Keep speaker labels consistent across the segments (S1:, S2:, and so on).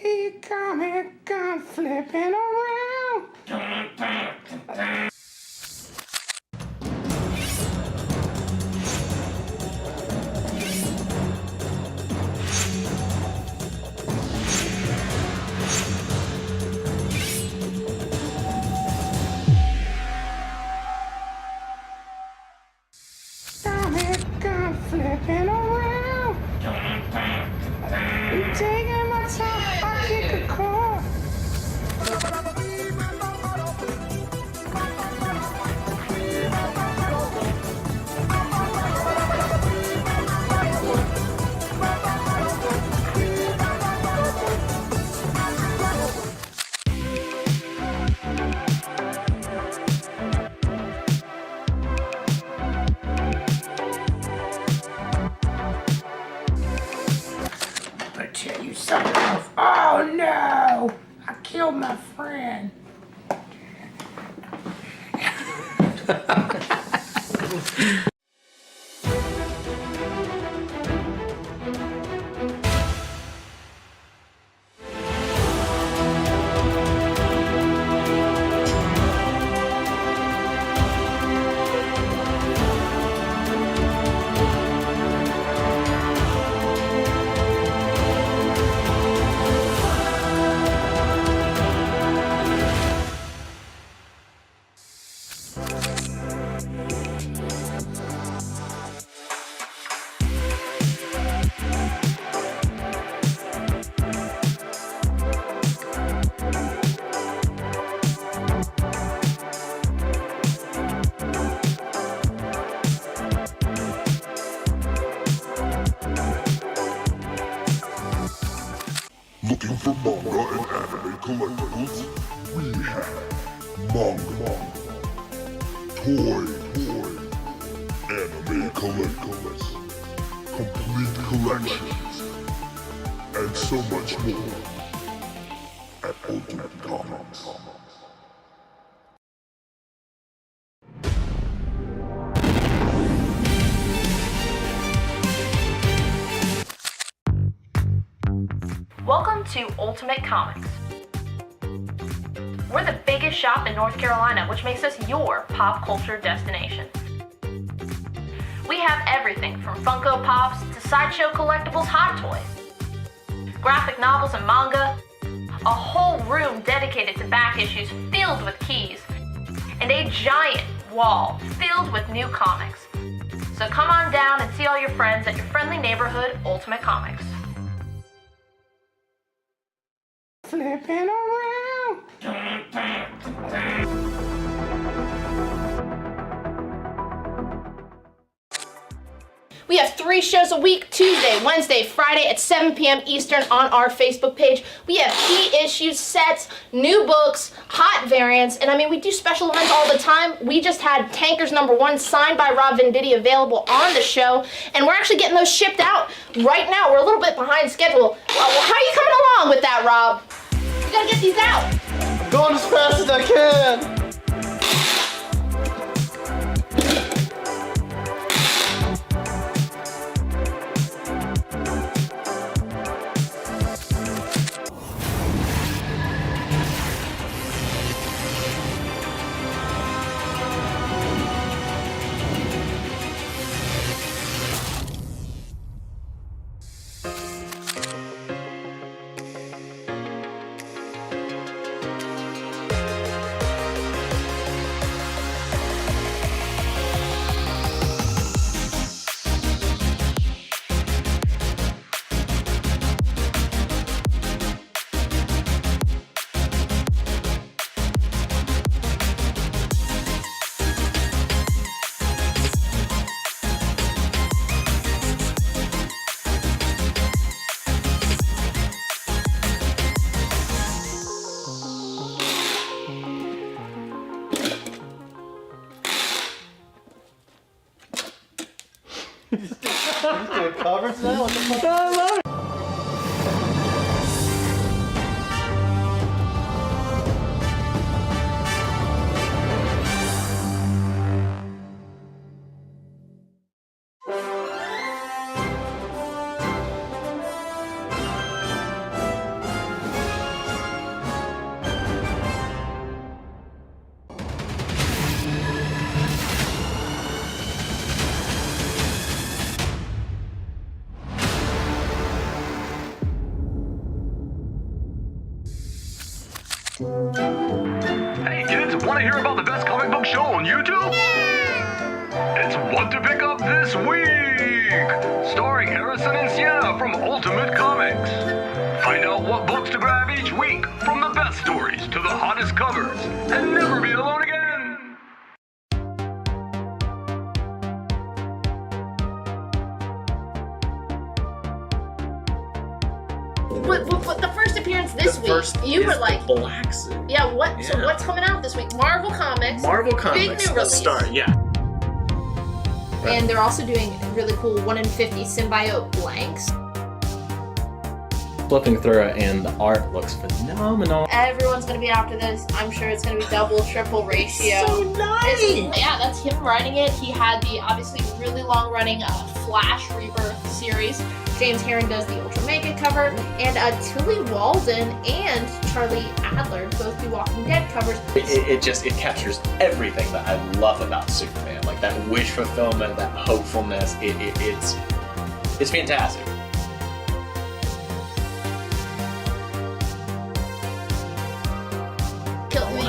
S1: see comic gun flipping around. Comic gun flipping around. I'm taking my time, I kick a cord. I tell you something else. Oh no! I killed my friend.
S2: Looking for manga and anime collectibles? We have manga, toy, anime collectibles, complete collections, and so much more at Ultimate Comics.
S3: Welcome to Ultimate Comics. We're the biggest shop in North Carolina, which makes us your pop culture destination. We have everything from Funko Pops to sideshow collectibles, Hot Toys, graphic novels and manga, a whole room dedicated to back issues filled with keys, and a giant wall filled with new comics. So come on down and see all your friends at your friendly neighborhood Ultimate Comics.
S1: Flipping around.
S3: We have 3 shows a week, Tuesday, Wednesday, Friday at 7 p.m. Eastern on our Facebook page. We have key issues, sets, new books, hot variants, and I mean, we do special events all the time. We just had Tankers #1 signed by Rob Venditti available on the show, and we're actually getting those shipped out right now. We're a little bit behind schedule. Well, how are you coming along with that, Rob? You gotta get these out.
S4: I'm going as fast as I can. Doing covers now? What the fuck? I love it.
S5: Hey kids, want to hear about the best comic book show on YouTube? It's What to Pick Up This Week! Starring Harrison and Sienna from Ultimate Comics. Find out what books to grab each week, from the best stories to the hottest covers, and never be alone again!
S3: But the first appearance this week, you were like,
S6: Black Suit.
S3: yeah, what? So what's coming out this week? Marvel Comics.
S6: Marvel Comics.
S3: Big new
S6: Let's
S3: release.
S6: start. Yeah.
S3: And they're also doing really cool 1 in 50 symbiote blanks.
S6: Flipping through it, and the art looks phenomenal.
S3: Everyone's gonna be after this. I'm sure it's gonna be double, triple ratio.
S6: So nice.
S3: Yeah, that's him writing it. He had the obviously really long running Flash Rebirth series. James Herron does the Ultra Mega cover, and Tilly Walden and Charlie Adler both do Walking Dead covers.
S6: It captures everything that I love about Superman, like that wish fulfillment, that hopefulness. It's fantastic.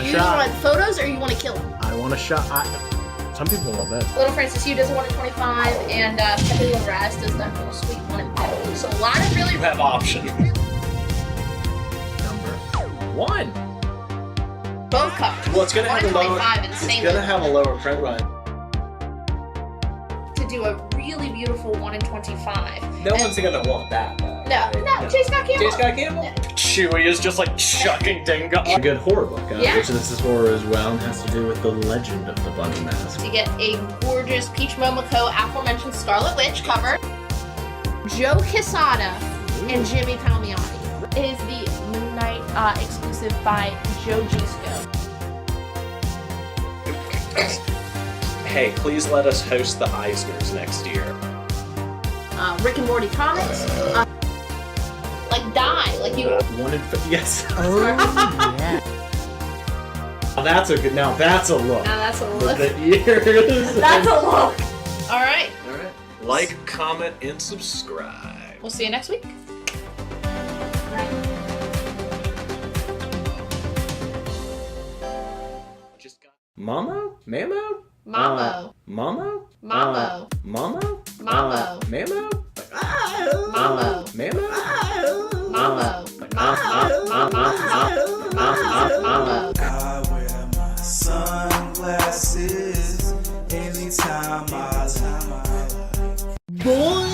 S3: You want photos or you want to kill him?
S7: I want a shot. Some people love that.
S3: Little Francis Yu does a 1 in 25, and Pepe Larraz does that little sweet 1 in 50. So a lot of really.
S6: You have options.
S7: Number 1.
S3: Both covers.
S6: Well, it's gonna have a lower.
S3: 125 in the
S6: It's
S3: same
S6: gonna have a lower print run.
S3: to do a really beautiful 1 in 25.
S6: No one's gonna want that, though.
S3: No, J. Scott Campbell.
S6: J. Scott Campbell. Chewie is just like chucking Dingo.
S7: A good horror book,
S3: Yeah.
S7: which this is horror as well, and has to do with the legend of the Bunny Mask.
S3: You get a gorgeous Peach Momoko aforementioned Scarlet Witch cover. Joe Quesada and Jimmy Palmiotti. It is the Moon Knight exclusive by Joe Gisco.
S6: Hey, please let us host the Eisners next year.
S3: Rick and Morty comics. Like Die, like you.
S7: 1 in 50. Yes.
S1: Oh, yeah.
S7: That's a good. Now that's a look.
S3: Now that's a look.
S7: The ears.
S3: That's a look. All right.
S6: All right. Like, comment, and subscribe.
S3: We'll see you next week.
S6: Just got
S7: Mamo? Mamo?
S3: Mamo.
S7: Mamo?
S3: Mamo.
S7: Mamo?
S3: Mamo.
S7: Mamo?
S3: Mamo.
S7: Mamo?
S3: Mamo. Mamo.
S8: I wear my sunglasses anytime I
S3: Boy.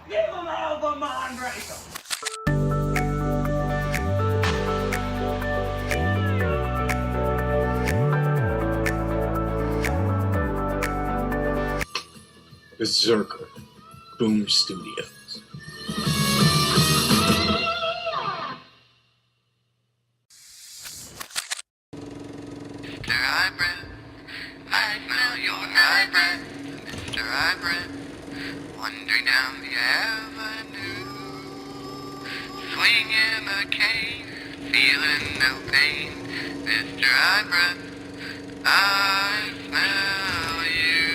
S1: Give him all the mind breaker.
S9: Berserker, Boom Studios.
S10: Mr. Eyebreath, I smell your eyebreath. Mr. Eyebreath, wandering down the avenue, swinging a cane, feeling no pain. Mr. Eyebreath, I smell you.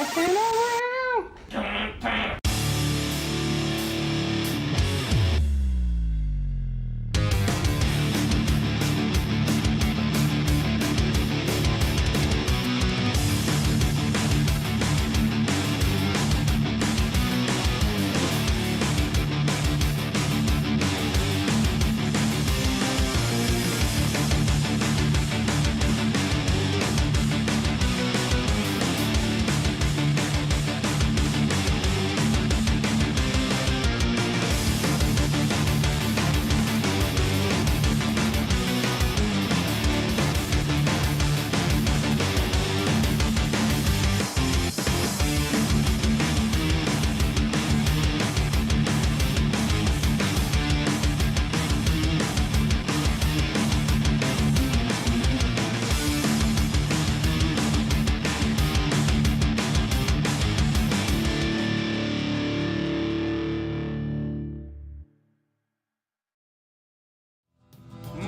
S1: Walking around.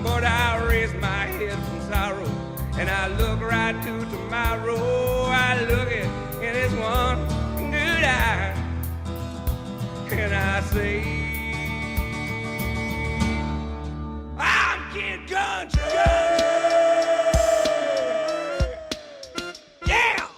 S8: But I raise my head from sorrow, and I look right to tomorrow. I look it in its one good eye, and I say, I'm Kid Country. Yeah.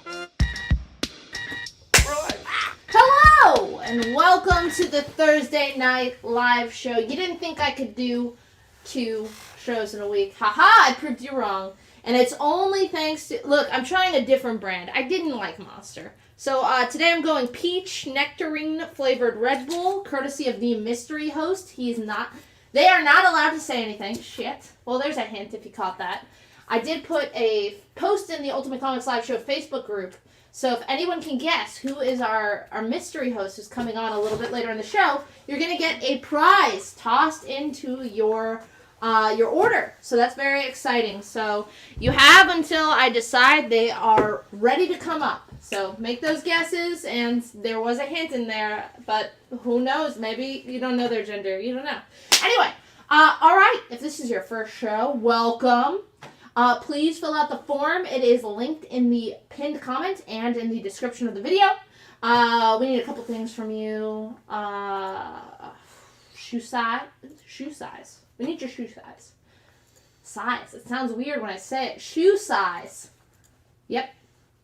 S3: Hello, and welcome to the Thursday night live show. You didn't think I could do 2 shows in a week. Haha, I proved you wrong. And it's only thanks to... Look, I'm trying a different brand. I didn't like Monster. So today I'm going peach nectarine flavored Red Bull, courtesy of the mystery host. He's not... They are not allowed to say anything. Shit. Well, there's a hint if you caught that. I did put a post in the Ultimate Comics Live Show Facebook group. So if anyone can guess who is our mystery host who's coming on a little bit later in the show, you're going to get a prize tossed into your order. So that's very exciting. So you have until I decide they are ready to come up. So make those guesses, and there was a hint in there, but who knows? Maybe you don't know their gender. You don't know. Anyway, all right. If this is your first show, welcome. Please fill out the form. It is linked in the pinned comment and in the description of the video. We need a couple things from you. Shoe size. We need your shoe size. Size. It sounds weird when I say it. Shoe size. Yep.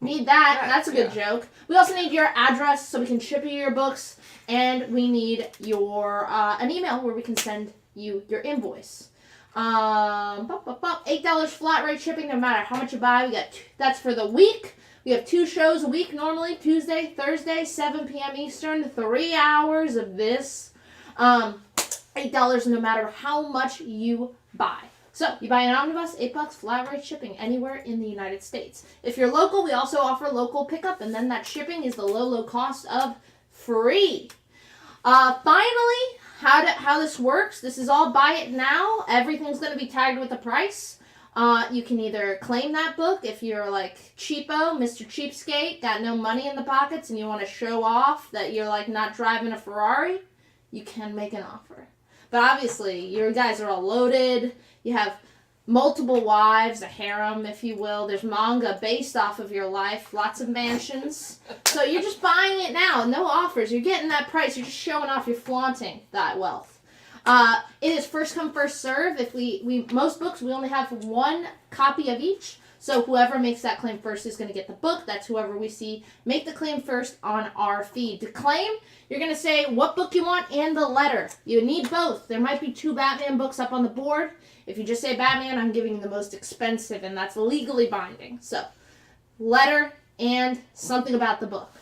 S3: Need that. That's a good joke. We also need your address so we can ship you your books. And we need your an email where we can send you your invoice. $8 flat rate shipping no matter how much you buy. We got that's for the week. We have 2 shows a week normally. Tuesday, Thursday, 7 p.m. Eastern. 3 hours of this. $8 no matter how much you buy. So, you buy an omnibus, $8 flat rate shipping anywhere in the United States. If you're local, we also offer local pickup, and then that shipping is the low cost of free. Finally, how this works, this is all buy it now. Everything's going to be tagged with the price. You can either claim that book if you're like cheapo, Mr. Cheapskate, got no money in the pockets, and you want to show off that you're like not driving a Ferrari, you can make an offer. But obviously, your guys are all loaded. You have multiple wives, a harem, if you will. There's manga based off of your life, lots of mansions. So you're just buying it now, no offers. You're getting that price. You're just showing off. You're flaunting that wealth. It is first come, first serve. If we most books, we only have 1 copy of each. So whoever makes that claim first is going to get the book. That's whoever we see make the claim first on our feed. To claim, you're going to say what book you want and the letter. You need both. There might be 2 Batman books up on the board. If you just say Batman, I'm giving you the most expensive, and that's legally binding. So, letter and something about the book.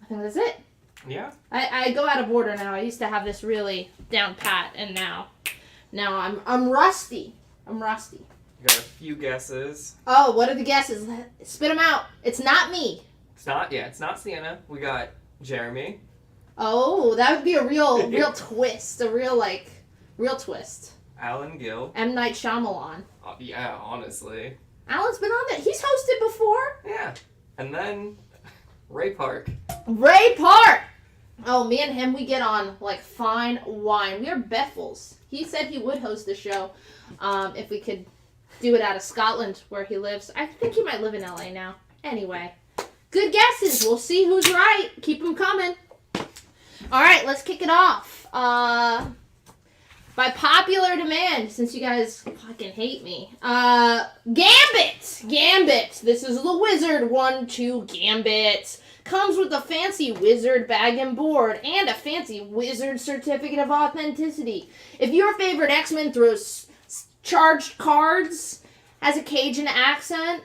S3: I think that's it.
S4: Yeah.
S3: I go out of order now. I used to have this really down pat, and now I'm rusty. I'm rusty.
S4: You got a few guesses.
S3: Oh, what are the guesses? Spit them out. It's not me.
S4: It's not Sienna. We got Jeremy.
S3: Oh, that would be a real twist. A real twist.
S4: Alan Gill.
S3: M. Night Shyamalan.
S4: Yeah, honestly.
S3: Alan's been on there. He's hosted before.
S4: Yeah. And then Ray Park.
S3: Ray Park! Oh, me and him, we get on like fine wine. We are Beffels. He said he would host the show if we could do it out of Scotland where he lives. I think he might live in LA now. Anyway, good guesses. We'll see who's right. Keep them coming. All right, let's kick it off. By popular demand, since you guys fucking hate me, Gambit. This is the Wizard 1-2 Gambit. Comes with a fancy Wizard bag and board and a fancy Wizard certificate of authenticity. If your favorite X-Men throws charged cards, has a Cajun accent,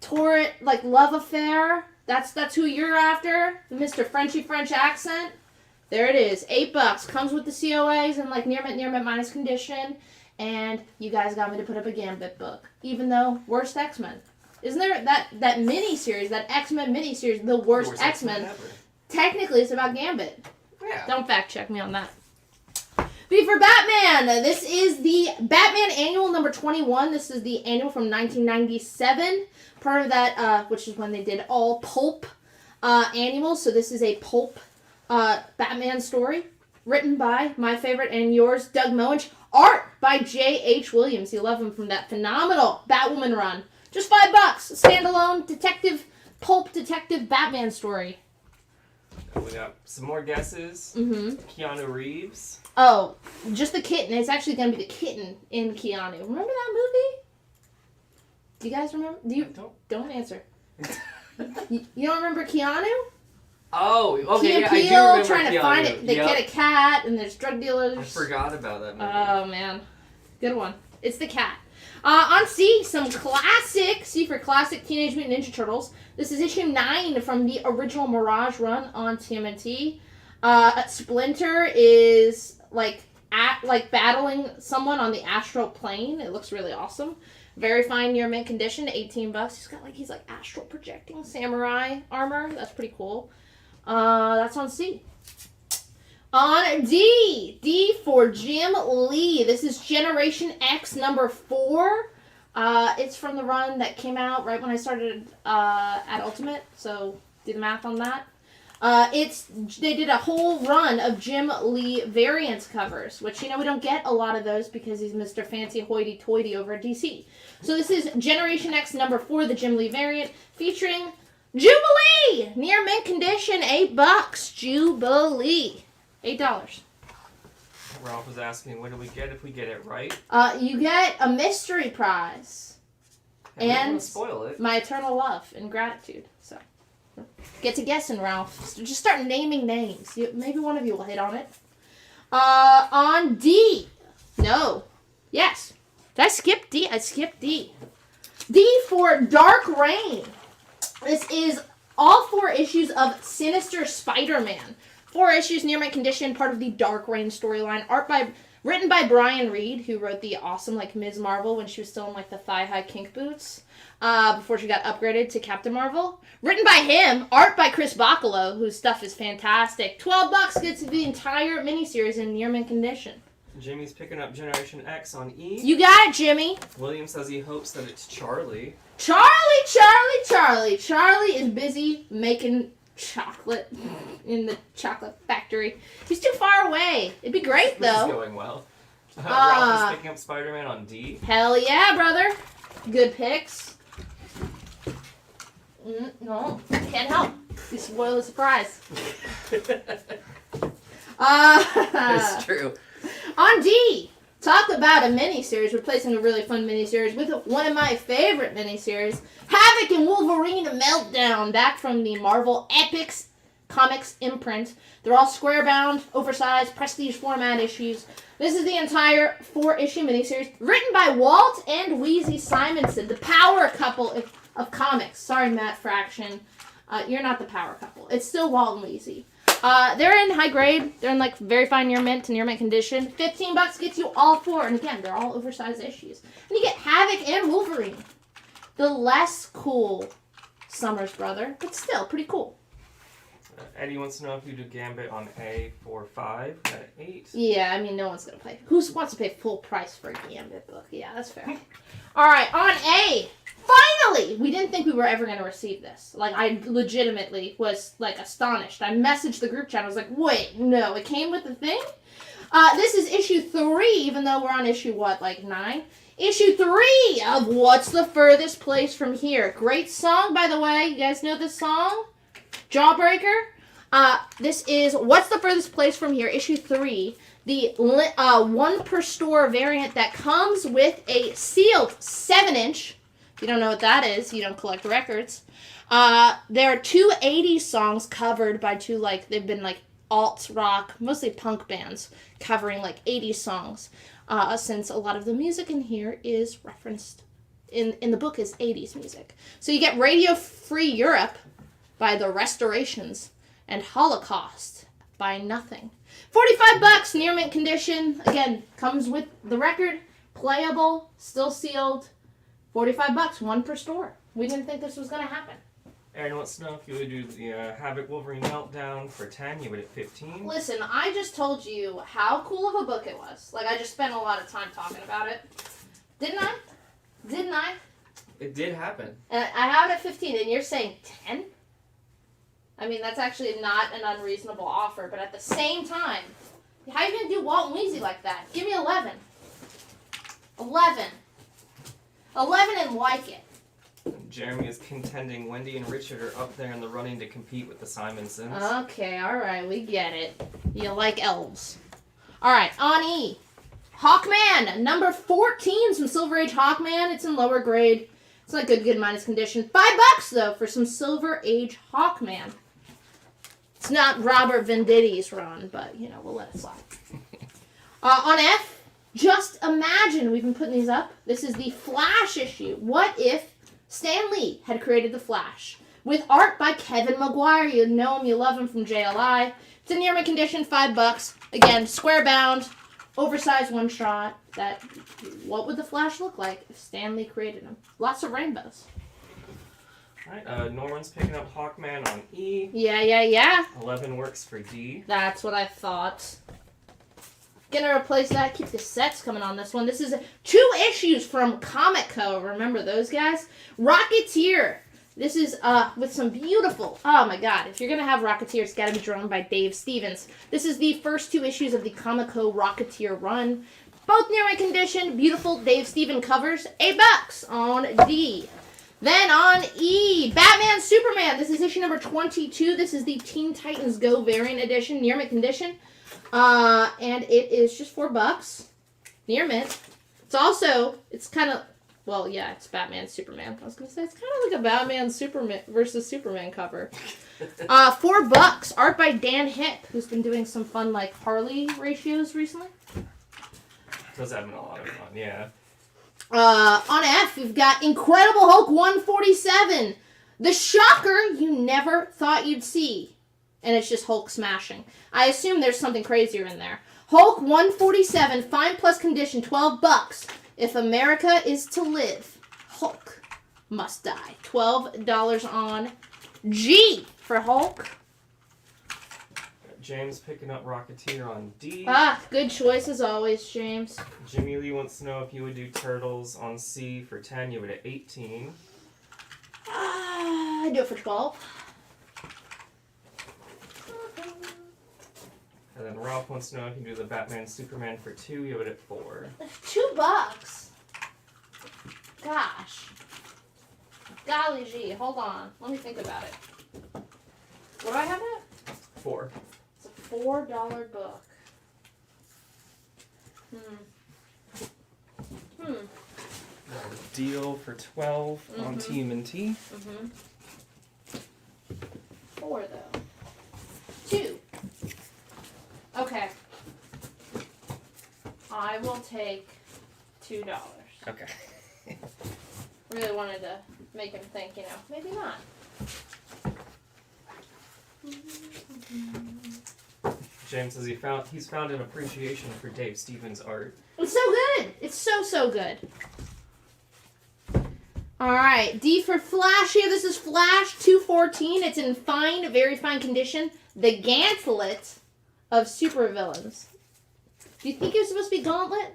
S3: torrent like love affair, that's who you're after. Mr. Frenchy French accent. There it is. $8. Comes with the COAs and like near mint minus condition. And you guys got me to put up a Gambit book. Even though worst X-Men. Isn't there that mini-series, that X-Men mini-series, the worst X-Men? Technically it's about Gambit.
S4: Yeah.
S3: Don't fact check me on that. B for Batman. This is the Batman Annual number 21. This is the annual from 1997. Part of that, which is when they did all pulp annuals. So this is a pulp Batman story. Written by my favorite and yours, Doug Moench. Art by J.H. Williams. You love him from that phenomenal Batwoman run. Just $5. Standalone pulp detective Batman story.
S4: We got some more guesses.
S3: Mm-hmm.
S4: Keanu Reeves.
S3: Oh, just the kitten. It's actually going to be the kitten in Keanu. Remember that movie? Do you guys remember? Don't answer. you don't remember Keanu?
S4: Oh, okay,
S3: Key and
S4: I
S3: Peele
S4: do remember
S3: trying to
S4: Keanu.
S3: find it. They get a cat, and there's drug dealers.
S4: I forgot about that movie.
S3: Oh, man. Good one. It's the cat. On C, some classic. C for classic Teenage Mutant Ninja Turtles. This is issue 9 from the original Mirage run on TMNT. Splinter is battling someone on the astral plane. It looks really awesome. Very fine near mint condition. $18. He's like astral projecting samurai armor. That's pretty cool. That's on C. On D. D for Jim Lee. This is Generation X number 4. It's from the run that came out right when I started at Ultimate. So do the math on that. They did a whole run of Jim Lee variants covers, which, we don't get a lot of those because he's Mr. Fancy Hoity-Toity over at DC. So this is Generation X number 4, the Jim Lee variant, featuring Jubilee! Near mint condition, $8. Jubilee. $8.
S4: Ralph was asking, what do we get if we get it right?
S3: You get a mystery prize.
S4: And we don't
S3: And
S4: wanna spoil it.
S3: my eternal love and gratitude. So, get to guessing, Ralph. Just start naming names. Maybe one of you will hit on it. On D. No. Yes. Did I skip D? I skipped D. D for Dark Reign. This is all 4 issues of Sinister Spider-Man. 4 issues, near mint condition, part of the Dark Reign storyline. Written by Brian Reed, who wrote the awesome Ms. Marvel when she was still in the thigh-high kink boots, before she got upgraded to Captain Marvel. Written by him, art by Chris Bacalo, whose stuff is fantastic. $12 gets the entire miniseries in near mint condition.
S4: Jimmy's picking up Generation X on E.
S3: You got it, Jimmy.
S4: William says he hopes that it's Charlie.
S3: Charlie is busy making chocolate in the chocolate factory. He's too far away. It'd be great,
S4: This is
S3: though.
S4: going well. Ralph is picking up Spider-Man on D.
S3: Hell yeah, brother. Good picks. No, can't help. You spoil the surprise.
S4: That's true.
S3: On D, talk about a miniseries, replacing a really fun miniseries with one of my favorite miniseries, Havoc and Wolverine Meltdown, back from the Marvel Epics Comics imprint. They're all square-bound, oversized, prestige format issues. This is the entire 4-issue miniseries, written by Walt and Wheezy Simonson, the power couple of comics. Sorry, Matt Fraction. You're not the power couple. It's still Walt and Wheezy. They're in high grade. They're in very fine near mint to near mint condition. $15 gets you all 4. And again, they're all oversized issues. And you get Havoc and Wolverine. The less cool Summers brother, but still pretty cool.
S4: Eddie wants to know if you do Gambit on A for 5 at 8.
S3: Yeah, no one's going to play. Who wants to pay full price for a Gambit book? Yeah, that's fair. All right, on A. Finally! We didn't think we were ever going to receive this. I legitimately was, astonished. I messaged the group chat. I was like, wait, no, it came with the thing? This is issue 3, even though we're on issue, 9? Issue 3 of What's the Furthest Place from Here. Great song, by the way. You guys know this song? Jawbreaker. This is What's the Furthest Place from Here, Issue 3. The 1 per store variant that comes with a sealed 7-inch. If you don't know what that is, you don't collect records. There are 2 80s songs covered by 2, like, they've been, like, alt rock, mostly punk bands, covering, like, 80s songs. Since a lot of the music in here is referenced in the book as 80s music. So you get Radio Free Europe by The Restorations and Holocaust by Nothing. $45, near mint condition. Again, comes with the record, playable, still sealed. $45, 1 per store. We didn't think this was going to happen.
S4: Aaron wants to know if you would do the Havoc Wolverine Meltdown for 10, you would at 15.
S3: Listen, I just told you how cool of a book it was. Like, I just spent a lot of time talking about it. Didn't I? Didn't I?
S4: It did happen.
S3: And I have it at 15, and you're saying 10? I mean, that's actually not an unreasonable offer, but at the same time, how are you going to do Walt and Weezy like that? Give me 11. 11. 11 and like it.
S4: Jeremy is contending Wendy and Richard are up there in the running to compete with the Simonsons.
S3: Okay, alright, we get it. You like elves. Alright, on E. Hawkman, number 14, some Silver Age Hawkman. It's in lower grade. It's not good minus condition. $5 though for some Silver Age Hawkman. It's not Robert Venditti's run, but you know, we'll let it slide. On F, Just Imagine. We've been putting these up. This is the Flash issue. What if Stan Lee had created the Flash? With art by Kevin Maguire. You know him, you love him from JLI. It's in near mint condition, $5. Again, square bound, oversized one shot. What would the Flash look like if Stan Lee created him? Lots of rainbows.
S4: Alright, Norman's picking up Hawkman on E.
S3: Yeah.
S4: 11 works for D.
S3: That's what I thought. Gonna replace that. Keep the sets coming on this one. This is 2 issues from Comic Co. Remember those guys? Rocketeer. This is with some beautiful, oh my god, if you're going to have Rocketeer, it's got to be drawn by Dave Stevens. This is the first 2 issues of the Comic Co. Rocketeer run. Both near my condition, beautiful Dave Stevens covers. $8 on D. Then on E, Batman Superman. This is issue number 22. This is the Teen Titans Go variant edition, near mint condition. And it is just $4. Near mint. It's kind of, well, yeah, it's Batman Superman. I was going to say, it's kind of like a Batman Superman versus Superman cover. $4. Art by Dan Hip, who's been doing some fun, like, Harley ratios recently.
S4: Those have been a lot of fun, yeah.
S3: On F, we've got Incredible Hulk 147. The shocker you never thought you'd see. And it's just Hulk smashing. I assume there's something crazier in there. Hulk 147, fine plus condition, $12. If America is to live, Hulk must die. $12 on G for Hulk.
S4: James picking up Rocketeer on D.
S3: Good choice as always, James.
S4: Jimmy Lee wants to know if you would do Turtles on C for 10, you would at 18.
S3: I do it for 12.
S4: And then Ralph wants to know if you do the Batman Superman for 2, you would at 4.
S3: $2. Gosh. Golly gee, hold on. Let me think about it. What do I have it?
S4: 4.
S3: It's a $4 book.
S4: Deal for 12 on Team and T.
S3: 4 though. 2. Okay. I will take $2.
S4: Okay.
S3: Really wanted to make him think, maybe not.
S4: James says he's found an appreciation for Dave Stevens' art.
S3: It's so good. It's so good. Alright, D for Flash here. This is Flash 214. It's in very fine condition. The Gauntlet of supervillains. Do you think it was supposed to be Gauntlet?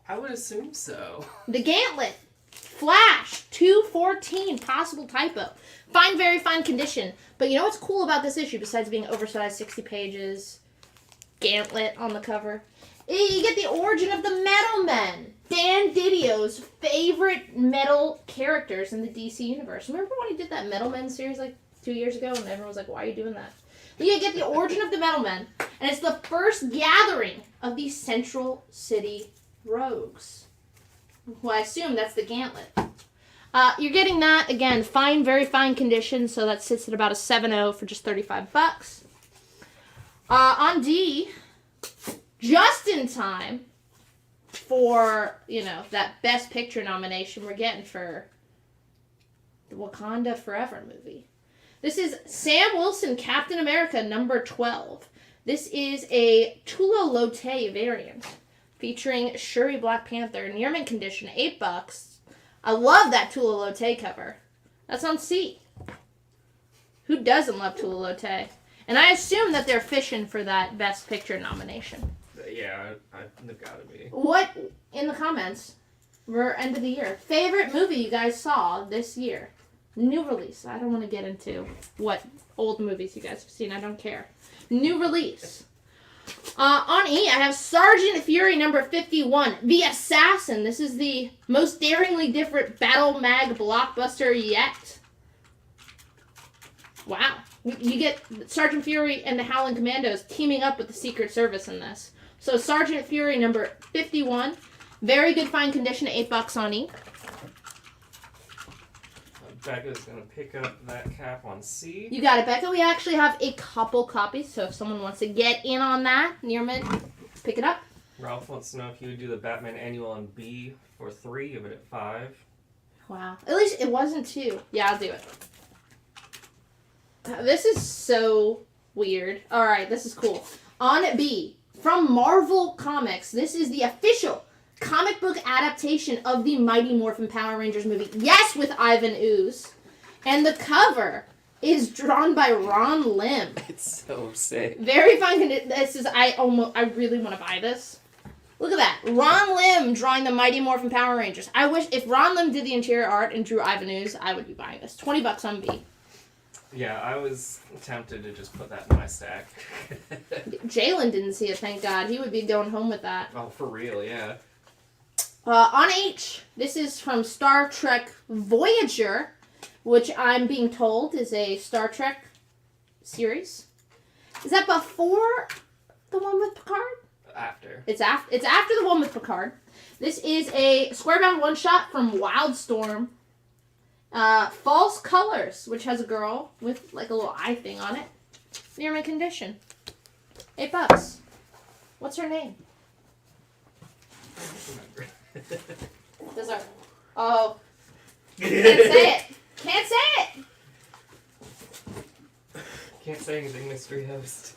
S4: I would assume so.
S3: The Gauntlet. Flash 214. Possible typo. Very fine condition. But you know what's cool about this issue, besides being oversized 60 pages, Gauntlet on the cover, You get the origin of the Metal Men. Dan Didio's favorite metal characters in the DC universe. Remember when he did that Metal Men series like 2 years ago, and everyone was like, "Why are you doing that?" You get the origin of the Metal Men, and it's the first gathering of the Central City Rogues. Well, I assume that's the Gauntlet. You're getting that, again, fine, very fine condition, so that sits at about a 7.0 for just $35. On D, just in time for, that Best Picture nomination we're getting for the Wakanda Forever movie. This is Sam Wilson, Captain America, number 12. This is a Tula Lotte variant featuring Shuri Black Panther, near mint condition, $8. I love that Tula Lotte cover. That's on C. Who doesn't love Tula Lotte? And I assume that they're fishing for that Best Picture nomination.
S4: Yeah, they've got to be.
S3: What, in the comments, we're end of the year, favorite movie you guys saw this year? New release. I don't want to get into what old movies you guys have seen. I don't care. New release. On E, I have Sergeant Fury number 51, The Assassin. This is the most daringly different battle mag blockbuster yet. Wow. You get Sergeant Fury and the Howling Commandos teaming up with the Secret Service in this. So Sergeant Fury number 51, very good fine condition, $8 on E.
S4: Becca's going to pick up that cap on C.
S3: You got it, Becca. We actually have a couple copies, so if someone wants to get in on that, near mint, pick it up.
S4: Ralph wants to know if you would do the Batman Annual on B for 3, give it at 5.
S3: Wow. At least it wasn't 2. Yeah, I'll do it. This is so weird. Alright, this is cool. On B, from Marvel Comics, this is the official comic book adaptation of the Mighty Morphin Power Rangers movie. Yes, with Ivan Ooze. And the cover is drawn by Ron Lim.
S4: It's so sick.
S3: Very fine condition. This is, I really want to buy this. Look at that. Ron Lim drawing the Mighty Morphin Power Rangers. I wish, if Ron Lim did the interior art and drew Ivan Ooze, I would be buying this. $20 on B.
S4: Yeah, I was tempted to just put that in my stack.
S3: Jalen didn't see it, thank God. He would be going home with that.
S4: Oh, for real, yeah.
S3: On H, this is from Star Trek Voyager, which I'm being told is a Star Trek series. Is that before the one with Picard?
S4: After.
S3: It's after the one with Picard. This is a square-bound one-shot from Wildstorm. False Colors, which has a girl with like a little eye thing on it. Near mint condition. $8. What's her name?
S4: I don't remember.
S3: Does our... Oh. Can't say it. Can't say it.
S4: Can't say anything, mystery host.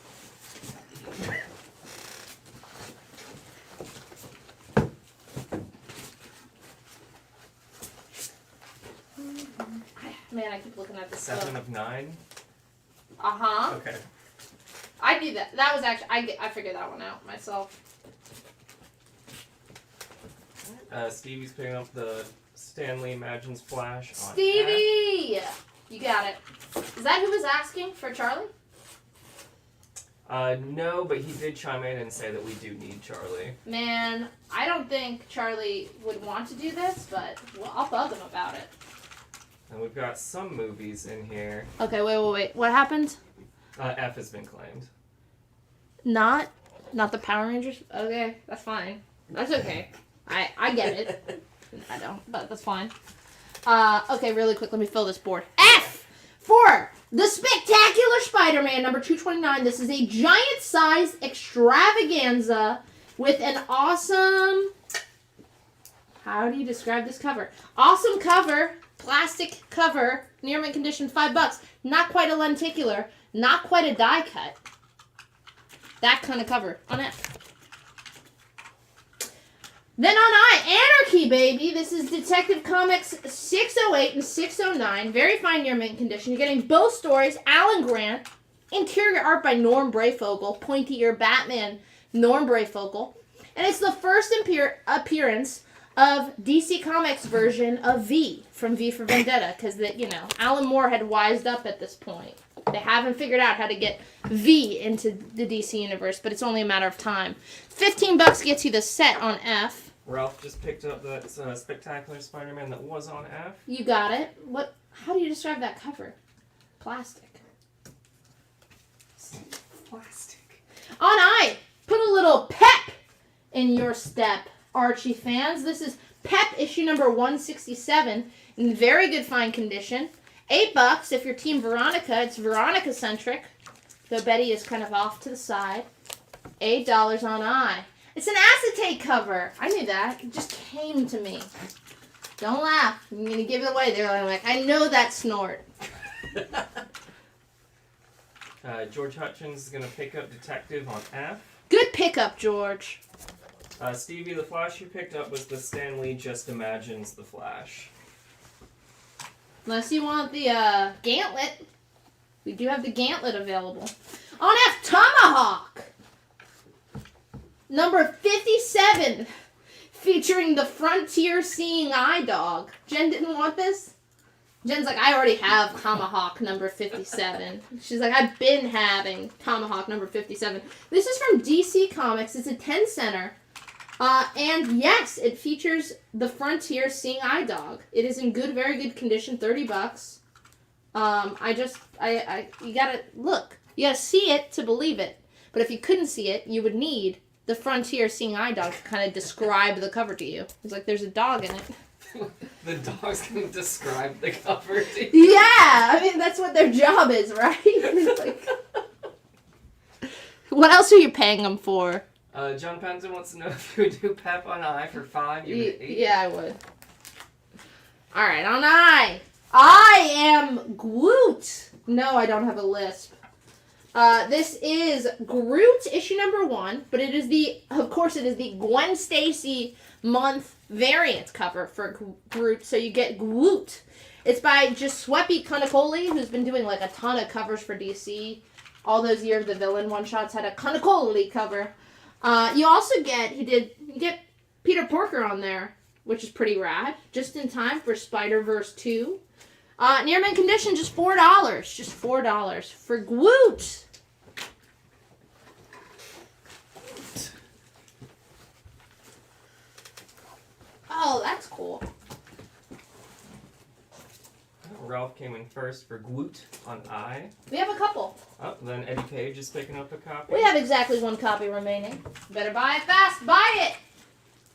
S3: Man, I keep looking at this
S4: 7
S3: stuff.
S4: of 9?
S3: Uh-huh.
S4: Okay.
S3: I knew that. That was actually... I figured that one out myself.
S4: Stevie's picking up the Stanley Imagines Flash on
S3: Stevie! You got it. Is that who was asking for Charlie?
S4: No, but he did chime in and say that we do need Charlie.
S3: Man, I don't think Charlie would want to do this, but I'll bug him about it.
S4: And we've got some movies in here.
S3: Okay, wait. What happened?
S4: F has been claimed.
S3: Not the Power Rangers? Okay, that's fine. That's okay. I get it. I don't, but that's fine. Okay, really quick, let me fill this board. F for the Spectacular Spider-Man number 229. This is a giant-sized extravaganza with an awesome... How do you describe this cover? Awesome cover, plastic cover, near mint condition, $5. Not quite a lenticular, not quite a die cut. That kind of cover on F. Then on I, Anarchy, baby. This is Detective Comics 608 and 609. Very fine near mint condition. You're getting both stories. Alan Grant. Interior art by Norm Brayfogle. Pointy ear Batman, Norm Brayfogle. And it's the first appearance of DC Comics version of V from V for Vendetta. Because, Alan Moore had wised up at this point. They haven't figured out how to get V into the DC universe, but it's only a matter of time. $15 gets you the set on F.
S4: Ralph just picked up that Spectacular Spider-Man that was on F.
S3: You got it. What? How do you describe that cover? Plastic.
S4: Plastic.
S3: On I, put a little pep in your step, Archie fans. This is Pep issue number 167 in very good fine condition. $8 if you're Team Veronica. It's Veronica-centric, though Betty is kind of off to the side. $8 on I. It's an acetate cover. I knew that. It just came to me. Don't laugh. I'm going to give it away. They're like, I know that snort.
S4: George Hutchins is going to pick up Detective on F.
S3: Good pickup, George.
S4: Stevie, the Flash you picked up was the Stan Lee Just Imagines the Flash.
S3: Unless you want the gauntlet. We do have the gauntlet available. On F, Tomahawk. Number 57. Featuring the Frontier Seeing Eye Dog. Jen didn't want this? Jen's like, I already have Tomahawk number 57. She's like, I've been having Tomahawk number 57. This is from DC Comics. It's a 10-center. And yes, it features the Frontier Seeing Eye Dog. It is in good, very good condition, $30. You gotta look. You gotta see it to believe it. But if you couldn't see it, you would need the Frontier Seeing Eye Dog to kind of describe the cover to you. It's like, there's a dog in it.
S4: The dog's going to describe the cover to you.
S3: Yeah, I mean, that's what their job is, right? It's like, what else are you paying them for?
S4: John Penzin wants to know if you would do Pep on I for 5, you would 8.
S3: Yeah, I would. Alright, on I. I am Groot. No, I don't have a lisp. This is Groot issue number 1, but it is of course, it is the Gwen Stacy month variant cover for Groot, so you get Groot. It's by Giuseppe Canicoli, who's been doing like a ton of covers for DC. All those years the villain one-shots had a Canicoli cover. You also get, you get Peter Porker on there, which is pretty rad, just in time for Spider-Verse 2. Near mint condition, just $4. Just $4 for Groot. Oh, that's cool.
S4: Ralph came in first for Groot on I.
S3: We have a couple.
S4: Oh, then Eddie Page is picking up a copy.
S3: We have exactly 1 copy remaining. Better buy it fast. Buy it.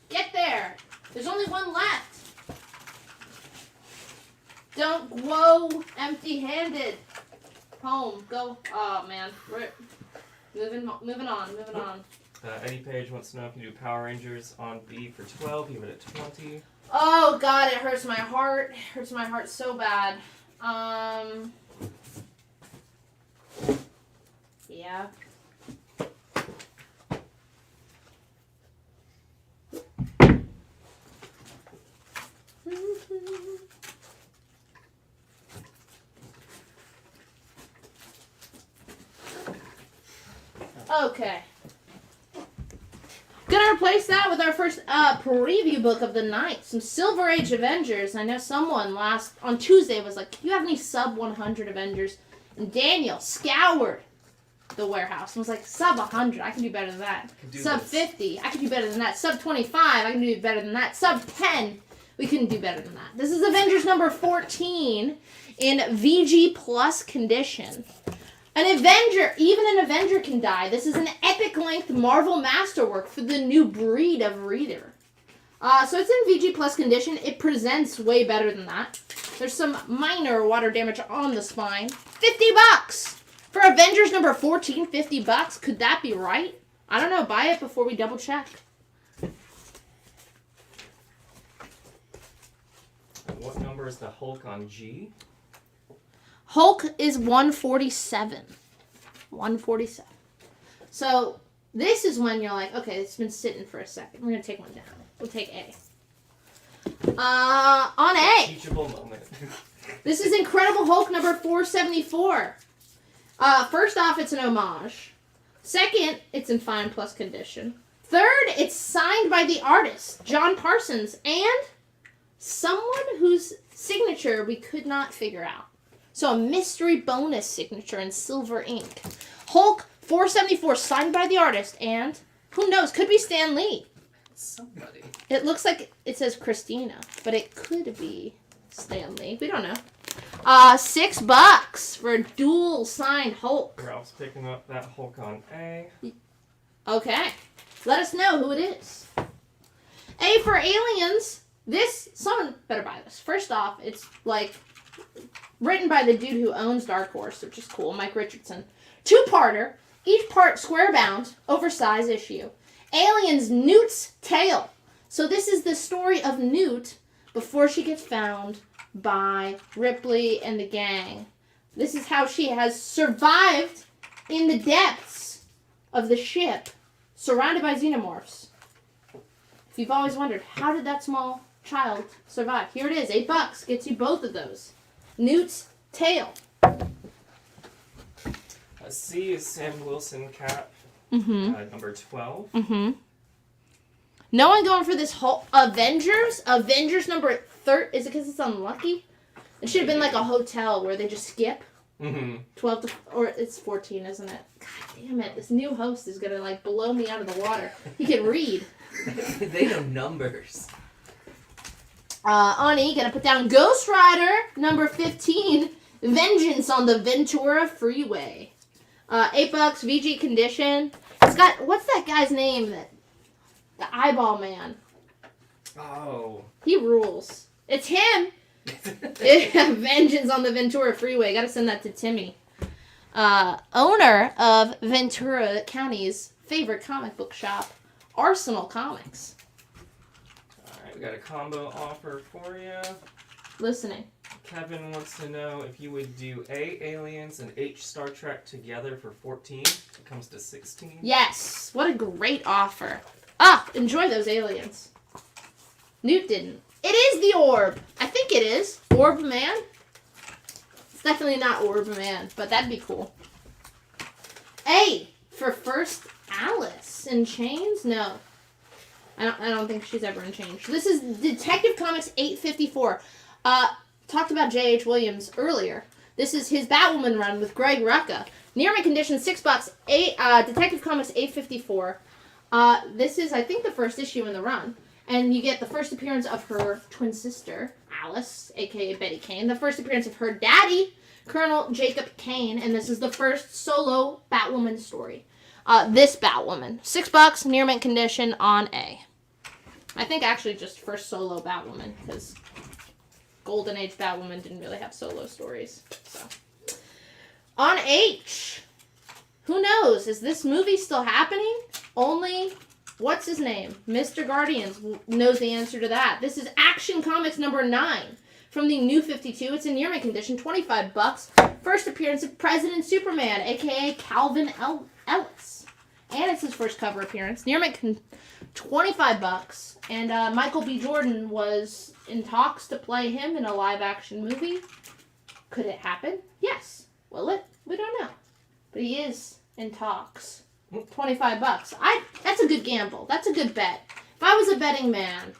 S3: Get there. There's only 1 left. Don't go empty-handed. Home. Go. Oh, man. We're moving on.
S4: Eddie Page wants to know if you do Power Rangers on B for 12. You have it at 20.
S3: Oh, God, it hurts my heart. It hurts my heart so bad. Yeah. Okay. Gonna replace that with our first preview book of the night. Some Silver Age Avengers. I know someone on Tuesday was like, do you have any sub 100 Avengers? And Daniel scoured the warehouse and was like, sub 100, I can do better than that. Sub 50, I can do better than that. Sub 25, I can do better than that. Sub 10, we couldn't do better than that. This is Avengers number 14 in VG Plus condition. Even an Avenger can die. This is an epic-length Marvel masterwork for the new breed of reader. So it's in VG Plus condition. It presents way better than that. There's some minor water damage on the spine. $50 for Avengers number 14. $50. Could that be right? I don't know. Buy it before we double check.
S4: What number is the Hulk on G?
S3: Hulk is 147. 147. So this is when you're like, okay, it's been sitting for a second. We're going to take one down. We'll take A. On A.
S4: Teachable moment.
S3: This is Incredible Hulk number 474. First off, it's an homage. Second, it's in fine plus condition. Third, it's signed by the artist, John Parsons, and someone whose signature we could not figure out. So a mystery bonus signature in silver ink. Hulk 474 signed by the artist, and who knows, could be Stan Lee.
S4: Somebody.
S3: It looks like it says Christina, but it could be Stan Lee. We don't know. $6 for a dual signed Hulk.
S4: Ralph's picking up that Hulk on A.
S3: Okay. Let us know who it is. A for Aliens. Someone better buy this. First off, it's like written by the dude who owns Dark Horse, which is cool, Mike Richardson. 2-parter, each part square bound, oversized issue. Aliens Newt's Tale. So this is the story of Newt before she gets found by Ripley and the gang. This is how she has survived in the depths of the ship, surrounded by xenomorphs. If you've always wondered, how did that small child survive? Here it is, $8. Gets you both of those. Newt's Tale.
S4: C is Sam Wilson cap. Number 12.
S3: No one going for this whole Avengers? Avengers number 30. Is it because it's unlucky? It should have been like a hotel where they just skip. 12 to, or it's 14, isn't it? God damn it. This new host is going to like blow me out of the water. He can read.
S4: They know numbers.
S3: On E, going to put down Ghost Rider number 15. Vengeance on the Ventura Freeway. $8, VG condition. It's got, what's that guy's name? The eyeball man.
S4: Oh.
S3: He rules. It's him. Vengeance on the Ventura Freeway. Gotta send that to Timmy. Owner of Ventura County's favorite comic book shop, Arsenal Comics.
S4: Alright, we got a combo offer for you.
S3: Listening.
S4: Kevin wants to know if you would do A, Aliens, and H, Star Trek together for 14. It comes to 16.
S3: Yes. What a great offer. Enjoy those aliens. Newt didn't. It is the Orb. I think it is. Orb Man? It's definitely not Orb Man, but that'd be cool. A for First Alice in Chains? No. I don't think she's ever in Chains. This is Detective Comics 854. Talked about J.H. Williams earlier. This is his Batwoman run with Greg Rucka. Near-mint condition, $6. Detective Comics 854. This is, I think, the first issue in the run. And you get the first appearance of her twin sister, Alice, a.k.a. Betty Kane. The first appearance of her daddy, Colonel Jacob Kane. And this is the first solo Batwoman story. This Batwoman. $6, near-mint condition on A. I think actually just first solo Batwoman, because Golden Age Batwoman didn't really have solo stories. So on H, who knows? Is this movie still happening? Only, what's his name? Mr. Guardians knows the answer to that. This is Action Comics number 9 from the New 52. It's in near-mint condition, $25. First appearance of President Superman, a.k.a. Calvin Ellis. And it's his first cover appearance. Near-mint $25. And Michael B. Jordan was in talks to play him in a live-action movie. Could it happen? Yes. Will it? We don't know. But he is in talks. $25. That's a good gamble. That's a good bet. If I was a betting man,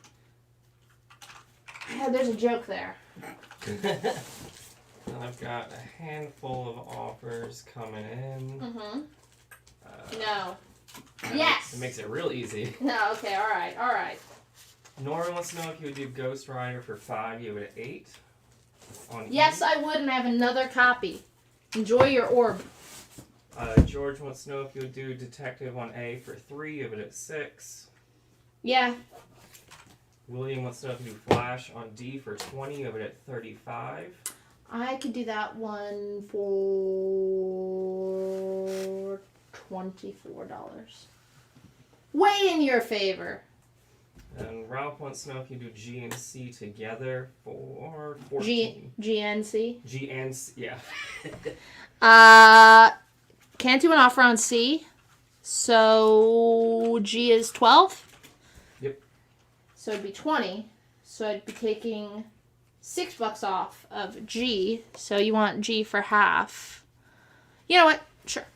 S3: there's a joke there.
S4: I've got a handful of offers coming in.
S3: No. Yes.
S4: It makes it real easy.
S3: No. Okay. All right.
S4: Nora wants to know if you would do Ghost Rider for 5. You would at 8. On
S3: Yes,
S4: E.
S3: I would, and I have another copy. Enjoy your orb.
S4: George wants to know if you would do Detective on A for 3. You would at 6.
S3: Yeah.
S4: William wants to know if you do Flash on D for 20. You would at 35.
S3: I could do that one for $24. Way in your favor.
S4: And Ralph wants to know if you do G and C together for 14.
S3: GNC?
S4: G and C, yeah.
S3: Can't do an offer on C. So G is 12?
S4: Yep.
S3: So it'd be 20. So I'd be taking $6 off of G. So you want G for half. You know what? Sure.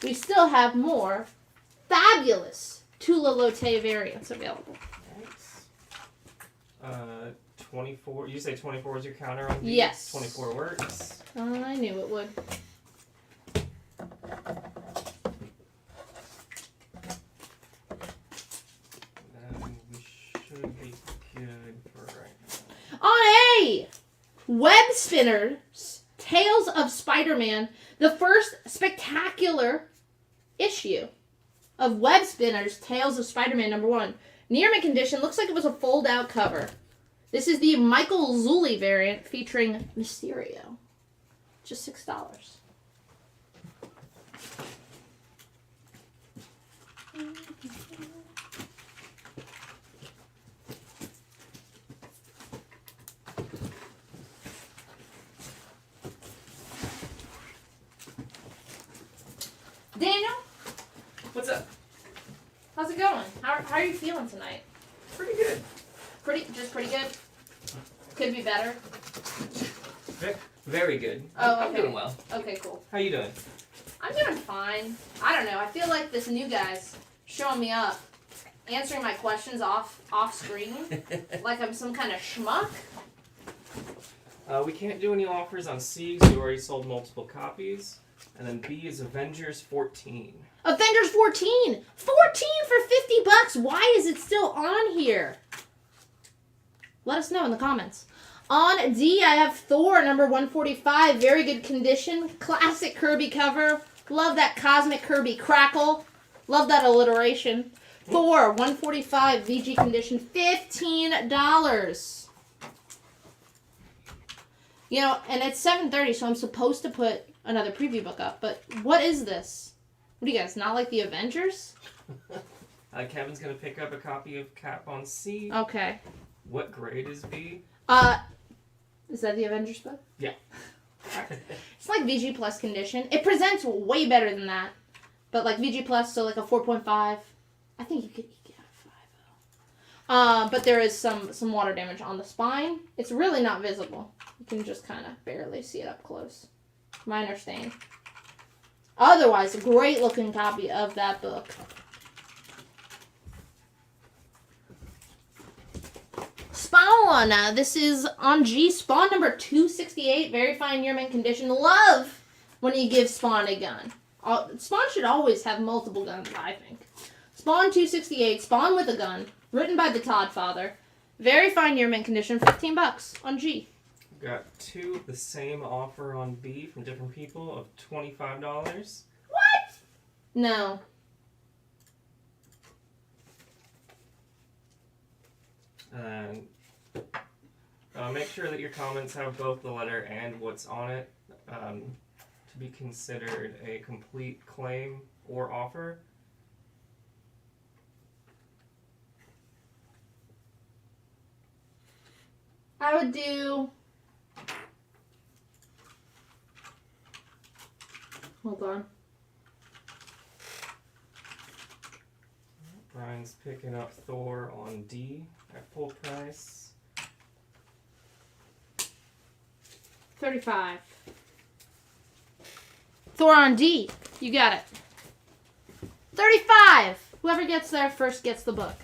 S3: We still have more fabulous Tula Lotte variants available.
S4: Nice. 24. You say 24 is your counter on B?
S11: Yes.
S4: 24 works.
S11: I knew it would.
S4: We should be good for right now.
S11: On A! Web Spinners, Tales of Spider-Man, the first spectacular issue of Web Spinners, Tales of Spider-Man #1. Near mint condition, looks like it was a fold-out cover. This is the Michael Zulli variant featuring Mysterio. Just $6. Daniel,
S4: What's up?
S11: how's it going? How are you feeling tonight?
S4: Pretty good.
S11: Pretty good? Could be better?
S4: Very good.
S11: Oh,
S4: I'm
S11: okay.
S4: doing well.
S11: Okay, cool.
S4: How you doing?
S11: I'm doing fine. I don't know. I feel like this new guy's showing me up, answering my questions off screen, like I'm some kind of schmuck.
S3: We can't do any offers on C because you already sold multiple copies. And then B is Avengers 14.
S11: Avengers 14! 14 for $50! Why is it still on here? Let us know in the comments. On D, I have Thor, number 145. Very good condition. Classic Kirby cover. Love that cosmic Kirby crackle. Love that alliteration. Thor, 145, VG condition, $15. You know, and it's 7:30, so I'm supposed to put another preview book up. But what is this? What do you guys, not like the Avengers?
S3: Kevin's going to pick up a copy of Cap on C.
S11: Okay.
S3: What grade is B?
S11: Is that the Avengers book?
S3: Yeah.
S11: It's like VG Plus condition. It presents way better than that. But like VG Plus, so like a 4.5. I think you could get a 5.0. But there is some water damage on the spine. It's really not visible. You can just kind of barely see it up close. Minor stain. Otherwise, a great looking copy of that book. Spawn. This is on G. Spawn number 268. Very fine year mint condition. Love when you give Spawn a gun. Spawn should always have multiple guns, I think. Spawn 268. Spawn with a gun. Written by the Todd father. Very fine year mint condition. $15 on G.
S3: Got two of the same offer on B from different people of $25.
S11: What? No.
S3: And make sure that your comments have both the letter and what's on it to be considered a complete claim or offer.
S11: I would do... Hold on.
S3: Brian's picking up Thor on D at full price.
S11: 35. Thor on D. You got it. 35! Whoever gets there first gets the book.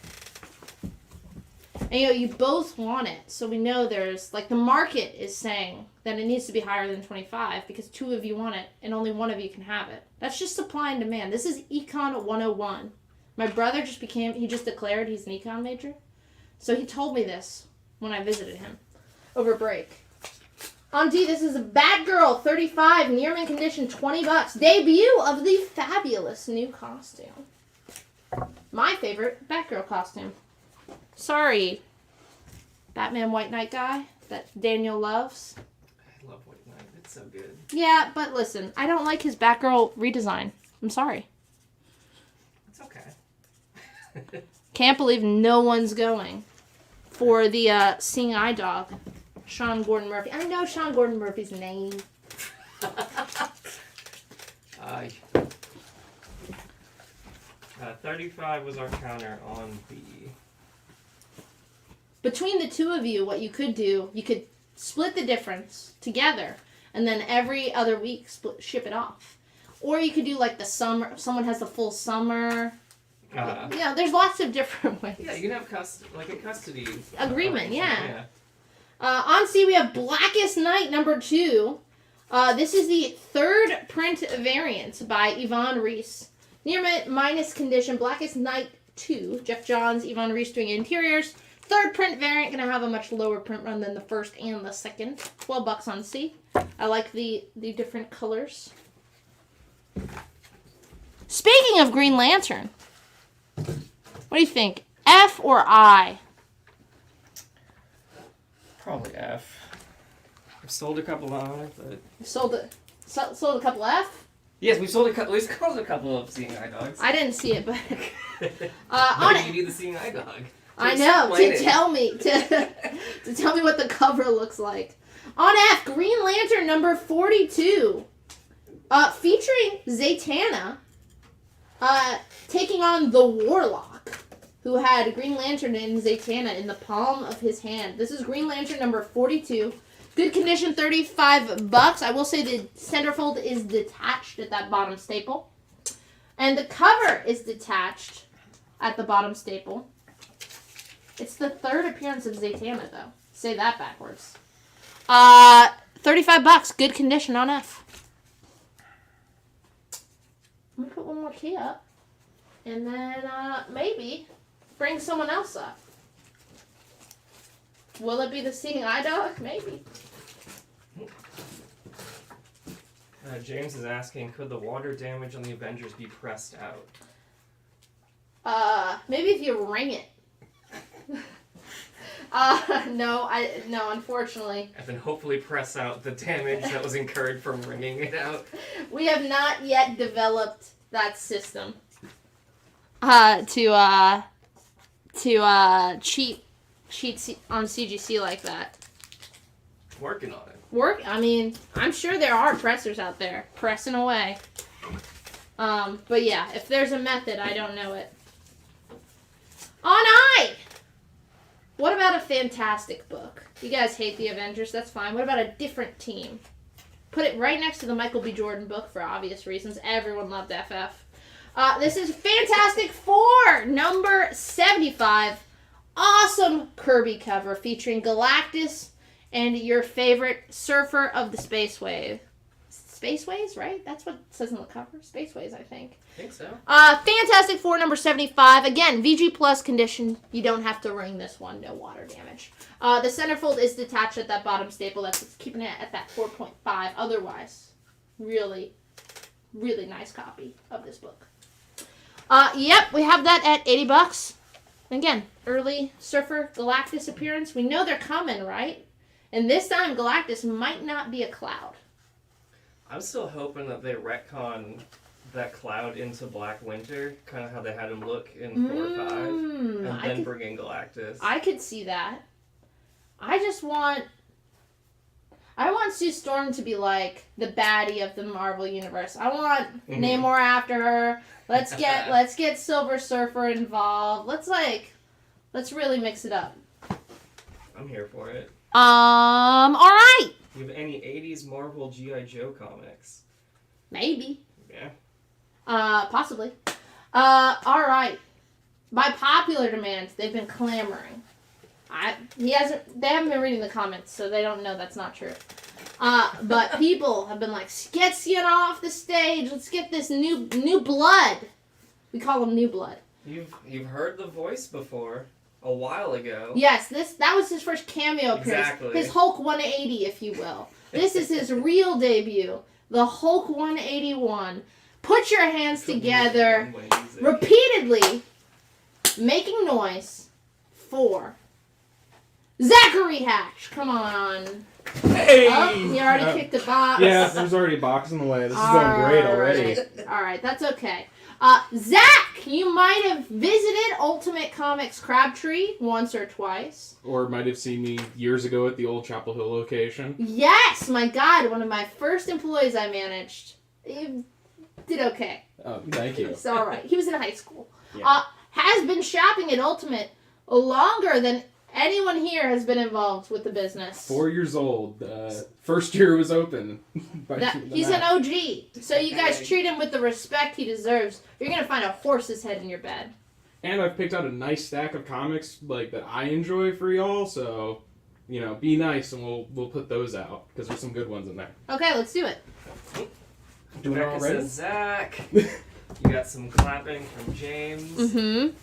S11: And you both want it, so we know there's, like, the market is saying that it needs to be higher than 25 because two of you want it and only one of you can have it. That's just supply and demand. This is Econ 101. My brother just declared he's an econ major. So he told me this when I visited him over break. On D, this is a Batgirl 35, near mint condition, $20. Debut of the fabulous new costume. My favorite Batgirl costume. Sorry, Batman White Knight guy that Daniel loves.
S3: I love White Knight. It's so good.
S11: Yeah, but listen, I don't like his Batgirl redesign. I'm sorry.
S3: It's okay.
S11: Can't believe no one's going for the Seeing Eye dog, Sean Gordon Murphy. I know Sean Gordon Murphy's name.
S3: 35 was our counter on B.
S11: Between the two of you, what you could do, you could split the difference together, and then every other week ship it off. Or you could do like the summer. Someone has the full summer. Yeah, there's lots of different ways.
S3: Yeah, you can have a custody
S11: agreement. Yeah. On C, we have Blackest Night #2. This is the 3rd print variant by Yvonne Reese. Near minus condition, Blackest Night 2. Jeff Johns, Yvonne Reese doing interiors. 3rd print variant, gonna have a much lower print run than the 1st and the 2nd. $12 on C. I like the different colors. Speaking of Green Lantern, what do you think? F or I?
S4: Probably F. I've sold a couple on, but
S11: Sold a couple F?
S4: yes, we've sold a couple. We've sold a couple of Seeing Eye Dogs.
S11: I didn't see it, but
S4: Why do you need the Seeing Eye Dog?
S11: I know
S4: explain
S11: to
S4: it.
S11: tell me to tell me what the cover looks like. On F, Green Lantern #42, featuring Zatanna, taking on the Warlock, who had Green Lantern and Zatanna in the palm of his hand. This is Green Lantern #42. Good condition, $35. I will say the centerfold is detached at that bottom staple, and the cover is detached at the bottom staple. It's the 3rd appearance of Zatanna, though. Say that backwards. $35. Good condition on F. I'm gonna put one more key up, and then maybe bring someone else up. Will it be the Seeing Eye Dog? Maybe.
S4: James is asking, could the water damage on the Avengers be pressed out?
S11: Maybe if you ring it. No, unfortunately.
S4: And then hopefully press out the damage that was incurred from wringing it out.
S11: We have not yet developed that system. To cheat on CGC like that.
S4: Working on it.
S11: I mean, I'm sure there are pressers out there pressing away. But yeah, if there's a method, I don't know it. On I! What about a fantastic book? You guys hate the Avengers, that's fine. What about a different team? Put it right next to the Michael B. Jordan book for obvious reasons. Everyone loved FF. This is Fantastic Four, #75. Awesome Kirby cover featuring Galactus and your favorite surfer of the Spaceways. Spaceways, right? That's what it says on the cover. Spaceways, I think.
S4: I think so.
S11: Fantastic Four #75. Again, VG Plus condition. You don't have to ring this one. No water damage. The centerfold is detached at that bottom staple. That's what's keeping it at that 4.5. Otherwise, really, really nice copy of this book. Yep, we have that at $80. Again, early Surfer Galactus appearance. We know they're coming, right? And this time, Galactus might not be a cloud.
S4: I'm still hoping that they retcon that cloud into Black Winter, kind of how they had him look in 4 or 5, and then bring in Galactus.
S11: I could see that. I want Sue Storm to be like the baddie of the Marvel universe. I want Namor after her. Let's get Silver Surfer involved. Let's really mix it up.
S4: I'm here for it.
S11: All right.
S4: Do you have any 80s Marvel G.I. Joe comics?
S11: Maybe.
S4: Yeah.
S11: Possibly. All right. By popular demand, they've been clamoring. They haven't been reading the comments, so they don't know that's not true. But people have been like, get Sienna off the stage. Let's get this new blood. We call him New Blood.
S4: You've heard the voice before a while ago.
S11: Yes, that was his first cameo appearance.
S4: Exactly.
S11: His Hulk 180, if you will. This is his real debut, the Hulk 181. Put your hands together, repeatedly making noise for Zachary Hatch. Come on.
S12: Hey!
S11: Oh, he already kicked the box.
S12: Yeah, there's already a box in the way. This is going great already.
S11: All right, that's okay. Zach, you might have visited Ultimate Comics Crabtree once or twice.
S12: Or might have seen me years ago at the old Chapel Hill location.
S11: Yes, my God, one of my first employees I managed. He did okay.
S12: Oh, thank you.
S11: It's all right. He was in high school.
S12: Yeah.
S11: Has been shopping at Ultimate longer than anyone here has been involved with the business.
S12: 4 years old. First year it was open.
S11: He's an OG. So you guys treat him with the respect he deserves. You're going to find a horse's head in your bed.
S12: And I've picked out a nice stack of comics that I enjoy for y'all, so be nice, and we'll put those out because there's some good ones in there.
S11: Okay, let's do it.
S12: Doing it
S4: Rebecca
S12: already?
S4: says Zach. You got some clapping from James.
S11: Mm-hmm.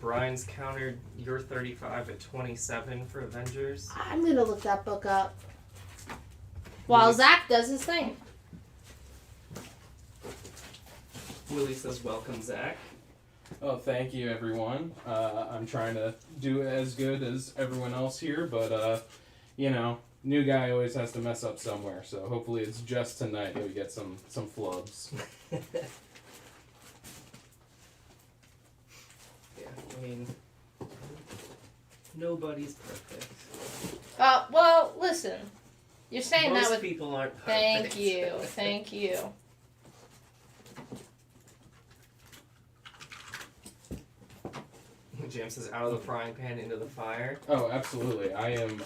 S4: Brian's countered your 35 at 27 for Avengers.
S11: I'm gonna look that book up while Zach does his thing.
S4: Willie says, welcome, Zach.
S12: Oh, thank you, everyone. I'm trying to do as good as everyone else here, but, new guy always has to mess up somewhere, so hopefully it's just tonight that we get some flubs.
S4: Yeah, I mean, nobody's perfect.
S11: Well, listen. You're saying
S4: Most
S11: that with...
S4: people aren't perfect.
S11: Thank you. Thank you.
S4: James says, out of the frying pan into the fire.
S12: Oh, absolutely. I'm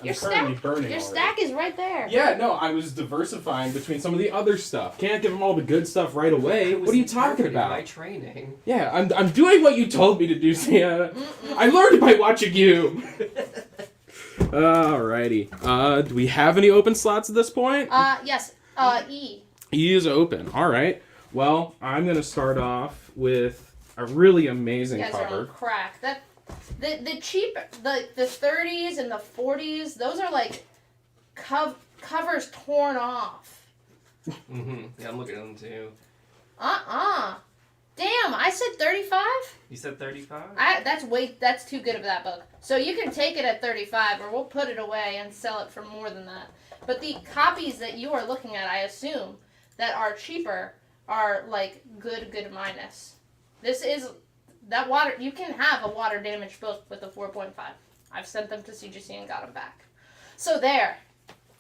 S11: Your
S12: currently burning
S11: Your
S12: already.
S11: stack is right there.
S12: Yeah, no, I was diversifying between some of the other stuff. Can't give them all the good stuff right away. What are you talking about?
S4: My training.
S12: Yeah, I'm doing what you told me to do, Sienna. I learned by watching you. Alrighty. Do we have any open slots at this point?
S11: Yes. E.
S12: E is open. All right. Well, I'm gonna start off with a really amazing
S11: You guys are
S12: cover.
S11: on crack. The cheap the 30s and the 40s. Those are like covers torn off.
S4: Mm-hmm. Yeah, I'm looking at them too.
S11: Damn, I said 35?
S4: You said 35?
S11: That's too good of that book. So you can take it at 35 or we'll put it away and sell it for more than that. But the copies that you are looking at, I assume, that are cheaper are like good minus. This is that water. You can have a water damaged book with a 4.5. I've sent them to CGC and got them back. So there.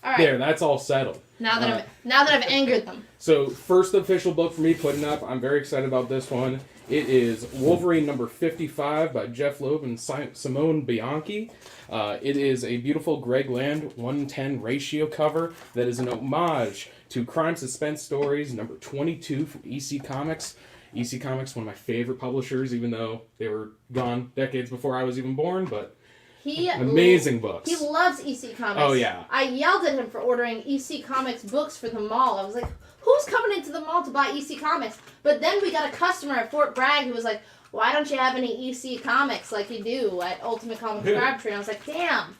S11: All right.
S12: There, that's all settled.
S11: Now that I've angered them.
S12: So, first official book for me putting up. I'm very excited about this one. It is Wolverine number 55 by Jeff Loeb and Simone Bianchi. It is a beautiful Greg Land 1:10 ratio cover that is an homage to Crime Suspense Stories number 22 from EC Comics. EC Comics, one of my favorite publishers, even though they were gone decades before I was even born, but amazing books.
S11: He loves EC Comics.
S12: Oh, yeah.
S11: I yelled at him for ordering EC Comics books for the mall. I was like, who's coming into the mall to buy EC Comics? But then we got a customer at Fort Bragg who was like, why don't you have any EC Comics like you do at Ultimate Comics Crabtree? And I was like, damn.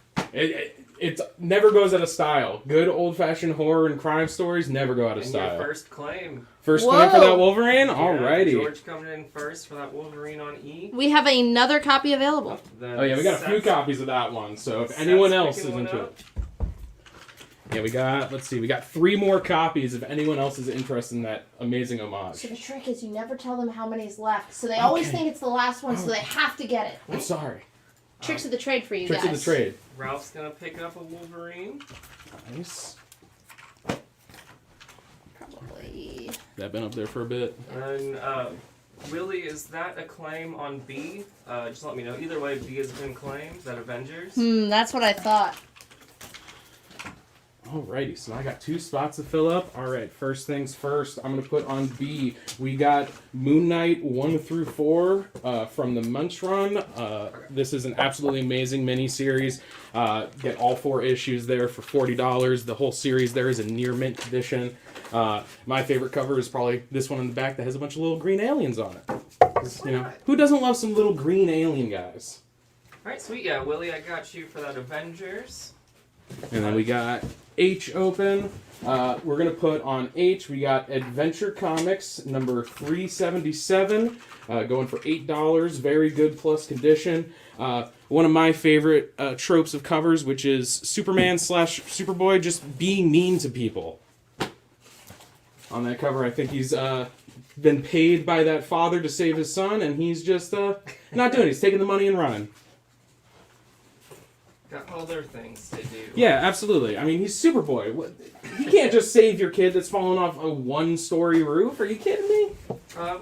S12: It never goes out of style. Good old-fashioned horror and crime stories never go out of style.
S4: Your first claim.
S12: First claim for that Wolverine?
S4: Yeah,
S12: Alrighty.
S4: George coming in first for that Wolverine on E.
S11: We have another copy available.
S12: Oh yeah, we got a few copies of that one, so if anyone else is into it. Yeah, we got 3 more copies if anyone else is interested in that amazing homage.
S11: So the trick is you never tell them how many's left. So they always think it's the last one, so they have to get it.
S12: I'm sorry.
S11: Tricks of the trade for you
S12: Tricks
S11: guys.
S12: of the trade.
S4: Ralph's gonna pick up a Wolverine.
S12: Nice.
S11: Probably.
S12: That been up there for a bit.
S4: And Willie, is that a claim on B? Just let me know. Either way, B has been claimed. Is that Avengers?
S11: That's what I thought.
S12: Alrighty, so I got 2 spots to fill up. Alright, first things first, I'm going to put on B. We got Moon Knight 1 through 4 from the Munch Run. This is an absolutely amazing miniseries. Get all 4 issues there for $40. The whole series there is a near mint condition. My favorite cover is probably this one in the back that has a bunch of little green aliens on it. Who doesn't love some little green alien guys?
S4: Alright, sweet. Yeah, Willie, I got you for that Avengers.
S12: And then we got H open. We're going to put on H, we got Adventure Comics number 377, going for $8. Very good plus condition. One of my favorite tropes of covers, which is Superman / Superboy just being mean to people. On that cover, I think he's been paid by that father to save his son, and he's just not doing it. He's taking the money and running.
S4: Got other things to do.
S12: Yeah, absolutely. I mean, he's Superboy. You can't just save your kid that's fallen off a 1-story roof. Are you kidding me?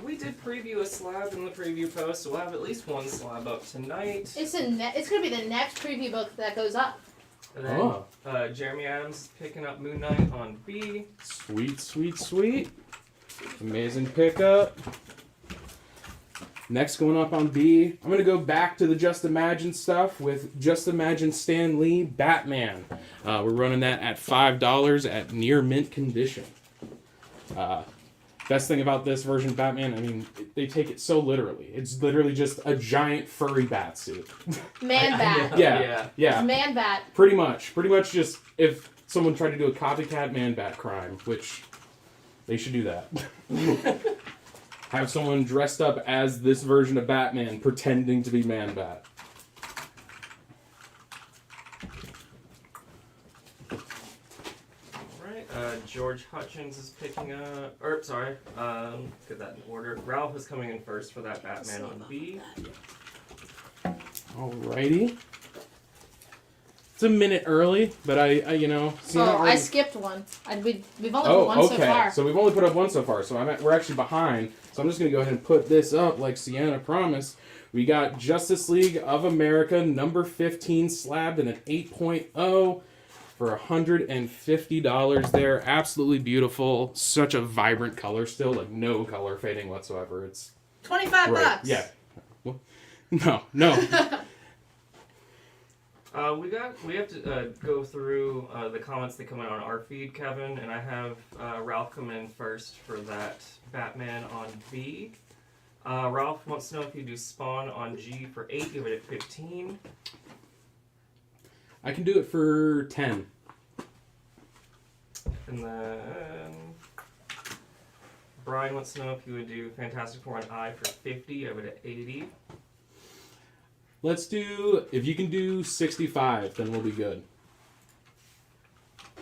S4: We did preview a slab in the preview post, so we'll have at least 1 slab up tonight.
S11: It's going to be the next preview book that goes up.
S4: And then Jeremy Adams is picking up Moon Knight on B.
S12: Sweet, sweet, sweet. Amazing pickup. Next, going up on B, I'm going to go back to the Just Imagine stuff with Just Imagine Stan Lee Batman. We're running that at $5 at near mint condition. Best thing about this version of Batman, I mean, they take it so literally. It's literally just a giant furry bat suit.
S11: Man bat.
S12: Yeah.
S11: It's man bat.
S12: Pretty much just if someone tried to do a copycat man bat crime, which they should do that. Have someone dressed up as this version of Batman pretending to be man bat.
S4: George Hutchins is picking up. Get that in order. Ralph is coming in first for that Batman on B.
S12: Alrighty. It's a minute early, but I
S11: skipped one. We've only put one so far.
S12: So we've only put up one so far. So we're actually behind. So I'm just gonna go ahead and put this up like Sienna promised. We got Justice League of America number 15 slabbed in an 8.0. For $150 there. Absolutely beautiful. Such a vibrant color still. Like no color fading whatsoever. It's
S11: $25.
S12: Yeah. Well, no.
S4: We have to go through the comments that come in on our feed, Kevin, and I have Ralph come in first for that Batman on B. Ralph wants to know if you do Spawn on G for 8, give it at 15.
S12: I can do it for 10.
S4: And then Brian wants to know if you would do Fantastic Four on I for 50, I would at 80.
S12: Let's do, if you can do 65, then we'll be good.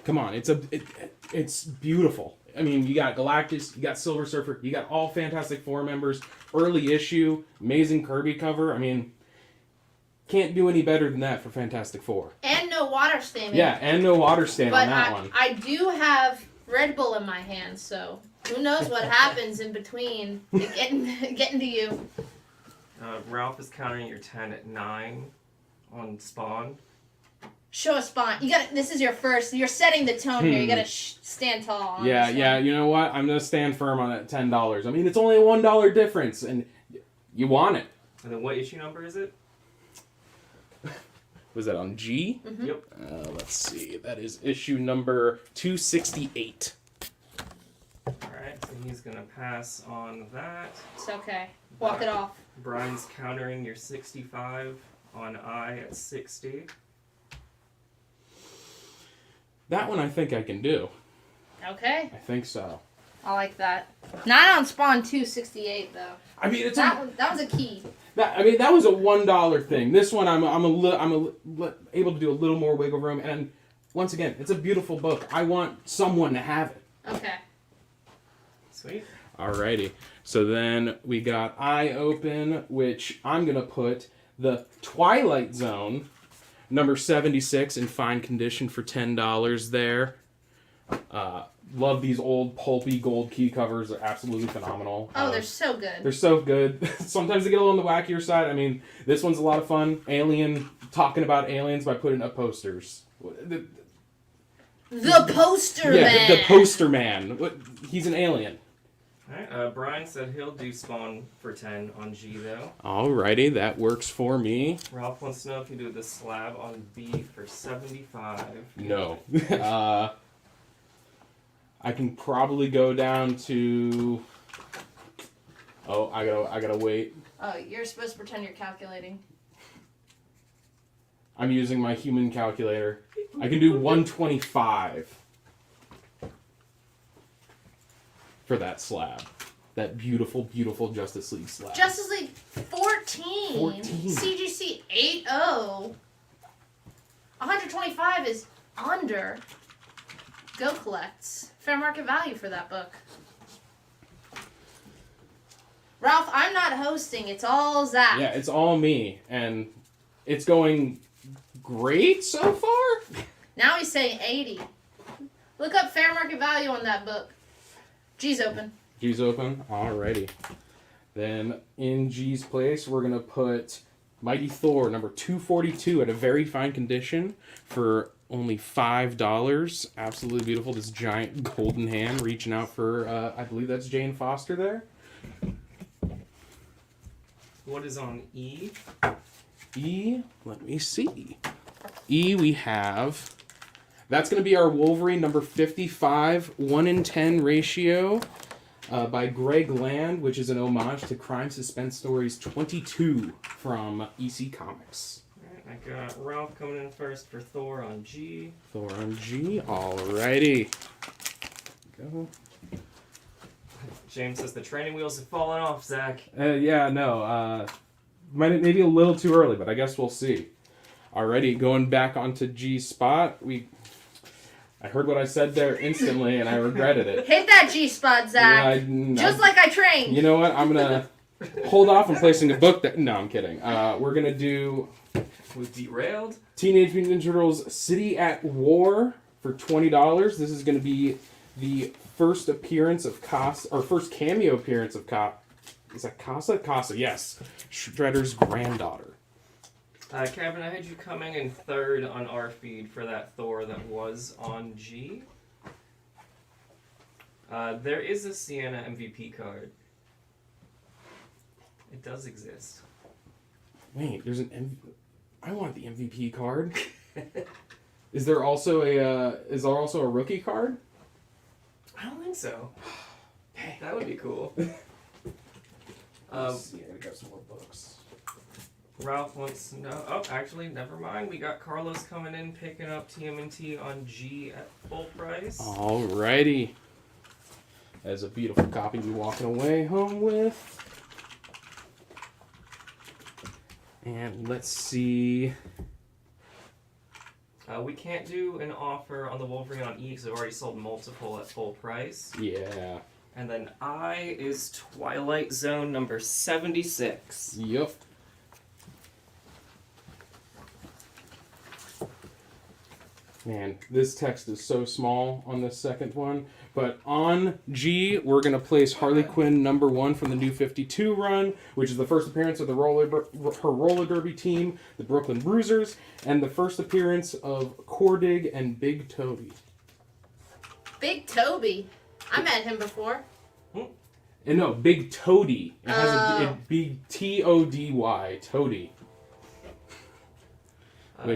S12: Come on, it's beautiful. I mean, you got Galactus, you got Silver Surfer, you got all Fantastic Four members, early issue, amazing Kirby cover. I mean, can't do any better than that for Fantastic Four.
S11: And no water stain.
S12: Yeah, and no water stain on that one.
S11: I do have Red Bull in my hand, so who knows what happens in between getting to you.
S4: Ralph is counting your 10 at 9 on Spawn.
S11: Show a Spawn. This is your first. You're setting the tone here. You gotta stand tall. On
S12: Yeah. You know what? I'm gonna stand firm on that $10. I mean, it's only a $1 difference, and you want it.
S4: And then what issue number is it?
S12: Was that on G?
S11: Mm-hmm.
S4: Yep.
S12: Let's see. That is issue number 268.
S4: Alright, so he's going to pass on that.
S11: It's okay. Walk it off.
S4: Brian's countering your 65 on I at 60.
S12: That one I think I can do.
S11: Okay.
S12: I think so.
S11: I like that. Not on Spawn 268 though.
S12: I mean, it's
S11: that was a key.
S12: That was a $1 thing. This one, I'm able to do a little more wiggle room, and once again, it's a beautiful book. I want someone to have it.
S11: Okay.
S4: Sweet.
S12: Alrighty. So then we got Eye Open, which I'm gonna put the Twilight Zone, number 76 in fine condition for $10 there. Love these old pulpy gold key covers. They're absolutely phenomenal.
S11: Oh, they're so good.
S12: They're so good. Sometimes they get a little on the wackier side. I mean, this one's a lot of fun. Talking about aliens by putting up posters.
S11: The poster man.
S12: Yeah, the poster man. He's an alien.
S4: Alright, Brian said he'll do Spawn for 10 on G though.
S12: Alrighty, that works for me.
S4: Ralph wants to know if you do the slab on B for 75.
S12: No. I can probably go down to. Oh, I gotta wait.
S11: Oh, you're supposed to pretend you're calculating.
S12: I'm using my human calculator. I can do 125 for that slab. That beautiful, beautiful Justice League slab.
S11: Justice League 14. CGC 80. 125 is under. Go collects. Fair market value for that book. Ralph, I'm not hosting. It's all Zach.
S12: Yeah, it's all me. And it's going great so far.
S11: Now he's saying 80. Look up fair market value on that book. G's open.
S12: G's open? Alrighty. Then in G's place, we're going to put Mighty Thor, number 242, at a very fine condition for only $5. Absolutely beautiful. This giant golden hand reaching out for, I believe that's Jane Foster there.
S4: What is on E?
S12: E, let me see. E, we have. That's going to be our Wolverine number 55, 1-in-10 ratio by Greg Land, which is an homage to Crime Suspense Stories 22 from EC Comics.
S4: Alright, I got Ralph coming in first for Thor on G.
S12: Thor on G, alrighty. Go.
S4: James says the training wheels have fallen off, Zach.
S12: Yeah, no. Maybe a little too early, but I guess we'll see. Alrighty, going back onto G spot. I heard what I said there instantly, and I regretted it.
S11: Hit that G spot, Zach. Just like I trained.
S12: You know what? I'm gonna hold off on placing a book. No, I'm kidding. We're gonna do.
S4: We've derailed.
S12: Teenage Mutant Ninja Turtles: City at War for $20. This is gonna be the first appearance of Casa, or first cameo appearance of Is that Casa? Casa, yes. Shredder's granddaughter.
S4: Kevin, I had you coming in third on our feed for that Thor that was on G. There is a Sienna MVP card. It does exist.
S12: Wait, there's I want the MVP card. Is there also a rookie card?
S4: I don't think so. That would be cool.
S12: Let's see, I got some more books.
S4: Ralph wants to know. Oh, actually, never mind. We got Carlos coming in, picking up TMNT on G at full price.
S12: Alrighty. That's a beautiful copy to be walking away home with. And let's see.
S4: We can't do an offer on the Wolverine on E because I've already sold multiple at full price.
S12: Yeah.
S4: And then I is Twilight Zone number 76.
S12: Yep. Man, this text is so small on this second one. But on G, we're going to place Harley Quinn number 1 from the New 52 run, which is the first appearance of her roller derby team, the Brooklyn Bruisers, and the first appearance of Cordig and Big Toby.
S11: Big Toby? I met him before.
S12: And no, Big Toady. It has a big T-O-D-Y, Toady.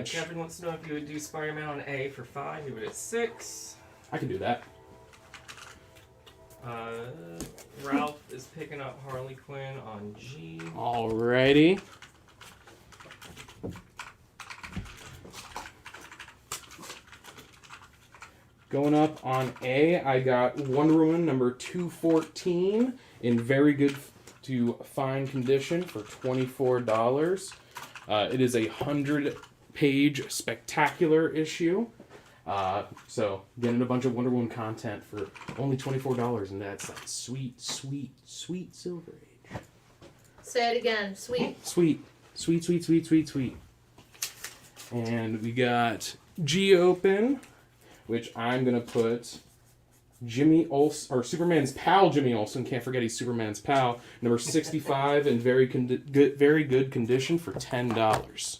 S4: Kevin wants to know if you would do Spider-Man on A for 5, you would at 6.
S12: I can do that.
S4: Ralph is picking up Harley Quinn on G.
S12: Alrighty. Going up on A, I got Wonder Woman number 214 in very good to fine condition for $24. It is a 100-page spectacular issue. So getting a bunch of Wonder Woman content for only $24, and that's like sweet, sweet, sweet Silver Age.
S11: Say it again. Sweet.
S12: Sweet. Sweet, sweet, sweet, sweet, sweet. And we got G open, which I'm gonna put Jimmy Olsen, or Superman's pal Jimmy Olsen. Can't forget he's Superman's pal. Number 65 in very good condition for $10.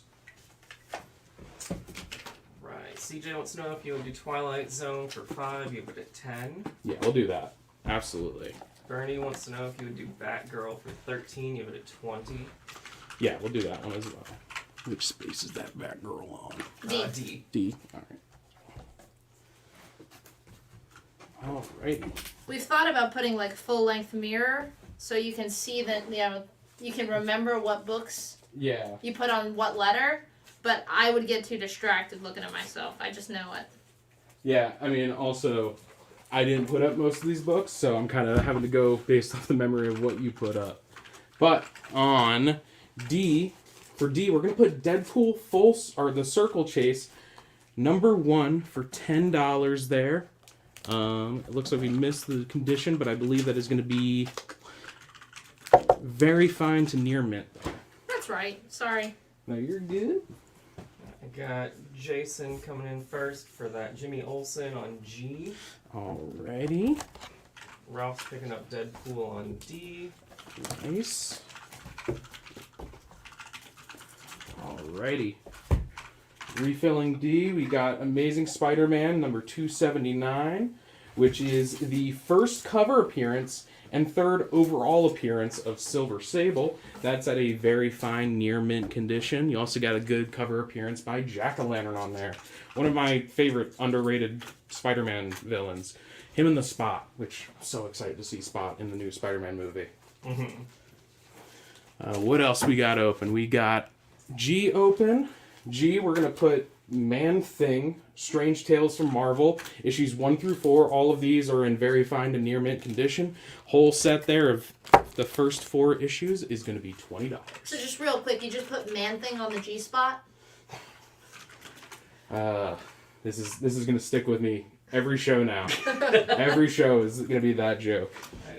S4: CJ wants to know if you would do Twilight Zone for 5, you would at 10.
S12: Yeah, we'll do that. Absolutely.
S4: Bernie wants to know if you would do Batgirl for 13, you would at 20.
S12: Yeah, we'll do that one as well. Which space is that Batgirl on?
S11: D.
S4: D.
S12: D. Alright. Alrighty.
S11: We've thought about putting like full-length mirror so you can see that, you can remember what books you put on what letter. But I would get too distracted looking at myself. I just know it.
S12: Yeah, I mean, also, I didn't put up most of these books, so I'm kind of having to go based off the memory of what you put up. But on D, for D, we're going to put Deadpool the Circle Chase, number 1 for $10 there. It looks like we missed the condition, but I believe that is going to be very fine to near mint.
S11: That's right. Sorry.
S12: No, you're good.
S4: I got Jason coming in first for that Jimmy Olsen on G.
S12: Alrighty.
S4: Ralph's picking up Deadpool on D.
S12: Nice. Alrighty. Refilling D, we got Amazing Spider-Man number 279. which is the first cover appearance and third overall appearance of Silver Sable. That's at a very fine near mint condition. You also got a good cover appearance by Jack-O-Lantern on there. One of my favorite underrated Spider-Man villains. Him and the Spot, which I'm so excited to see Spot in the new Spider-Man movie. What else we got open? We got G open. G, we're going to put Man-Thing, Strange Tales from Marvel, issues 1 through 4. All of these are in very fine to near mint condition. Whole set there of the first 4 issues is going to be $20.
S11: So just real quick, you just put Man-Thing on the G spot?
S12: This is going to stick with me every show now. Every show is going to be that joke.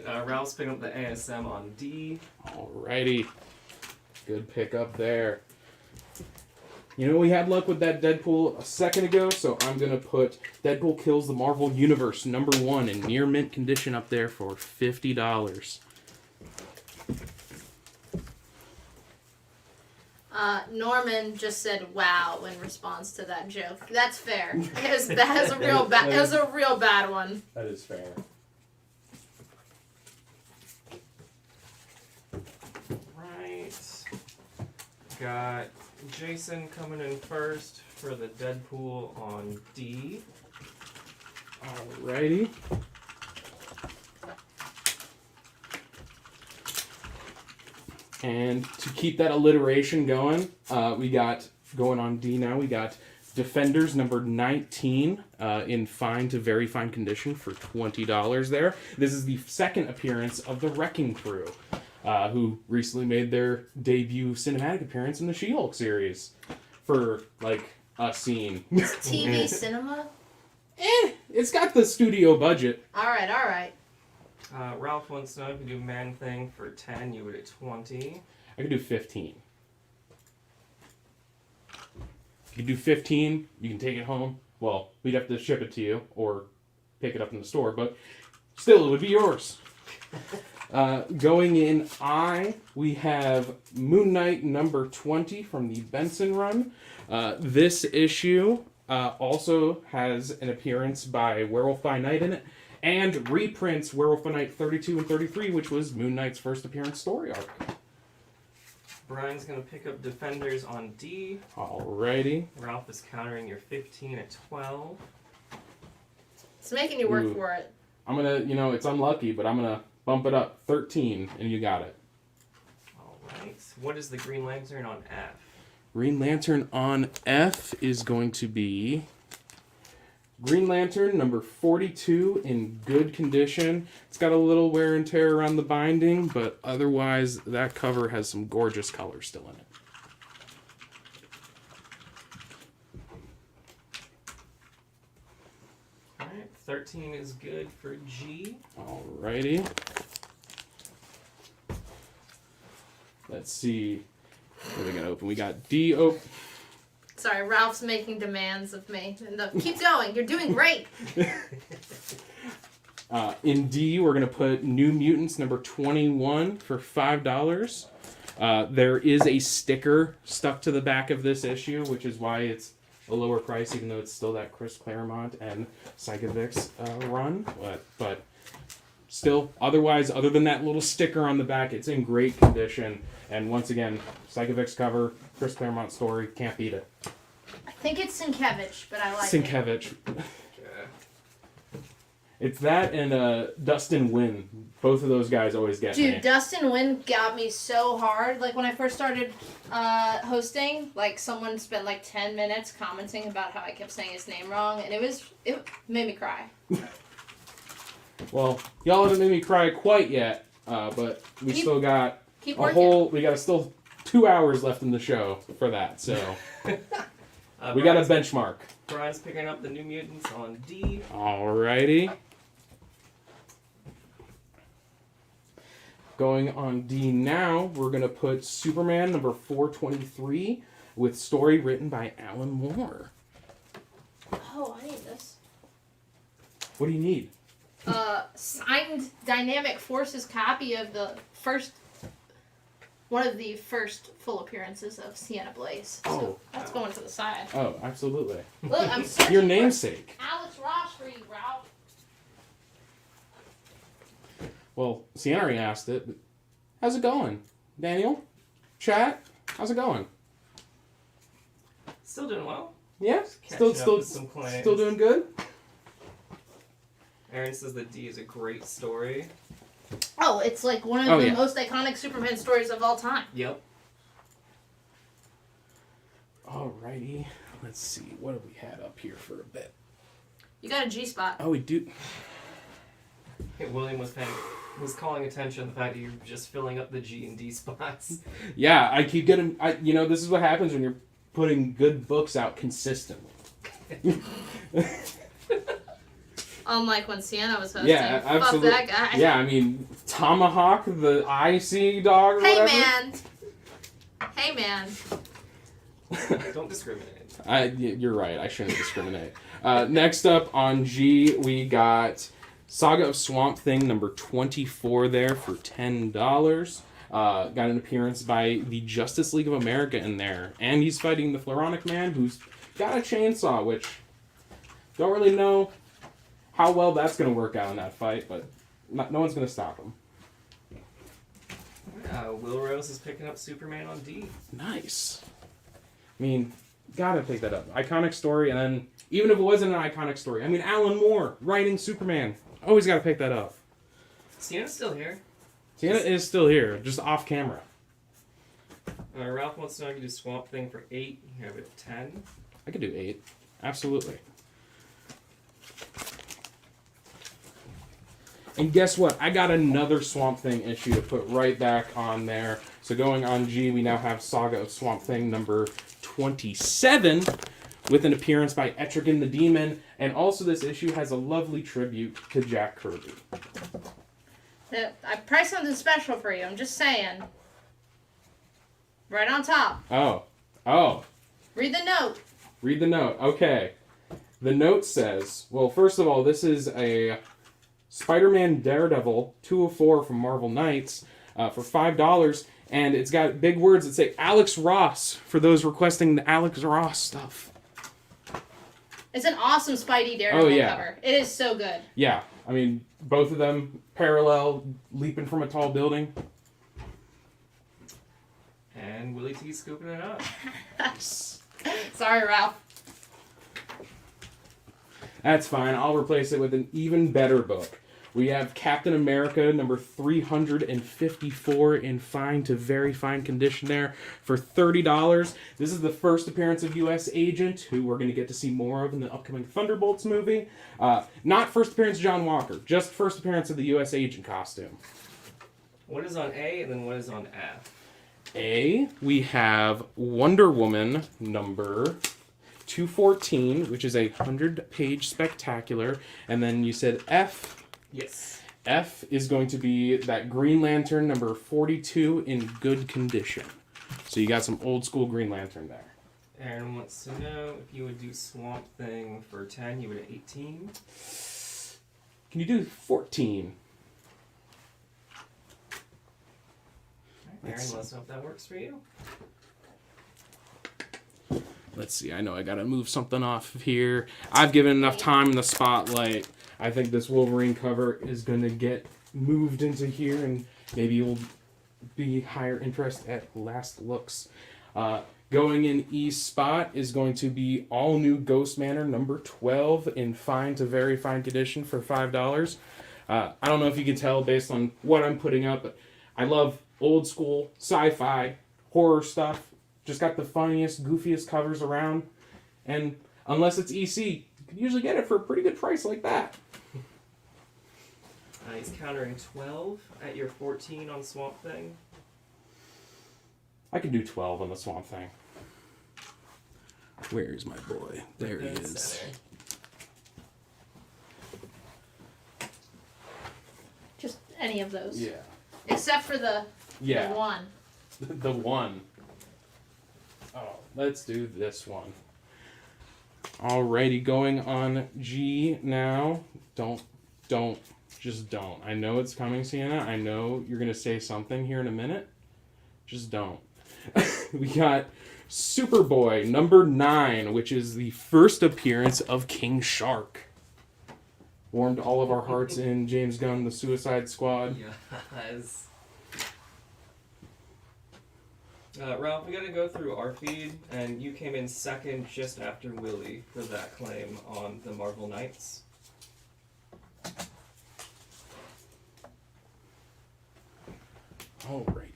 S4: Right, Ralph's picking up the ASM on D.
S12: Alrighty. Good pickup there. You know, we had luck with that Deadpool a second ago, so I'm going to put Deadpool Kills the Marvel Universe #1 in near mint condition up there for $50.
S11: Norman just said "wow" in response to that joke. That's fair. That was a real bad. It was a real bad one.
S12: That is fair.
S4: Right. Got Jason coming in first for the Deadpool on D.
S12: Alrighty. And to keep that alliteration going, we got, going on D now, we got Defenders number 19 in fine to very fine condition for $20 there. This is the second appearance of the Wrecking Crew, who recently made their debut cinematic appearance in the She-Hulk series for, like, a scene.
S11: TV cinema?
S12: It's got the studio budget.
S11: Alright.
S4: Ralph wants to know if you do Man-Thing for 10, you would at 20.
S12: I could do 15. If you do 15, you can take it home. Well, we'd have to ship it to you or pick it up in the store, but still, it would be yours. Going in I, we have Moon Knight number 20 from the Benson run. This issue also has an appearance by Werewolf by Night in it, and reprints Werewolf by Night 32 and 33, which was Moon Knight's first appearance story arc.
S4: Brian's going to pick up Defenders on D.
S12: Alrighty.
S4: Ralph is countering your 15 at 12.
S11: It's making you work for it.
S12: I'm going to, it's unlucky, but I'm going to bump it up 13, and you got it.
S4: Alright. What is the Green Lantern on F?
S12: Green Lantern on F is going to be Green Lantern number 42 in good condition. It's got a little wear and tear around the binding, but otherwise that cover has some gorgeous colors still in it.
S4: Alright, 13 is good for G.
S12: Alrighty. Let's see. What are we going to open? We got D open.
S11: Sorry, Ralph's making demands of me. No, keep going. You're doing great.
S12: In D, we're going to put New Mutants number 21 for $5. There is a sticker stuck to the back of this issue, which is why it's a lower price, even though it's still that Chris Claremont and Psychovic's run. But still, otherwise, other than that little sticker on the back, it's in great condition. And once again, Psychovic's cover, Chris Claremont story, can't beat it.
S11: I think it's Sienkiewicz, but I like
S12: Sienkiewicz. It's that and Dustin Wynn. Both of those guys always get me.
S11: Dude, Dustin Wynn got me so hard. Like, when I first started hosting, like, someone spent, like, 10 minutes commenting about how I kept saying his name wrong, and it made me cry.
S12: Well, y'all haven't made me cry quite yet, but we still got we got still 2 hours left in the show for that, so we got a benchmark.
S4: Brian's picking up the New Mutants on D.
S12: Alrighty. Going on D now, we're going to put Superman number 423 with story written by Alan Moore.
S11: Oh, I need this.
S12: What do you need?
S11: Signed Dynamic Forces copy of one of the first full appearances of Sienna Blaze. So that's going to the side.
S12: Oh, absolutely.
S11: Look, I'm searching
S12: Your namesake.
S11: for Alex Ross for you, Ralph.
S12: Well, Sienna already asked it, but how's it going? Daniel? Chat? How's it going?
S4: Still doing well.
S12: Yeah?
S4: Catching up with some claims.
S12: Still doing good?
S4: Aaron says that D is a great story.
S11: Oh, it's like one of the
S12: yeah.
S11: most iconic Superman stories of all time.
S4: Yep.
S12: Alrighty. Let's see. What have we had up here for a bit?
S11: You got a G-spot.
S12: Oh, we do.
S4: Hey, William was calling attention to the fact that you're just filling up the G and D spots.
S12: Yeah, I keep getting... this is what happens when you're putting good books out consistently.
S11: Unlike when Sienna was hosting.
S12: Yeah, absolutely.
S11: Fuck that guy.
S12: Yeah, I mean, Tomahawk, the IC dog or
S11: Hey,
S12: whatever.
S11: man. Hey, man.
S4: Don't discriminate.
S12: You're right. I shouldn't discriminate. Next up on G, we got Saga of Swamp Thing number 24 there for $10. Got an appearance by the Justice League of America in there. And he's fighting the Floronic Man, who's got a chainsaw, which don't really know how well that's going to work out in that fight, but no one's going to stop him.
S4: Will Rose is picking up Superman on D.
S12: Nice. I mean, gotta pick that up. Iconic story, and then, even if it wasn't an iconic story, I mean, Alan Moore writing Superman. Always gotta pick that up.
S4: Sienna's still here.
S12: Sienna is still here, just off camera.
S4: Ralph wants to know if you do Swamp Thing for 8. You have it at 10.
S12: I could do 8. Absolutely. And guess what? I got another Swamp Thing issue to put right back on there. So going on G, we now have Saga of Swamp Thing number 27 with an appearance by Etrigan the Demon. And also this issue has a lovely tribute to Jack Kirby.
S11: I priced something special for you. I'm just saying. Right on top.
S12: Oh.
S11: Read the note.
S12: Read the note. Okay. The note says, well, first of all, this is a Spider-Man Daredevil 204 from Marvel Knights for $5. And it's got big words that say Alex Ross for those requesting the Alex Ross stuff.
S11: It's an awesome Spidey Daredevil
S12: yeah.
S11: cover. It is so good.
S12: Yeah. I mean, both of them parallel, leaping from a tall building.
S4: And Willie T scooping it up.
S11: Sorry, Ralph.
S12: That's fine. I'll replace it with an even better book. We have Captain America number 354 in fine to very fine condition there for $30. This is the first appearance of U.S. Agent, who we're going to get to see more of in the upcoming Thunderbolts movie. Not first appearance of John Walker, just first appearance of the U.S. Agent costume.
S4: What is on A and then what is on F?
S12: A, we have Wonder Woman number 214, which is a 100-page spectacular. And then you said F.
S4: Yes.
S12: F is going to be that Green Lantern number 42 in good condition. So you got some old school Green Lantern there.
S4: Aaron wants to know if you would do Swamp Thing for 10, you would at 18.
S12: Can you do 14?
S4: Aaron, let us know if that works for you.
S12: Let's see. I know I gotta move something off of here. I've given enough time in the spotlight. I think this Wolverine cover is gonna get moved into here, and maybe it'll be higher interest at last looks. Going in E's spot is going to be all new Ghost Manor number 12 in fine to very fine condition for $5. I don't know if you can tell based on what I'm putting up, but I love old school sci-fi horror stuff. Just got the funniest, goofiest covers around. And unless it's EC, you can usually get it for a pretty good price like that.
S4: He's countering 12 at your 14 on Swamp Thing.
S12: I could do 12 on the Swamp Thing. Where's my boy? There he is.
S11: Just any of those.
S12: Yeah.
S11: Except for the one.
S12: The one. Oh, let's do this one. Alrighty, going on G now. Just don't. I know it's coming, Sienna. I know you're going to say something here in a minute. Just don't. We got Superboy number 9, which is the first appearance of King Shark. warmed all of our hearts in James Gunn, The Suicide Squad.
S4: Yes. Ralph, we gotta go through our feed, and you came in second just after Willie for that claim on the Marvel Knights.
S12: All right.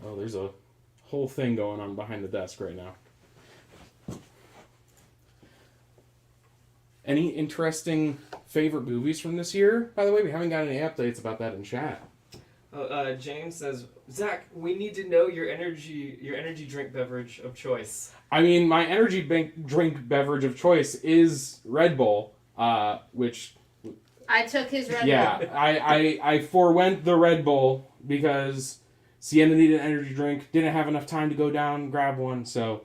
S12: Oh, there's a whole thing going on behind the desk right now. Any interesting favorite movies from this year? By the way, we haven't got any updates about that in chat.
S4: James says, Zach, we need to know your energy drink beverage of choice.
S12: I mean, my energy drink beverage of choice is Red Bull, which...
S11: I took his Red Bull.
S12: Yeah, I forewent the Red Bull because Sienna needed an energy drink, didn't have enough time to go down and grab one, so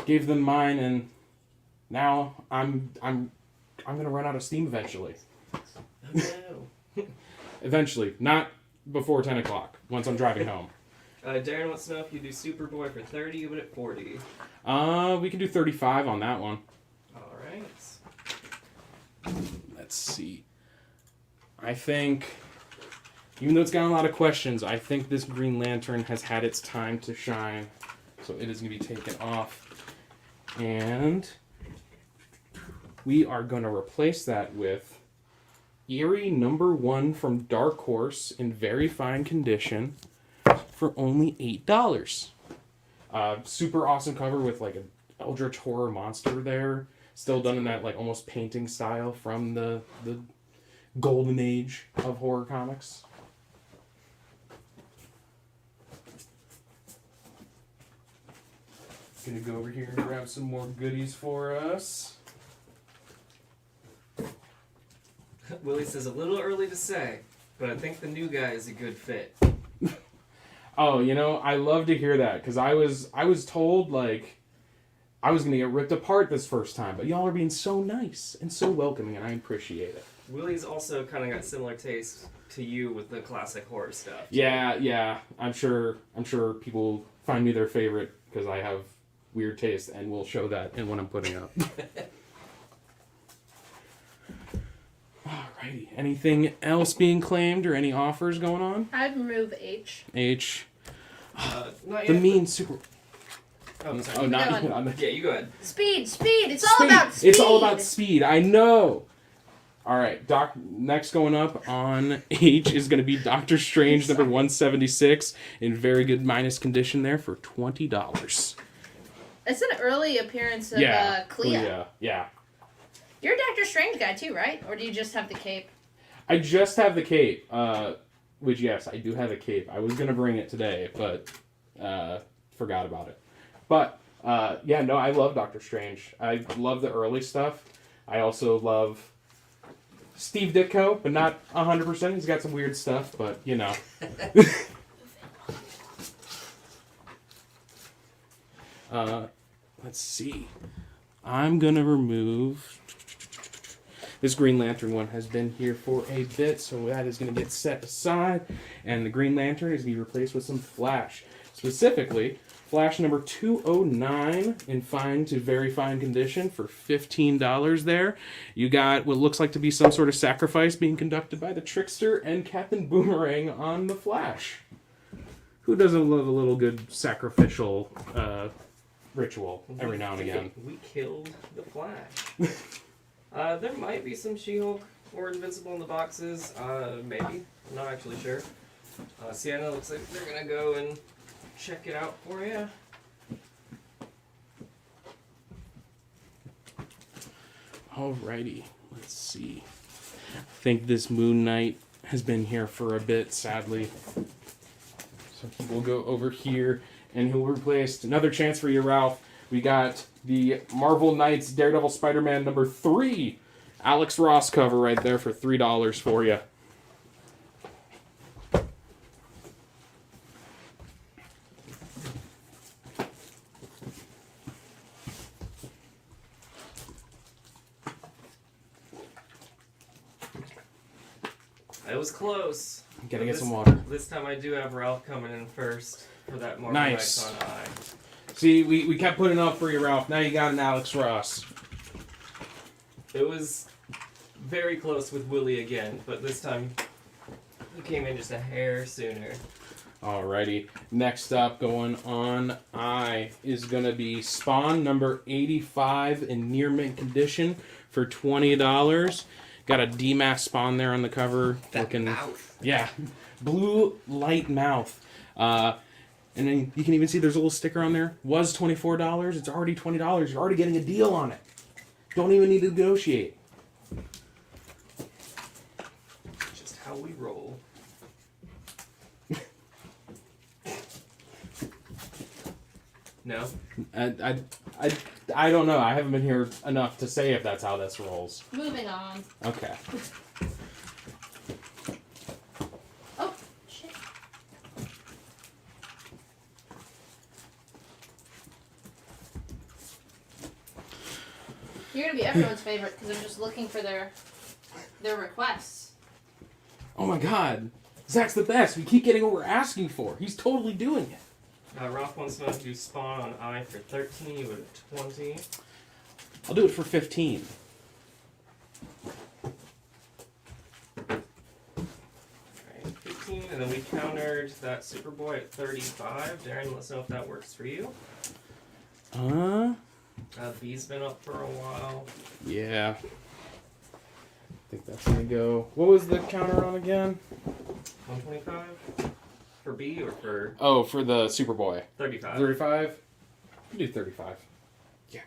S12: gave them mine, and now I'm gonna run out of steam eventually.
S4: Oh, no.
S12: Eventually, not before 10 o'clock, once I'm driving home.
S4: Darren wants to know if you do Superboy for 30, you would at 40.
S12: We can do 35 on that one.
S4: Alright.
S12: Let's see. I think, even though it's got a lot of questions, I think this Green Lantern has had its time to shine. So it is going to be taken off. And we are going to replace that with Eerie #1 from Dark Horse in very fine condition for only $8. Super awesome cover with like an Eldritch horror monster there. Still done in that like almost painting style from the golden age of horror comics. Gonna go over here and grab some more goodies for us.
S4: Willie says, a little early to say, but I think the new guy is a good fit.
S12: Oh, you know, I love to hear that, because I was told, like, I was going to get ripped apart this first time, but y'all are being so nice and so welcoming, and I appreciate it.
S4: Willie's also kind of got similar tastes to you with the classic horror stuff.
S12: Yeah, I'm sure people find me their favorite, because I have weird taste, and we'll show that in what I'm putting up. Alrighty. Anything else being claimed or any offers going on?
S11: I'd remove H.
S12: The mean super.
S4: Oh, sorry.
S12: Oh, not even.
S4: Yeah, you go ahead.
S11: Speed. It's all about speed.
S12: It's all about speed. I know. All right, next going up on H is going to be Doctor Strange number 176 in very good minus condition there for $20.
S11: It's an early appearance of Clea.
S12: Yeah.
S11: You're a Doctor Strange guy too, right? Or do you just have the cape?
S12: I just have the cape, which, yes, I do have a cape. I was going to bring it today, but forgot about it. But, yeah, no, I love Doctor Strange. I love the early stuff. I also love Steve Ditko, but not 100%. He's got some weird stuff, but, you know. Let's see. I'm going to remove... This Green Lantern one has been here for a bit, so that is going to get set aside. And the Green Lantern is going to be replaced with some Flash. Specifically, Flash number 209 in fine to very fine condition for $15 there. You got what looks like to be some sort of sacrifice being conducted by the Trickster and Captain Boomerang on the Flash. Who doesn't love a little good sacrificial ritual every now and again?
S4: We killed the Flash. There might be some She-Hulk or Invincible in the boxes. Maybe. I'm not actually sure. Sienna looks like they're going to go and check it out for you.
S12: Alrighty. Let's see. I think this Moon Knight has been here for a bit, sadly. So he will go over here, and he'll replace another chance for you, Ralph. We got the Marvel Knights Daredevil Spider-Man number 3 Alex Ross cover right there for $3 for you.
S4: It was close.
S12: Gotta get some water.
S4: This time I do have Ralph coming in first for that Marvel
S12: Nice.
S4: Knights on I.
S12: See, we kept putting up for you, Ralph. Now you got an Alex Ross.
S4: It was very close with Willie again, but this time he came in just a hair sooner.
S12: Alrighty. Next up, going on I, is going to be Spawn number 85 in near mint condition for $20. Got a D-Mass Spawn there on the cover.
S6: That mouth.
S12: Yeah. Blue light mouth. And then you can even see there's a little sticker on there. Was $24. It's already $20. You're already getting a deal on it. Don't even need to negotiate.
S4: Just how we roll. No?
S12: I don't know. I haven't been here enough to say if that's how this rolls.
S11: Moving on.
S12: Okay.
S11: Oh, shit. You're gonna be everyone's favorite because I'm just looking for their requests.
S12: Oh my god. Zach's the best. We keep getting what we're asking for. He's totally doing it.
S4: Ralph wants to know if you Spawn on I for 13, you would have 20.
S12: I'll do it for 15.
S4: Alright, 15, and then we countered that Superboy at 35. Darren, let us know if that works for you. B's been up for a while.
S12: Yeah. I think that's gonna go. What was the counter on again?
S4: 125? For B or for...
S12: Oh, for the Superboy.
S4: 35.
S12: 35? You do 35. Yeah.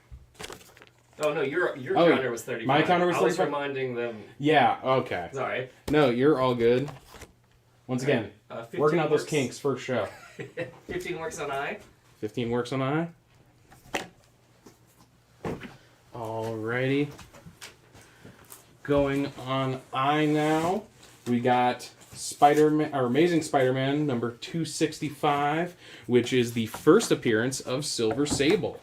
S4: Oh, no, your counter was 35.
S12: My counter was 35?
S4: I was reminding them.
S12: Yeah, okay.
S4: Sorry.
S12: No, you're all good. Once again, working out those
S4: works.
S12: kinks, first show.
S4: 15 works on I.
S12: 15 works on I. Alrighty. Going on I now. We got Spider-Man, or Amazing Spider-Man number 265, which is the first appearance of Silver Sable.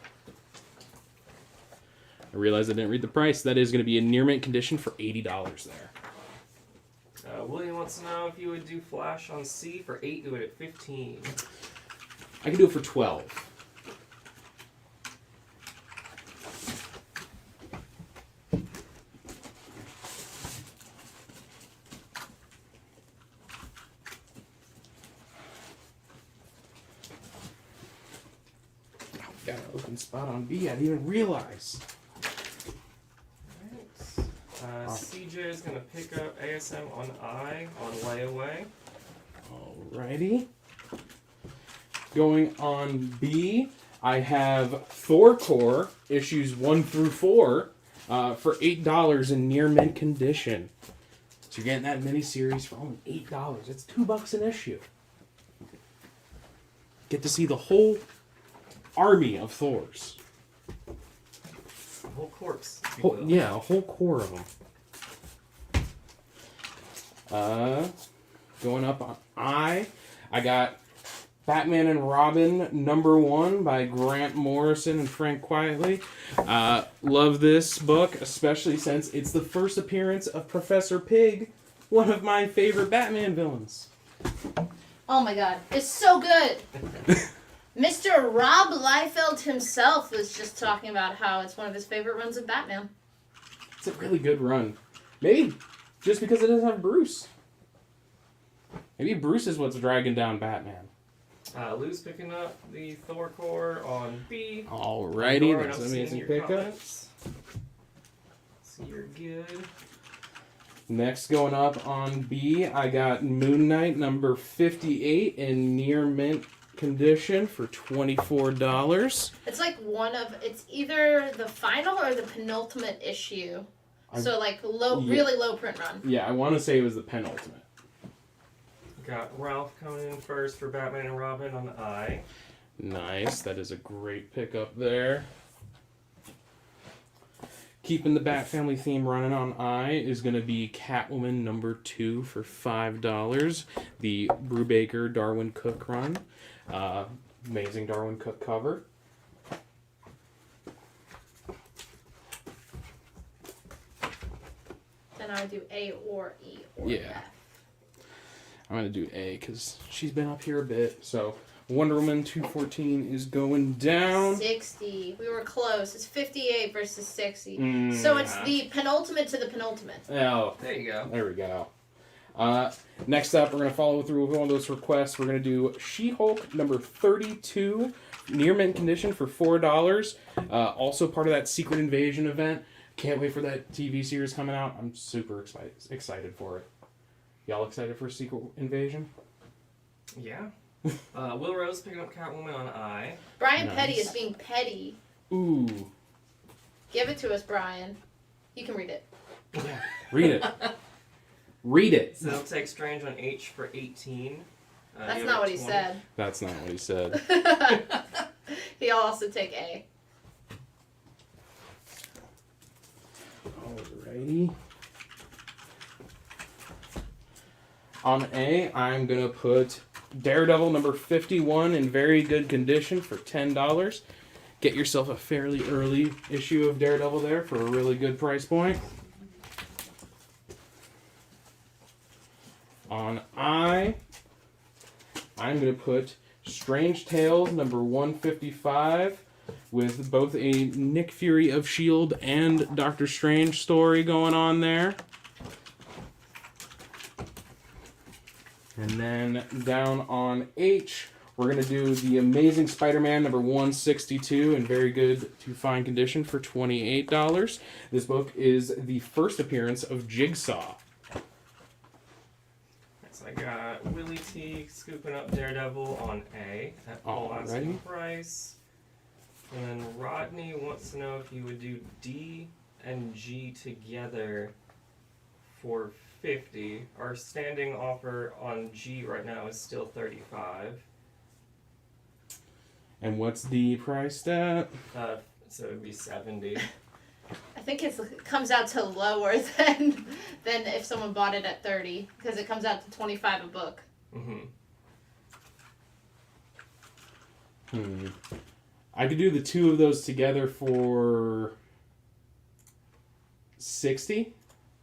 S12: I realized I didn't read the price. That is going to be in near mint condition for $80 there.
S4: William wants to know if you would do Flash on C for 8, do it at 15.
S12: I can do it for 12. Got an open spot on B. I didn't even realize.
S4: Alright. CJ is going to pick up ASM on I on layaway.
S12: Alrighty. Going on B, I have Thor Core issues 1 through 4 for $8 in near mint condition. So you're getting that miniseries for only $8. It's $2 an issue. Get to see the whole army of Thors.
S4: A whole corpse.
S12: Yeah, a whole core of them. Going up on I got Batman and Robin #1 by Grant Morrison and Frank Quietly. Love this book, especially since it's the first appearance of Professor Pig, one of my favorite Batman villains.
S11: Oh my god, it's so good! Mr. Rob Liefeld himself was just talking about how it's one of his favorite runs of Batman.
S12: It's a really good run. Maybe just because it doesn't have Bruce. Maybe Bruce is what's dragging down Batman.
S4: Lou's picking up the Thor Core on B.
S12: Alrighty, that's an amazing pickup.
S4: Comments. So you're good.
S12: Next, going up on B, I got Moon Knight number 58 in near mint condition for $24.
S11: It's like it's either the final or the penultimate issue. So like really low print run.
S12: Yeah, I want to say it was the penultimate.
S4: Got Ralph coming in first for Batman and Robin on I.
S12: Nice, that is a great pickup there. Keeping the Bat Family theme running on I is going to be Catwoman #2 for $5. The Brubaker Darwin Cook run. Amazing Darwin Cook cover.
S11: Then I would do A or E or
S12: F. I'm going to do A because she's been up here a bit. So Wonder Woman 214 is going down.
S11: 60. We were close. It's 58 versus 60. So it's the penultimate to the penultimate.
S12: Oh,
S4: There you go.
S12: there we go. Next up, we're going to follow through with one of those requests. We're going to do She-Hulk number 32, near mint condition for $4. Also part of that Secret Invasion event. Can't wait for that TV series coming out. I'm super excited for it. Y'all excited for Secret Invasion?
S4: Yeah. Will Rose picking up Catwoman on I.
S11: Brian
S12: Nice.
S11: Petty is being petty.
S12: Ooh.
S11: Give it to us, Brian. You can read it.
S12: Yeah. Read it. Read it.
S4: So they'll take Strange on H for 18.
S11: That's
S4: you
S11: not
S4: have
S11: what he
S4: 20.
S11: said.
S12: That's not what he said.
S11: He'll also take A.
S12: Alrighty. On A, I'm going to put Daredevil number 51 in very good condition for $10. Get yourself a fairly early issue of Daredevil there for a really good price point. On I, I'm going to put Strange Tales number 155 with both a Nick Fury of S.H.I.E.L.D. and Doctor Strange story going on there. And then down on H, we're going to do The Amazing Spider-Man number 162 in very good to fine condition for $28. This book is the first appearance of Jigsaw.
S4: So I got Willie T scooping up Daredevil on A at full
S12: Alrighty.
S4: asking price. And then Rodney wants to know if you would do D and G together for 50. Our standing offer on G right now is still 35.
S12: And what's the price at?
S4: So it would be 70.
S11: I think it comes out to lower than if someone bought it at 30 because it comes out to 25 a book.
S12: I could do the two of those together for 60.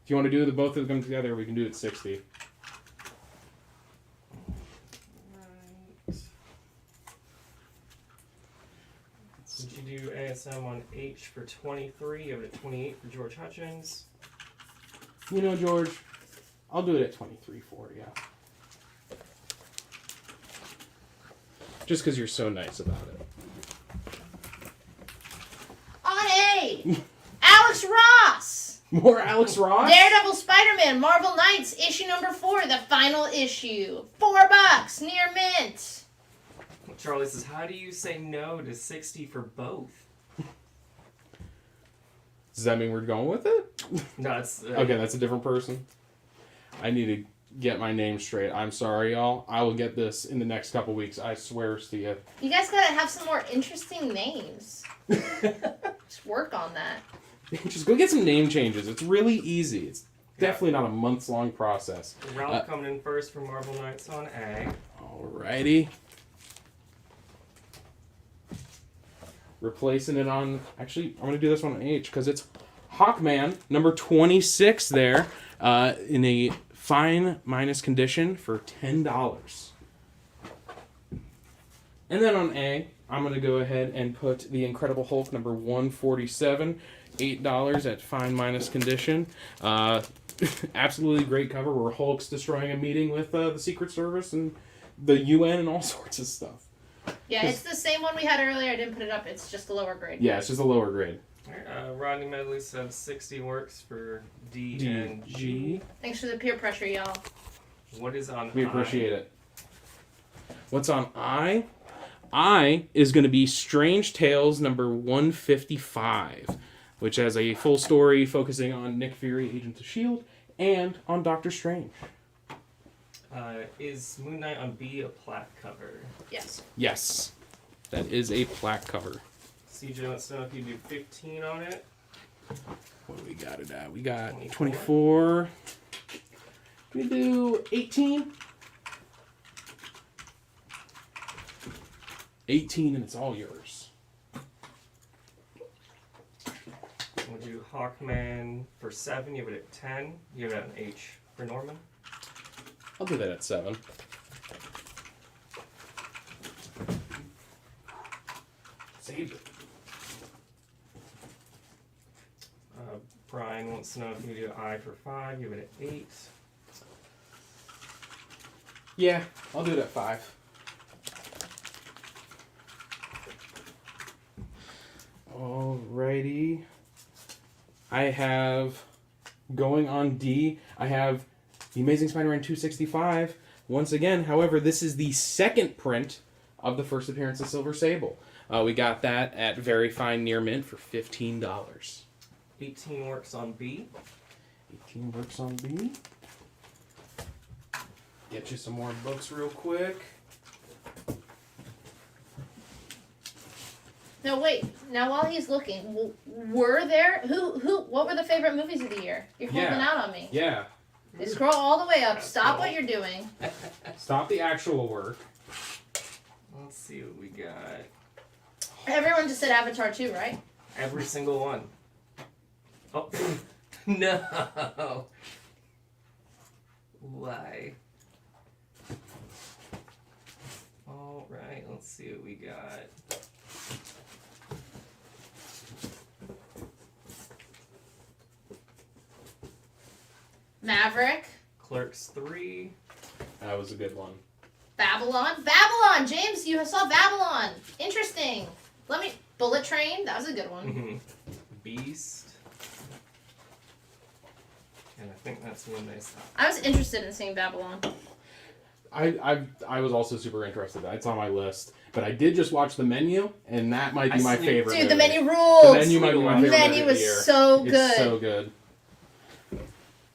S12: If you want to do the both of them together, we can do it 60.
S4: Would you do ASM on H for 23? You have it at 28 for George Hutchins.
S12: You know, George, I'll do it at 23 for you. Just because you're so nice about it.
S11: On A! Alex Ross!
S12: More Alex Ross?
S11: Daredevil Spider-Man Marvel Knights issue number 4, the final issue. $4, near mint.
S4: Charlie says, how do you say no to 60 for both?
S12: Does that mean we're going with it?
S4: No, it's...
S12: Okay, that's a different person. I need to get my name straight. I'm sorry, y'all. I will get this in the next couple weeks. I swear to you.
S11: You guys gotta have some more interesting names. Just work on that.
S12: Just go get some name changes. It's really easy. It's definitely not a months-long process.
S4: Ralph coming in first for Marvel Knights on A.
S12: Alrighty. Replacing it on... Actually, I'm going to do this one on H because it's Hawkman, number 26 there, in a fine minus condition for $10. And then on A, I'm going to go ahead and put the Incredible Hulk number 147, $8 at fine minus condition. Absolutely great cover where Hulk's destroying a meeting with the Secret Service and the UN and all sorts of stuff.
S11: Yeah, it's the same one we had earlier. I didn't put it up. It's just a lower grade.
S12: Yeah, it's just a lower grade.
S4: Rodney Medley said 60 works for D and G.
S11: Thanks for the peer pressure, y'all.
S4: What is on
S12: We
S4: I?
S12: appreciate it. What's on I? I is going to be Strange Tales number 155, which has a full story focusing on Nick Fury, Agent of S.H.I.E.L.D., and on Doctor Strange.
S4: Is Moon Knight on B a plaque cover?
S11: Yes.
S12: Yes, that is a plaque cover.
S4: CJ wants to know if you do 15 on it.
S12: What do we got it at? We got 24. Can we do 18? 18 and it's all yours.
S4: We'll do Hawkman for 7. You have it at 10. You have it at an H for Norman.
S12: I'll do that at 7.
S4: Brian wants to know if you do I for 5. Give it an 8.
S12: Yeah, I'll do it at 5. Alrighty. I have, going on D, I have The Amazing Spider-Man 265. Once again, however, this is the second print of the first appearance of Silver Sable. We got that at Very Fine Near Mint for $15.
S4: 18 works on B.
S12: 18 works on B. Get you some more books real quick.
S11: No, wait. Now, while he's looking, were there what were the favorite movies of the year? You're holding out on me.
S12: Yeah.
S11: Scroll all the way up. Stop what you're doing.
S12: Stop the actual work.
S4: Let's see what we got.
S11: Everyone just said Avatar 2, right?
S4: Every single one. Oh, no. Why? All right, let's see what we got.
S11: Maverick.
S4: Clerks 3.
S12: That was a good one.
S11: Babylon. Babylon! James, you saw Babylon. Interesting. Bullet Train. That was a good one.
S4: Mm-hmm. Beast. And I think that's when they stopped.
S11: I was interested in seeing Babylon.
S12: I was also super interested. It's on my list. But I did just watch The Menu, and that might be my favorite
S11: Dude,
S12: movie.
S11: The Menu rules!
S12: The Menu might be my favorite
S11: The Menu
S12: movie of
S11: was
S12: the year.
S11: so good.
S12: It's so good.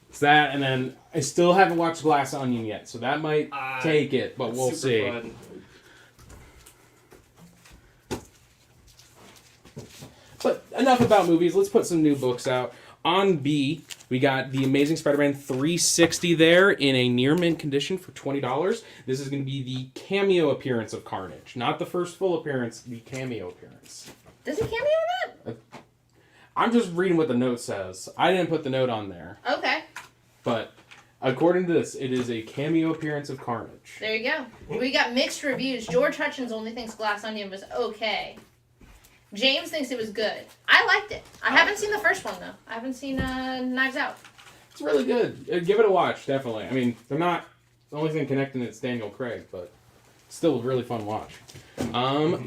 S12: It's that, and then I still haven't watched Glass Onion yet, so that might take it, but we'll see.
S4: Fun.
S12: But enough about movies. Let's put some new books out. On B, we got The Amazing Spider-Man 360 there in a near mint condition for $20. This is going to be the cameo appearance of Carnage. Not the first full appearance, the cameo appearance.
S11: Does he cameo in that?
S12: I'm just reading what the note says. I didn't put the note on there.
S11: Okay.
S12: But according to this, it is a cameo appearance of Carnage.
S11: There you go. We got mixed reviews. George Hutchins only thinks Glass Onion was okay. James thinks it was good. I liked it. I haven't seen the first one, though. I haven't seen Knives Out.
S12: It's really good. Give it a watch, definitely. I mean, they're not... The only thing connecting it's Daniel Craig, but still a really fun watch.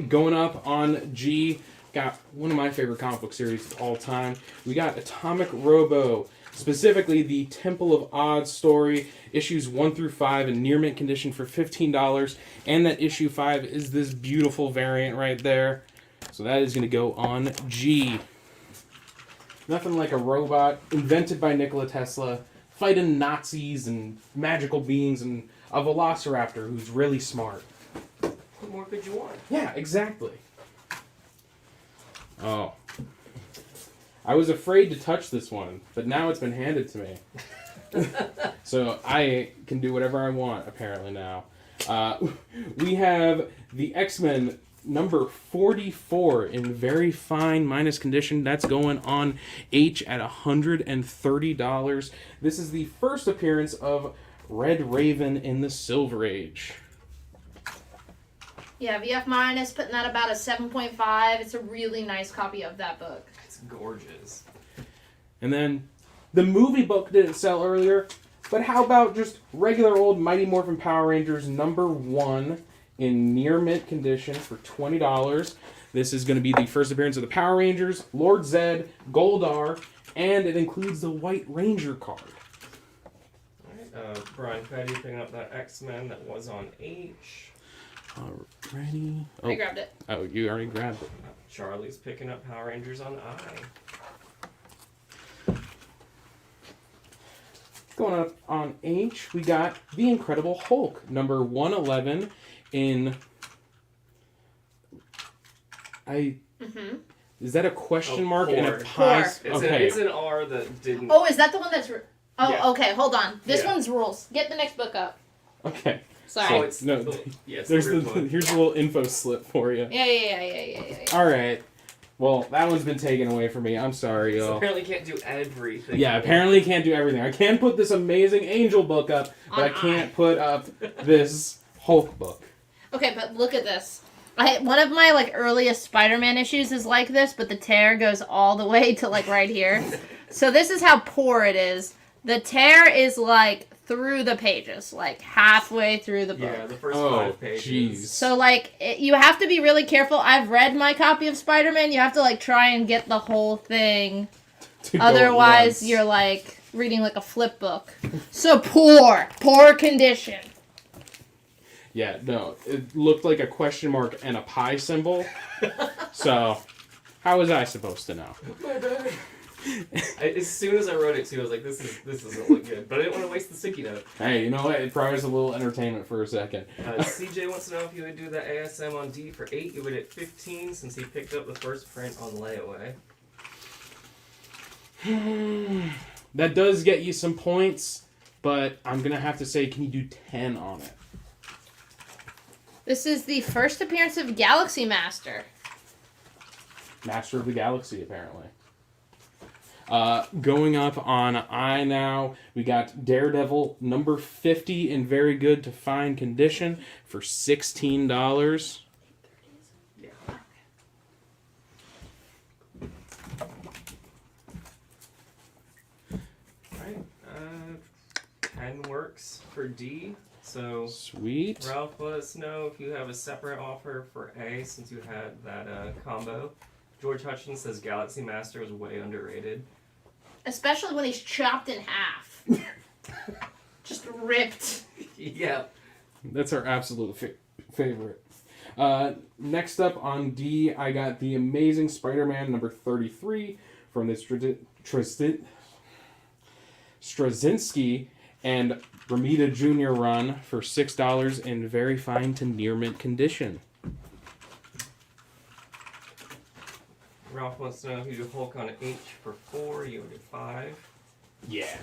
S12: Going up on G, got one of my favorite comic book series of all time. We got Atomic Robo, specifically the Temple of Odd story, issues 1 through 5 in near mint condition for $15, and that issue 5 is this beautiful variant right there. So that is going to go on G. Nothing like a robot invented by Nikola Tesla, fighting Nazis and magical beings and a velociraptor who's really smart.
S4: What more could you want?
S12: Yeah, exactly. Oh. I was afraid to touch this one, but now it's been handed to me. So I can do whatever I want, apparently, now. We have the X-Men number 44 in very fine minus condition. That's going on H at $130. This is the first appearance of Red Raven in the Silver Age.
S11: Yeah, VF minus, putting that about a 7.5. It's a really nice copy of that book.
S4: It's gorgeous.
S12: And then the movie book didn't sell earlier, but how about just regular old Mighty Morphin Power Rangers number 1 in near mint condition for $20. This is going to be the first appearance of the Power Rangers, Lord Zed, Goldar, and it includes the White Ranger card.
S4: Alright, Brian Petty picking up that X-Men that was on H.
S12: Alrighty. Oh.
S11: I grabbed it.
S12: Oh, you already grabbed it.
S4: Charlie's picking up Power Rangers on I.
S12: Going up on H, we got The Incredible Hulk, number 111 in... Is that a question mark and a pause?
S4: It's an R that didn't...
S11: Oh, is that the one that's...
S4: Yeah.
S11: Okay, hold on. This
S12: Yeah.
S11: one's rules. Get the next book up.
S12: Okay.
S11: Sorry.
S12: So here's a little info slip for you.
S11: Yeah.
S12: All right. Well, that one's been taken away from me. I'm sorry, y'all.
S4: So apparently can't do everything.
S12: Yeah, apparently can't do everything. I can put this amazing Angel book up, but I can't put up this Hulk book.
S11: Okay, but look at this. One of my earliest Spider-Man issues is like this, but the tear goes all the way to right here. So this is how poor it is. The tear is like through the pages, like halfway through the book.
S4: Yeah, the first 5 pages.
S12: Jeez.
S11: So like you have to be really careful. I've read my copy of Spider-Man. You have to like try and get the whole thing. Otherwise, you're like reading like a flip book. So poor condition.
S12: Yeah, no, it looked like a question mark and a pie symbol. So, how was I supposed to know?
S4: My bad. As soon as I wrote it too, I was like, this doesn't look good. But I didn't want to waste the sticky note.
S12: Hey, you know what? It probably was a little entertainment for a second.
S4: CJ wants to know if you would do the ASM on D for 8. You would at 15 since he picked up the first print on layaway.
S12: That does get you some points, but I'm going to have to say, can you do 10 on it?
S11: This is the first appearance of Galaxy Master.
S12: Master of the Galaxy, apparently. Going up on I now, we got Daredevil number 50 in very good to fine condition for $16.
S4: Yeah. Alright, 10 works for D. So,
S12: Sweet.
S4: Ralph, let us know if you have a separate offer for A since you had that combo. George Hutchins says Galaxy Master is way underrated.
S11: Especially when he's chopped in half. Just ripped.
S4: Yeah.
S12: That's our absolute favorite. Next up on D, I got The Amazing Spider-Man number 33 from the Straczynski and Romita Jr. run for $6 in very fine to near mint condition.
S4: Ralph wants to know if you do Hulk on H for 4, you would do 5.
S12: Yeah.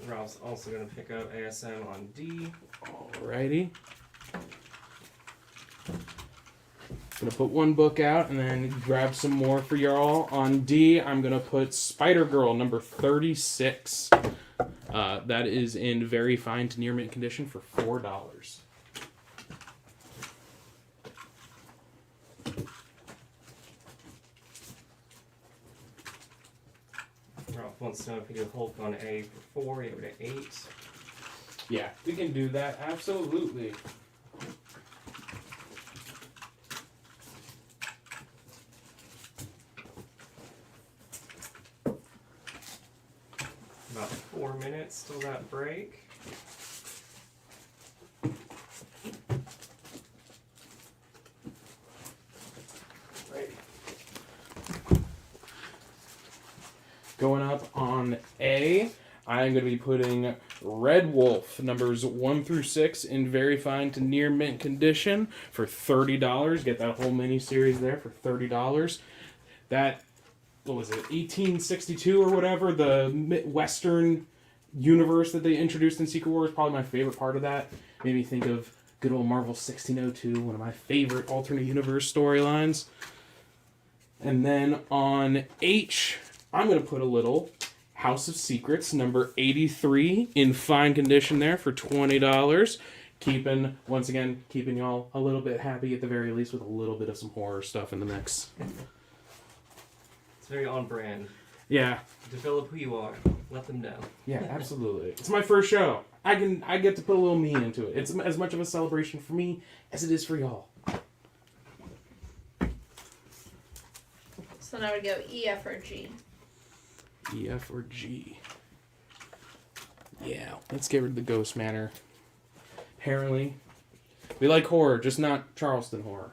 S4: Ralph's also going to pick up ASM on D.
S12: Alrighty. Gonna put one book out and then grab some more for y'all. On D, I'm gonna put Spider-Girl number 36. That is in very fine to near mint condition for $4.
S4: Ralph wants to know if you do Hulk on A for 4, you would do 8.
S12: Yeah, we can do that. Absolutely.
S4: About 4 minutes till that break.
S12: Right. Going up on A, I'm going to be putting Red Wolf numbers 1 through 6 in very fine to near mint condition for $30. Get that whole mini series there for $30. That, what was it, 1862 or whatever, the Western universe that they introduced in Secret Wars, probably my favorite part of that. Made me think of good old Marvel 1602, one of my favorite alternate universe storylines. And then on H, I'm going to put a little House of Secrets, number 83, in fine condition there for $20. Once again, keeping y'all a little bit happy at the very least with a little bit of some horror stuff in the mix.
S4: It's very on brand.
S12: Yeah.
S4: Develop who you are. Let them know.
S12: Yeah, absolutely. It's my first show. I get to put a little me into it. It's as much of a celebration for me as it is for y'all.
S11: So now we go E, F, or G.
S12: E, F, or G. Yeah, let's get rid of the Ghost Manor. Apparently, we like horror, just not Charleston horror.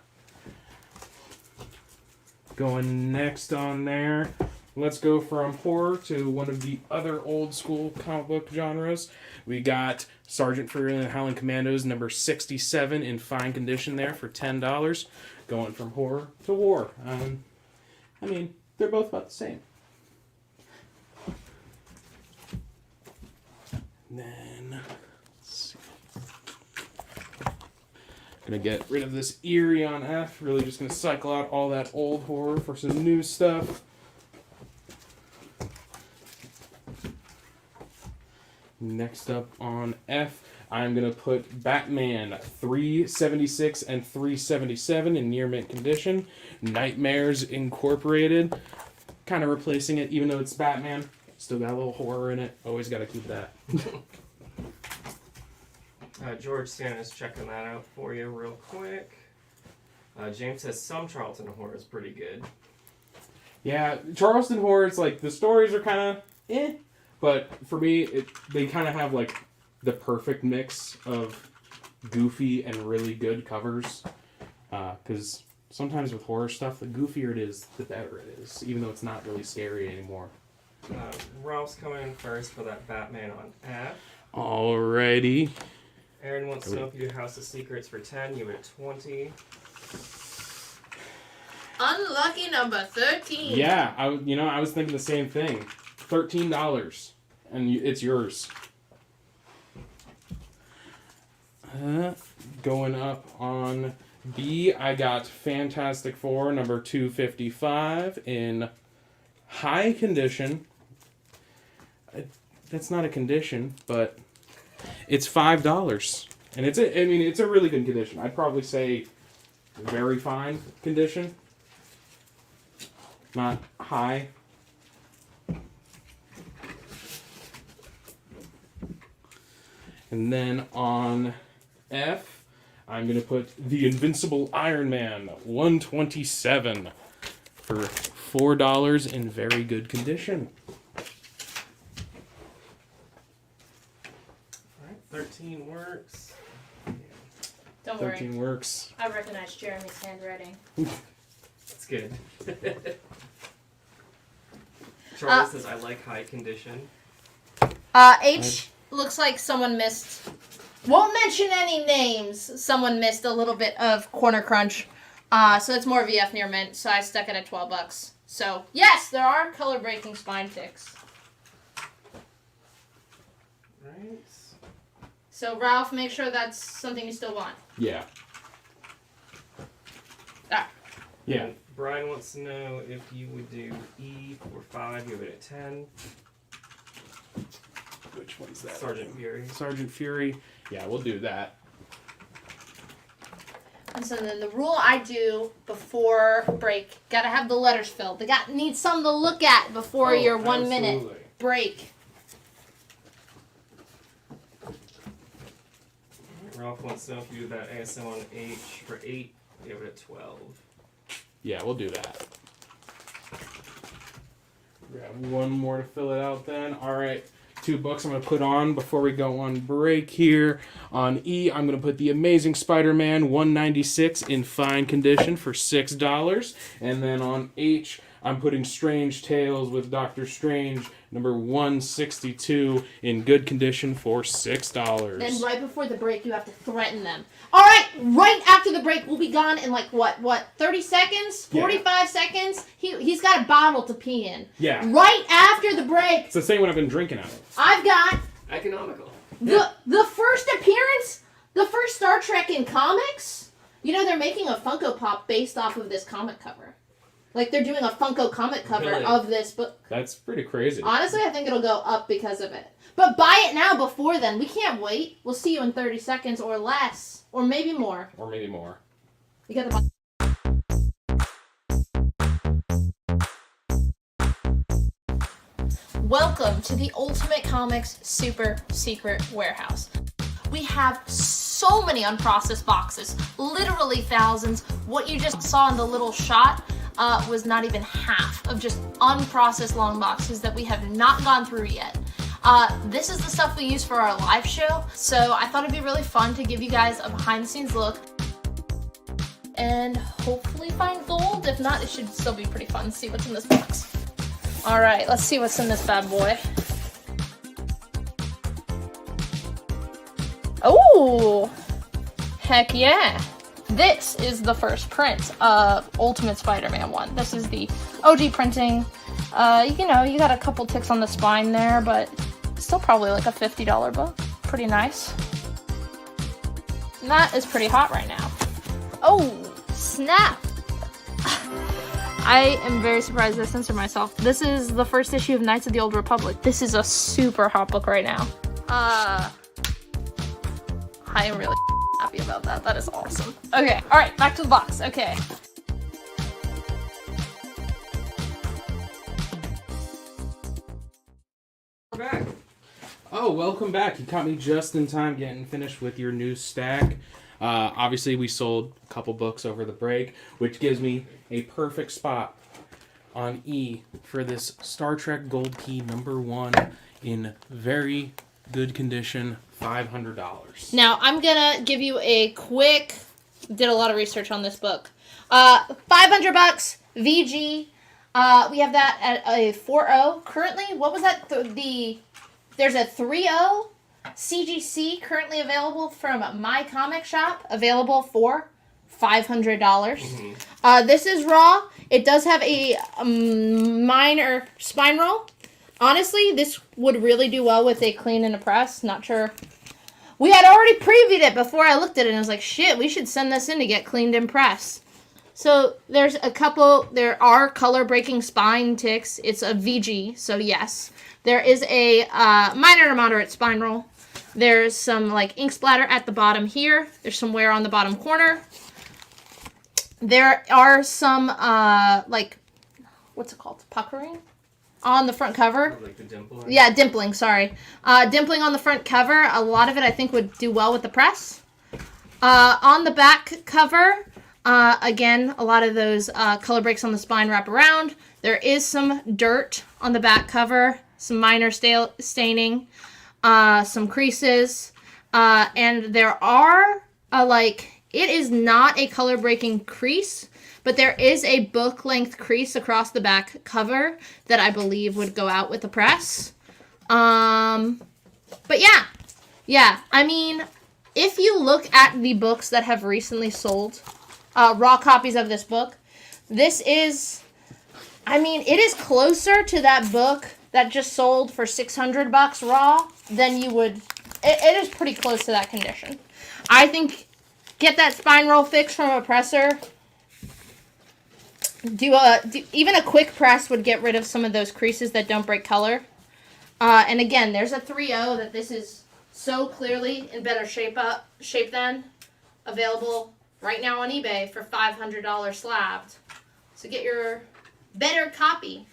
S12: Going next on there, let's go from horror to one of the other old school comic book genres. We got Sergeant Fury and the Howling Commandos, number 67, in fine condition there for $10. Going from horror to war. I mean, they're both about the same. Then, let's see. Gonna get rid of this eerie on F. Really just gonna cycle out all that old horror for some new stuff. Next up on F, I'm going to put Batman 376 and 377 in near mint condition. Nightmares Incorporated. Kind of replacing it, even though it's Batman. Still got a little horror in it. Always got to keep that.
S4: George Santa's checking that out for you real quick. James says some Charlton horror is pretty good.
S12: Yeah, Charleston horror, it's like the stories are kind of but for me, they kind of have like the perfect mix of goofy and really good covers. Because sometimes with horror stuff, the goofier it is, the better it is, even though it's not really scary anymore.
S4: Ralph's coming in first for that Batman on F.
S12: Alrighty.
S4: Aaron wants to know if you do House of Secrets for 10, you at 20.
S11: Unlucky number 13.
S12: Yeah, I was thinking the same thing. $13, and it's yours. Going up on B, I got Fantastic Four number 255 in high condition. That's not a condition, but it's $5, and it's a really good condition. I'd probably say very fine condition, not high. And then on F, I'm going to put the Invincible Iron Man 127 for $4 in very good condition.
S4: Alright, 13 works.
S11: Don't
S12: 13
S11: worry.
S12: works.
S11: I recognize Jeremy's handwriting.
S4: That's good. Charlie says, I like high condition.
S11: H looks like someone missed. Won't mention any names. Someone missed a little bit of Corner Crunch. So it's more VF near mint. So I stuck it at $12. So yes, there are color breaking spine ticks.
S4: Right.
S11: So Ralph, make sure that's something you still want.
S12: Yeah.
S11: Ah.
S12: Yeah.
S4: And Brian wants to know if you would do E for 5, you have it at 10.
S12: Which one's that?
S4: Sergeant Fury.
S12: Sergeant Fury. Yeah, we'll do that.
S11: And so then the rule I do before break, gotta have the letters filled. They need something to look at before your 1 minute break.
S4: Ralph wants to know if you do that ASM on H for 8, you have it at 12.
S12: Yeah, we'll do that. Grab one more to fill it out then. Alright, 2 books I'm going to put on before we go on break here. On E, I'm going to put The Amazing Spider-Man 196 in fine condition for $6. And then on H, I'm putting Strange Tales with Doctor Strange number 162 in good condition for $6.
S11: Then right before the break, you have to threaten them. All right, right after the break, we'll be gone in like what 30 seconds? 45 seconds? He's got a bottle to pee in.
S12: Yeah.
S11: Right after the break.
S12: It's the same one I've been drinking out of.
S11: I've got
S4: economical.
S11: The first appearance, the first Star Trek in comics. You know, they're making a Funko Pop based off of this comic cover. Like, they're doing a Funko comic cover
S12: Really?
S11: of this book.
S12: That's pretty crazy.
S11: Honestly, I think it'll go up because of it. But buy it now before then. We can't wait. We'll see you in 30 seconds or less. Or maybe more.
S12: Or maybe more.
S11: You got the... Welcome to the Ultimate Comics Super Secret Warehouse. We have so many unprocessed boxes. Literally thousands. What you just saw in the little shot was not even half of just unprocessed long boxes that we have not gone through yet. This is the stuff we use for our live show, so I thought it'd be really fun to give you guys a behind-the-scenes look and hopefully find gold. If not, it should still be pretty fun to see what's in this box. All right, let's see what's in this bad boy. Oh, heck yeah. This is the first print of Ultimate Spider-Man 1. This is the OG printing. You know, you got a couple ticks on the spine there, but still probably like a $50 book. Pretty nice. And that is pretty hot right now. Oh, snap. I am very surprised I censored myself. This is the first issue of Knights of the Old Republic. This is a super hot book right now. I am really happy about that. That is awesome. Okay, alright, back to the box. Okay.
S4: We're back.
S12: Oh, welcome back. You caught me just in time getting finished with your new stack. Obviously, we sold a couple books over the break, which gives me a perfect spot on E for this Star Trek Gold Key #1 in very good condition, $500.
S11: Now, I'm gonna give you a quick, did a lot of research on this book. $500, VG. We have that at a 4.0 currently. What was that? There's a 3.0 CGC currently available from My Comic Shop, available for $500. This is raw. It does have a minor spine roll. Honestly, this would really do well with a clean and a press. Not sure. We had already previewed it before I looked at it, and I was like, shit, we should send this in to get cleaned and pressed. So there's a couple, there are color breaking spine ticks. It's a VG, so yes. There is a minor to moderate spine roll. There's some like ink splatter at the bottom here. There's some wear on the bottom corner. There are some like, what's it called? Puckering on the front cover.
S4: Like the dimpling?
S11: Yeah, dimpling, sorry. Dimpling on the front cover. A lot of it I think would do well with the press. On the back cover, again, a lot of those color breaks on the spine wrap around. There is some dirt on the back cover, some minor staining, some creases, and there are, it is not a color breaking crease, but there is a book length crease across the back cover that I believe would go out with the press. But yeah, I mean, if you look at the books that have recently sold, raw copies of this book, this is, I mean, it is closer to that book that just sold for $600 raw than you would, it is pretty close to that condition. I think, get that spine roll fixed from a presser, even a quick press would get rid of some of those creases that don't break color. And again, there's a 3.0 that this is so clearly in better shape than, available right now on eBay for $500 slabbed. So get your better copy.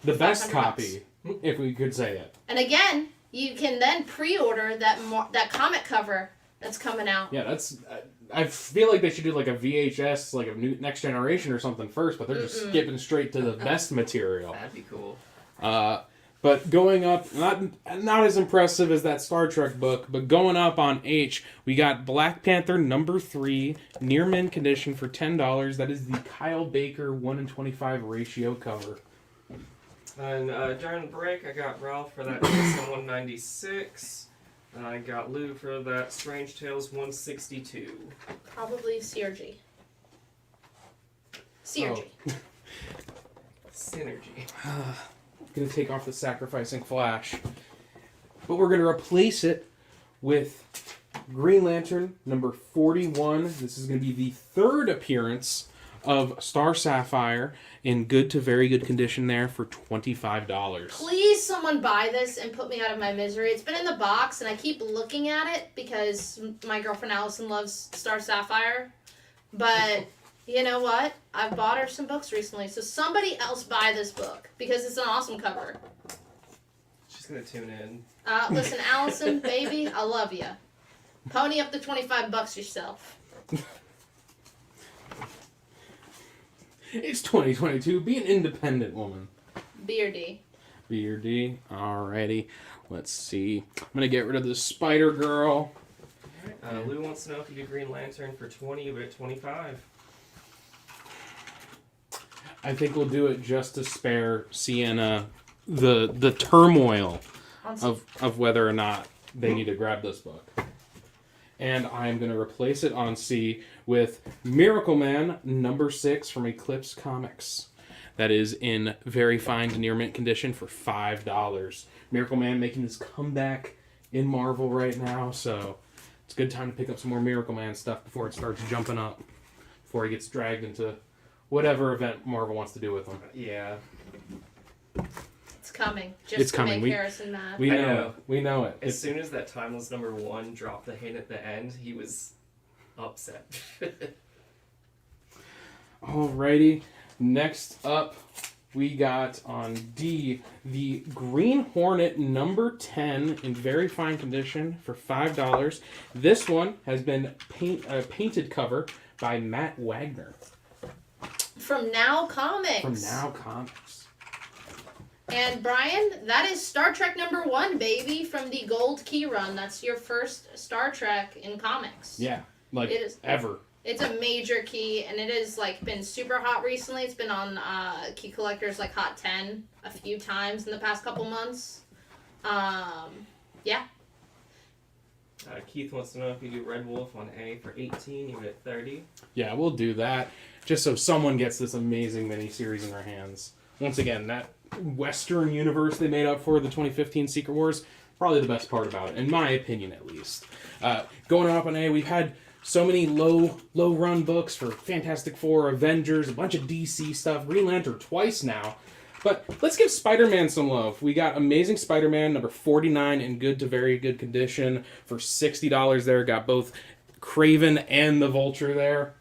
S12: The best copy, if we could say it.
S11: And again, you can then pre-order that comic cover that's coming out.
S12: Yeah, that's. I feel like they should do like a VHS, like a new Next Generation or something first, but they're just skipping straight to the best material.
S4: That'd be cool.
S12: But going up, not as impressive as that Star Trek book, but going up on H, we got Black Panther #3, near mint condition for $10. That is the Kyle Baker 1:25 ratio cover.
S4: And during the break, I got Ralph for that Edison 196. And I got Lou for that Strange Tales 162.
S11: Probably CRG. CRG.
S12: Oh.
S4: Synergy.
S12: Gonna take off the sacrificing flash, but we're gonna replace it with Green Lantern #41. This is gonna be the third appearance of Star Sapphire in good to very good condition there for $25.
S11: Please someone buy this and put me out of my misery. It's been in the box and I keep looking at it because my girlfriend Allison loves Star Sapphire. But you know what? I've bought her some books recently, so somebody else buy this book because it's an awesome cover.
S4: She's gonna tune in.
S11: Listen, Allison, baby, I love you. Pony up the $25 yourself.
S12: It's 2022. Be an independent woman.
S11: B or D.
S12: B or D. Alrighty. Let's see. I'm gonna get rid of the Spider Girl.
S4: Alright. Lou wants to know if you do Green Lantern for 20, but at 25.
S12: I think we'll do it just to spare Sienna the turmoil of whether or not they need to grab this book. And I'm going to replace it on C with Miracle Man #6 from Eclipse Comics. That is in very fine to near mint condition for $5. Miracle Man making his comeback in Marvel right now, so it's a good time to pick up some more Miracle Man stuff before it starts jumping up, before he gets dragged into whatever event Marvel wants to do with him.
S4: Yeah.
S11: It's coming. Just
S12: It's
S11: to
S12: coming.
S11: make Harrison mad.
S12: We
S4: I
S12: know
S4: know.
S12: it. We know it.
S4: As soon as that Timeless #1 dropped the hint at the end, he was upset.
S12: Alrighty. Next up, we got on D the Green Hornet #10 in very fine condition for $5. This one has been painted cover by Matt Wagner
S11: From Now Comics.
S12: from Now Comics.
S11: And Brian, that is Star Trek #1, baby, from the Gold Key Run. That's your first Star Trek in comics.
S12: Yeah, like
S11: It is.
S12: ever.
S11: It's a major key, and it has like been super hot recently. It's been on Key Collector's like Hot 10 a few times in the past couple months. Yeah.
S4: Keith wants to know if you do Red Wolf on A for 18, you get 30.
S12: Yeah, we'll do that just so someone gets this amazing miniseries in their hands. Once again, that Western universe they made up for the 2015 Secret Wars, probably the best part about it, in my opinion at least. Going up on A, we've had so many low run books for Fantastic Four, Avengers, a bunch of DC stuff, Green Lantern twice now. But let's give Spider-Man some love. We got Amazing Spider-Man #49 in good to very good condition for $60 there. Got both Kraven and the Vulture there.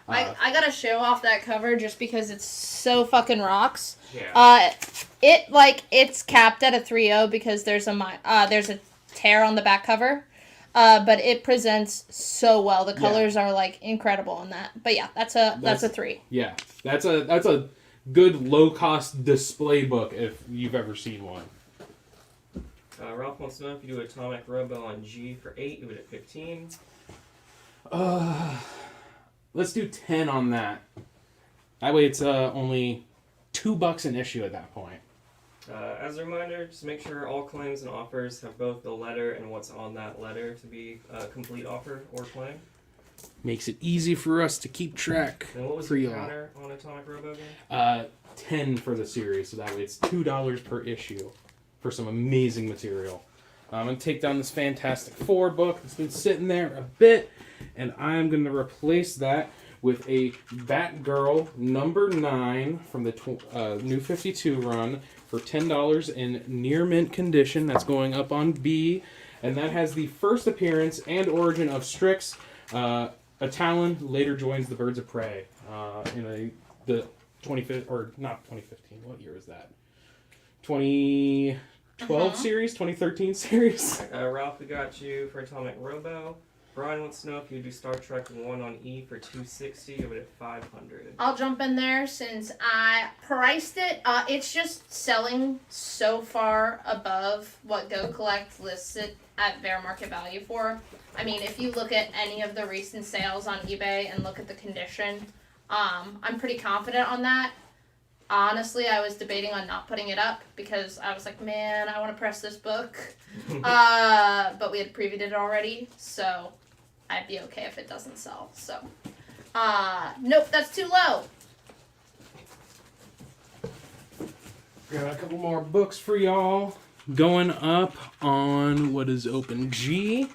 S11: I gotta show off that cover just because it's so fucking rocks.
S4: Yeah.
S11: It's capped at a 3.0 because there's a tear on the back cover. But it presents so well. The colors are like incredible on that. But yeah, that's a 3.
S12: Yeah, that's a good low cost display book if you've ever seen one.
S4: Ralph wants to know if you do Atomic Robo on G for 8, you would at 15.
S12: Let's do 10 on that. That way it's only $2 an issue at that point.
S4: As a reminder, just make sure all claims and offers have both the letter and what's on that letter to be a complete offer or claim.
S12: Makes it easy for us to keep track.
S4: And what was
S12: for
S4: the
S12: y'all.
S4: counter on Atomic Robo again?
S12: 10 for the series, so that way it's $2 per issue for some amazing material. I'm going to take down this Fantastic Four book that's been sitting there a bit, and I'm going to replace that with a Batgirl #9 from the New 52 run for $10 in near mint condition. That's going up on B, and that has the first appearance and origin of Strix. A Talon later joins the Birds of Prey in the 25 or not 2015. What year is that? 2012 series, 2013 series.
S4: Ralph, we got you for Atomic Robo. Brian wants to know if you do Star Trek 1 on E for $260, you would at $500.
S11: I'll jump in there since I priced it. It's just selling so far above what Go Collect lists it at fair market value for. I mean, if you look at any of the recent sales on eBay and look at the condition, I'm pretty confident on that. Honestly, I was debating on not putting it up because I was like, man, I want to press this book. But we had previewed it already, so I'd be okay if it doesn't sell. So, nope, that's too low.
S12: Got a couple more books for y'all. Going up on what is open G.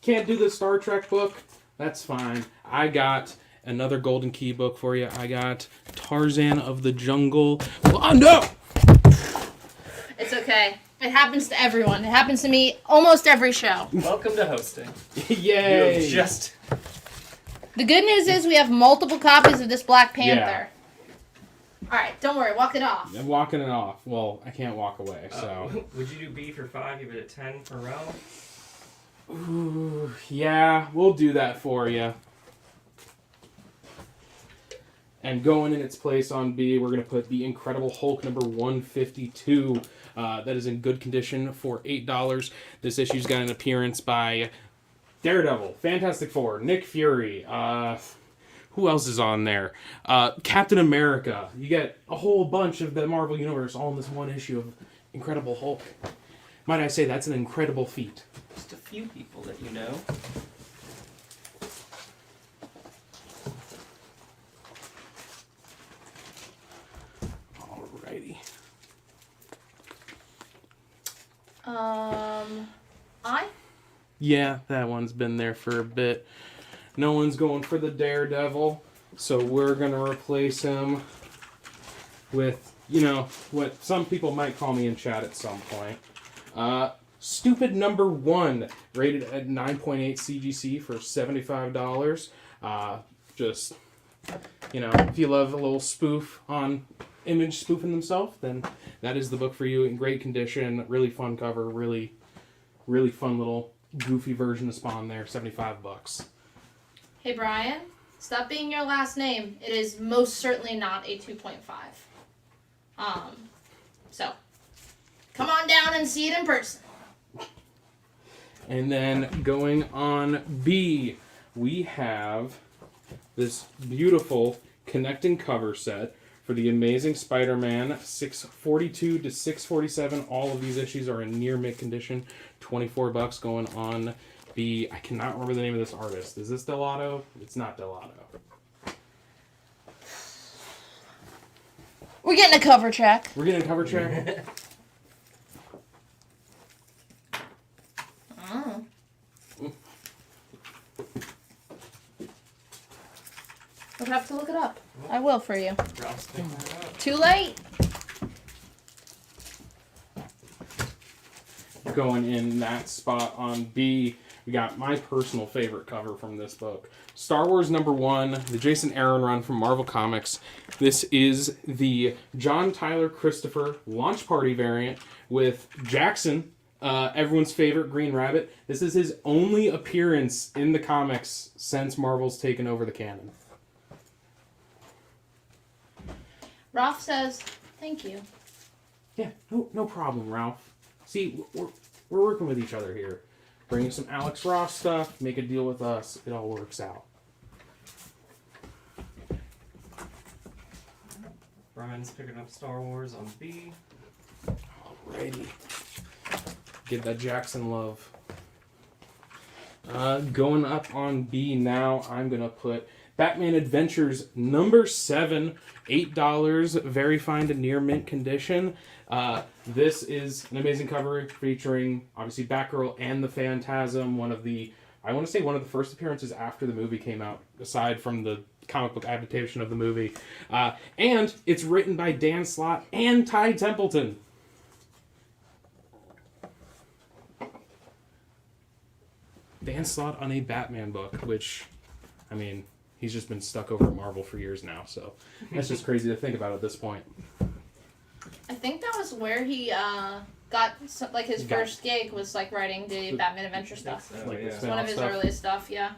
S12: Can't do the Star Trek book. That's fine. I got another Golden Key book for you. I got Tarzan of the Jungle. Oh, no!
S11: It's okay. It happens to everyone. It happens to me almost every show.
S4: Welcome to hosting.
S12: Yay!
S4: You have just...
S11: The good news is we have multiple copies of this Black Panther. Alright, don't worry. Walk it off.
S12: I'm walking it off. Well, I can't walk away, so...
S4: Would you do B for 5, you would at 10 for Ralph?
S12: Ooh, yeah, we'll do that for you. And going in its place on B, we're going to put the Incredible Hulk #152. That is in good condition for $8. This issue's got an appearance by Daredevil, Fantastic Four, Nick Fury. Who else is on there? Captain America. You get a whole bunch of the Marvel Universe all in this one issue of Incredible Hulk. Might I say, that's an incredible feat.
S4: Just a few people that you know.
S12: Alrighty.
S11: I?
S12: Yeah, that one's been there for a bit. No one's going for the Daredevil, so we're going to replace him with you know, what some people might call me in chat at some point. Stupid number 1, rated at 9.8 CGC for $75. Just, you know, if you love a little spoof on Image spoofing themselves, then that is the book for you. In great condition, really fun cover, really fun little goofy version of Spawn there. $75.
S11: Hey Brian, stop being your last name. It is most certainly not a 2.5. So come on down and see it in person.
S12: And then going on B, we have this beautiful connecting cover set for the Amazing Spider-Man 642 to 647. All of these issues are in near mint condition. $24 going on B. I cannot remember the name of this artist. Is this Delato? It's not Delato.
S11: We're getting a cover check.
S12: We're getting a cover check.
S11: Oh. I'll have to look it up. I will for you. Too late.
S12: Going in that spot on B, we got my personal favorite cover from this book. Star Wars #1, the Jason Aaron run from Marvel Comics. This is the John Tyler Christopher launch party variant with Jackson, everyone's favorite Green Rabbit. This is his only appearance in the comics since Marvel's taken over the canon.
S11: Ralph says, thank you.
S12: Yeah, no problem, Ralph. See, we're working with each other here. Bring you some Alex Ross stuff, make a deal with us. It all works out.
S4: Brian's picking up Star Wars on B.
S12: Alrighty. Get that Jackson love. Going up on B now, I'm going to put Batman Adventures #7, $8, very fine to near mint condition. This is an amazing cover featuring, obviously, Batgirl and the Phantasm, one of the first appearances after the movie came out, aside from the comic book adaptation of the movie. And it's written by Dan Slott and Ty Templeton. Dan Slott on a Batman book, which, I mean, he's just been stuck over at Marvel for years now, so that's just crazy to think about at this point.
S11: I think that was where he got his first gig was like writing the Batman Adventure stuff.
S4: So, yeah.
S11: It's one of his earliest stuff, yeah.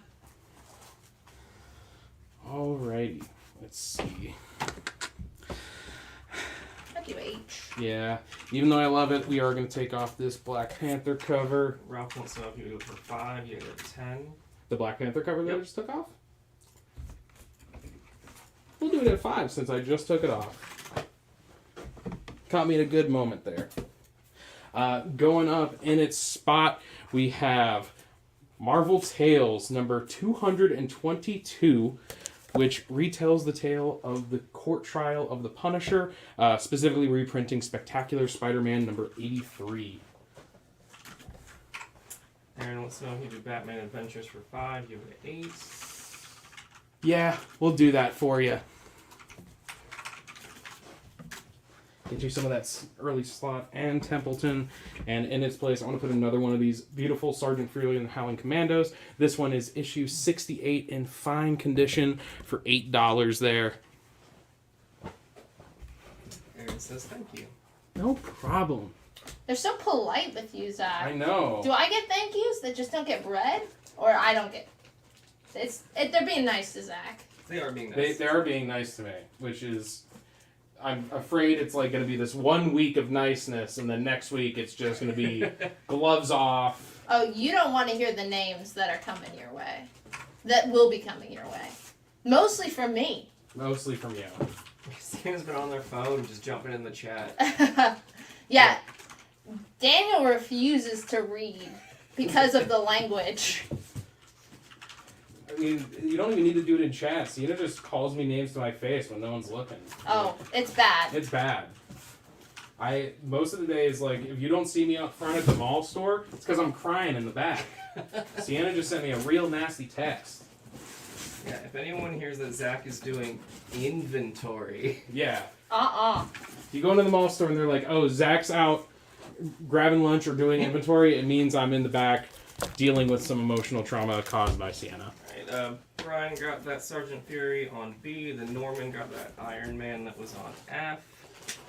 S12: Alrighty, let's see.
S11: Thank you, H.
S12: Yeah, even though I love it, we are going to take off this Black Panther cover.
S4: Ralph wants to know if you go for 5, you go 10.
S12: The Black Panther cover that I just took off? We'll do it at 5 since I just took it off. Caught me at a good moment there. Going up in its spot, we have Marvel Tales #222, which retells the tale of the court trial of the Punisher, specifically reprinting Spectacular Spider-Man #83.
S4: Aaron wants to know if you do Batman Adventures for 5, you go 8.
S12: Yeah, we'll do that for you. Get you some of that early Slot and Templeton. And in its place, I want to put another one of these beautiful Sergeant Fury and the Howling Commandos. This one is issue 68 in fine condition for $8 there.
S4: Aaron says thank you.
S12: No problem.
S11: They're so polite with you, Zach.
S12: I know.
S11: Do I get thank yous that just don't get bread? Or I don't get... They're being nice to Zach.
S4: They are being nice.
S12: They are being nice to me, which is... I'm afraid it's like going to be this 1 week of niceness, and then next week it's just going to be gloves off.
S11: Oh, you don't want to hear the names that are coming your way. That will be coming your way. Mostly from me.
S12: Mostly from you.
S4: Sam's been on their phone just jumping in the chat.
S11: Yeah. Daniel refuses to read because of the language.
S12: I mean, you don't even need to do it in chat. Sienna just calls me names to my face when no one's looking.
S11: Oh, it's bad.
S12: It's bad. Most of the days, like, if you don't see me out front at the mall store, it's because I'm crying in the back. Sienna just sent me a real nasty text.
S4: Yeah, if anyone hears that Zach is doing inventory.
S12: Yeah. If you go into the mall store and they're like, oh, Zach's out grabbing lunch or doing inventory, it means I'm in the back dealing with some emotional trauma caused by Sienna.
S4: Alright, Brian got that Sergeant Fury on B, then Norman got that Iron Man that was on F.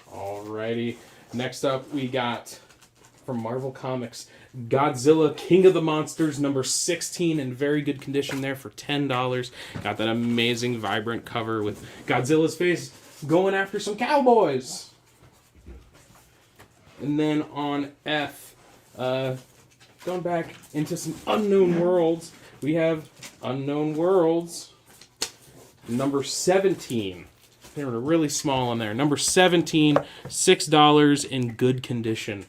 S12: Alrighty. Next up, we got, from Marvel Comics, Godzilla King of the Monsters, number 16, in very good condition there for $10. Got that amazing, vibrant cover with Godzilla's face going after some cowboys. And then on F, going back into some Unknown Worlds, we have Unknown Worlds, number 17. They were really small on there. Number 17, $6 in good condition.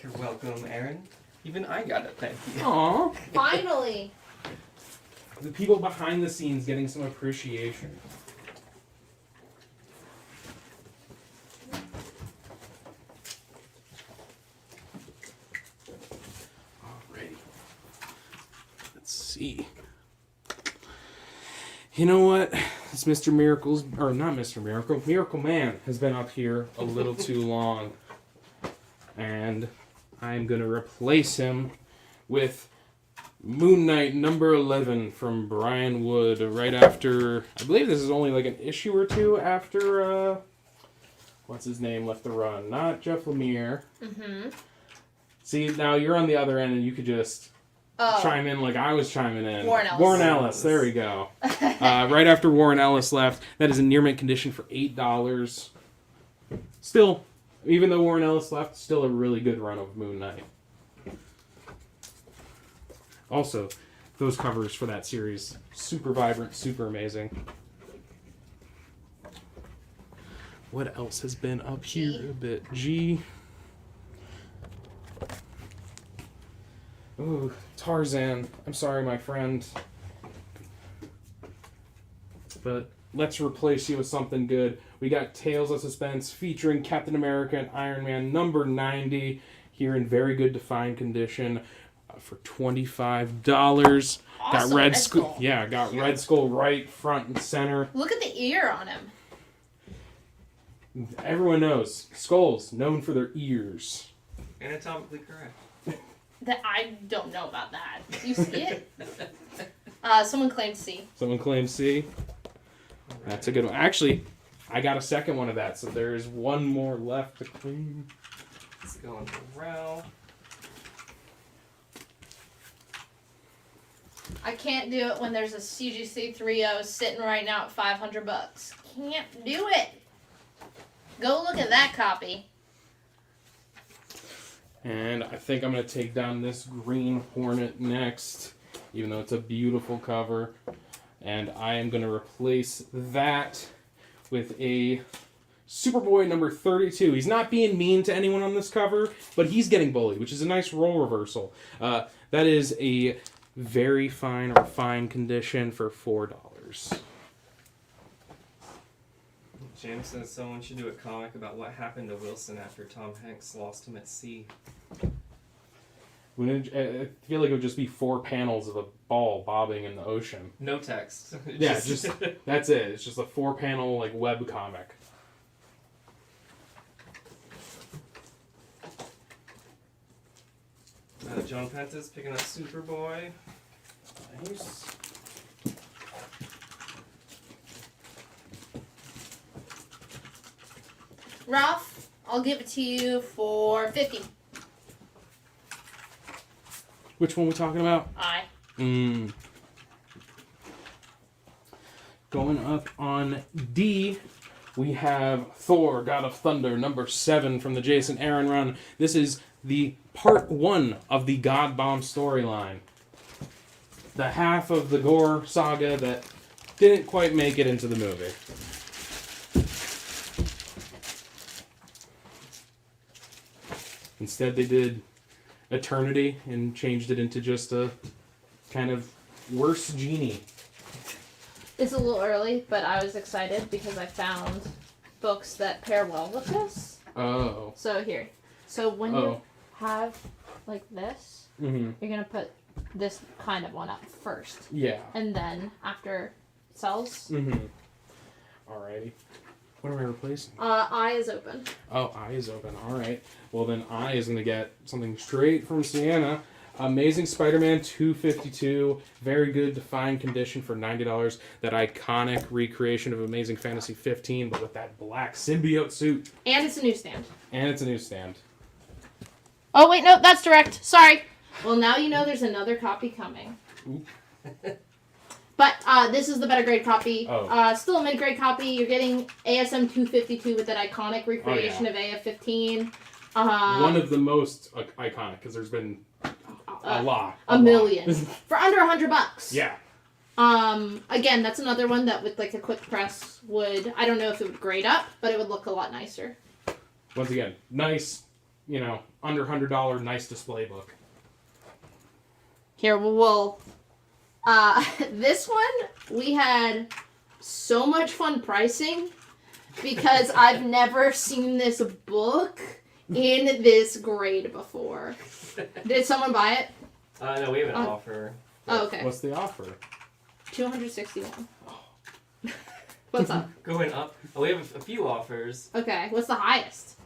S4: You're welcome, Aaron. Even I got it, thank you.
S12: Aww.
S11: Finally.
S12: The people behind the scenes getting some appreciation. Alrighty. Let's see. You know what? This Mr. Miracle's, or not Mr. Miracle, Miracle Man has been up here a little too long. And I'm going to replace him with Moon Knight number 11 from Brian Wood, right after, I believe this is only like an issue or two after, what's his name left the run? Not Jeff Lemire.
S11: Mm-hmm.
S12: See, now you're on the other end and you could just chime in like I was chiming in.
S11: Warren
S12: Ellis, there we go. Right after Warren Ellis left, that is in near mint condition for $8. Still, even though Warren Ellis left, still a really good run of Moon Knight. Also, those covers for that series, super vibrant, super amazing. What else has been up here a bit? G. Ooh, Tarzan. I'm sorry, my friend. But let's replace you with something good. We got Tales of Suspense featuring Captain America and Iron Man number 90 here in very good defined condition. For $25.
S11: Awesome.
S12: Got Red Skull. Yeah, got Red Skull right front and center.
S11: Look at the ear on him.
S12: Everyone knows skulls known for their ears.
S4: Anatomically correct.
S11: That I don't know about that. You see it? Someone claimed C.
S12: Someone claims C. That's a good one. Actually, I got a second one of that, so there's one more left to claim.
S4: Let's go into Ralph.
S11: I can't do it when there's a CGC 3.0 sitting right now at $500. Can't do it. Go look at that copy.
S12: And I think I'm going to take down this Green Hornet next, even though it's a beautiful cover. And I am going to replace that with a Superboy number 32. He's not being mean to anyone on this cover, but he's getting bullied, which is a nice role reversal. That is a very fine or fine condition for $4.
S4: James says someone should do a comic about what happened to Wilson after Tom Hanks lost him at sea.
S12: I feel like it would just be 4 panels of a ball bobbing in the ocean.
S4: No text.
S12: Yeah, just that's it. It's just a 4-panel like web comic.
S4: John Penta's picking up Superboy.
S12: Nice.
S11: Ralph, I'll give it to you for $50.
S12: Which one are we talking about? Going up on D, we have Thor, God of Thunder, number 7 from the Jason Aaron run. This is the part 1 of the God Bomb storyline. The half of the Gore saga that didn't quite make it into the movie. Instead, they did Eternity and changed it into just a kind of worse genie.
S11: It's a little early, but I was excited because I found books that pair well with this.
S12: Oh.
S11: So here. So when you have like this,
S12: Mm-hmm.
S11: you're going to put this kind of one up first.
S12: Yeah.
S11: And then after it sells,
S12: Mm-hmm. Alrighty. What are we replacing?
S11: I is open.
S12: Oh, I is open. Alright. Well, then I is going to get something straight from Sienna. Amazing Spider-Man 252. Very good defined condition for $90. That iconic recreation of Amazing Fantasy 15, but with that black symbiote suit.
S11: And it's a newsstand.
S12: And it's a newsstand.
S11: Oh, wait, no, that's direct. Sorry. Well, now you know there's another copy coming.
S12: Ooh.
S11: But this is the better grade copy.
S12: Oh.
S11: Still a mid-grade copy. You're getting ASM 252 with that iconic recreation of AF15.
S12: One of the most iconic, because there's been a lot.
S11: A million. For under $100.
S12: Yeah.
S11: Again, that's another one that with like a quick press would, I don't know if it would grade up, but it would look a lot nicer.
S12: Once again, nice, under $100, nice display book.
S11: Here, this one, we had so much fun pricing because I've never seen this book in this grade before. Did someone buy it?
S4: No, we have an offer.
S11: Oh, okay.
S12: What's the offer?
S11: $261. What's up?
S4: Going up. Oh, we have a few offers.
S11: Okay, what's the highest?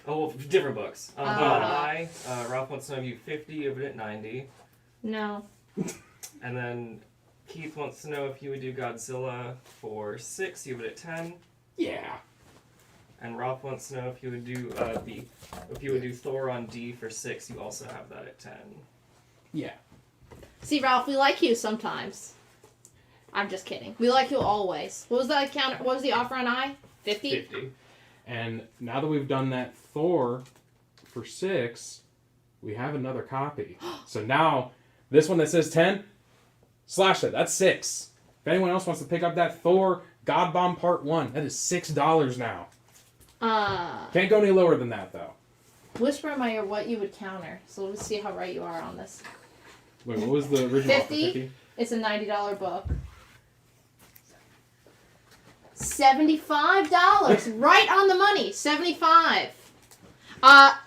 S4: Oh, well, different books. Ralph wants to know if you 50, you have it at 90.
S11: No.
S4: And then Keith wants to know if you would do Godzilla for 6, you have it at 10.
S12: Yeah.
S4: And Ralph wants to know if you would do Thor on D for 6, you also have that at 10.
S12: Yeah.
S11: See, Ralph, we like you sometimes. I'm just kidding. We like you always. What was the counter? What was the offer on I? 50?
S4: 50.
S12: And now that we've done that Thor for 6, we have another copy. So now, this one that says 10, slash it. That's 6. If anyone else wants to pick up that Thor God Bomb Part 1, that is $6 now. Can't go any lower than that, though.
S11: Whisper in my ear what you would counter. So let's see how right you are on this.
S12: Wait, what was the original offer?
S11: 50? It's a $90 book. $75. Right on the money. 75.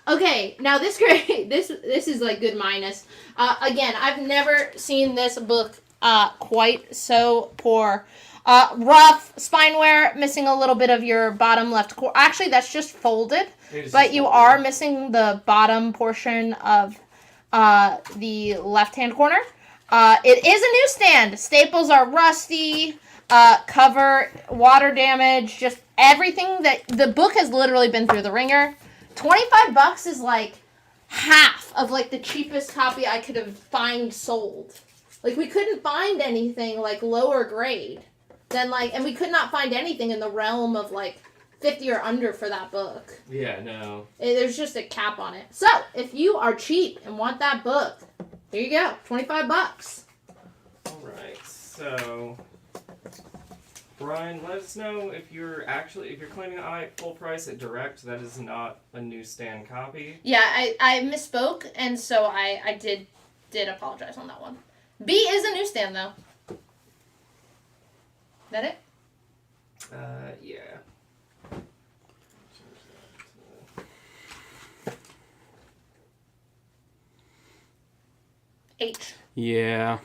S11: Okay, now this grade, this is like good minus. Again, I've never seen this book quite so poor. Rough spine wear, missing a little bit of your bottom left corner. Actually, that's just folded, but you are missing the bottom portion of the left-hand corner. It is a newsstand. Staples are rusty. Cover, water damage, just everything that the book has literally been through the ringer. $25 is like half of like the cheapest copy I could have sold. Like we couldn't find anything like lower grade than like, and we could not find anything in the realm of like 50 or under for that book.
S4: Yeah, no.
S11: There's just a cap on it. So if you are cheap and want that book, here you go, $25.
S4: All right, so. Brian, let us know if you're claiming I at full price at direct. That is not a newsstand copy.
S11: Yeah, I misspoke, and so I did apologize on that one. B is a newsstand though. That it?
S4: Yeah.
S11: H.
S12: Yeah.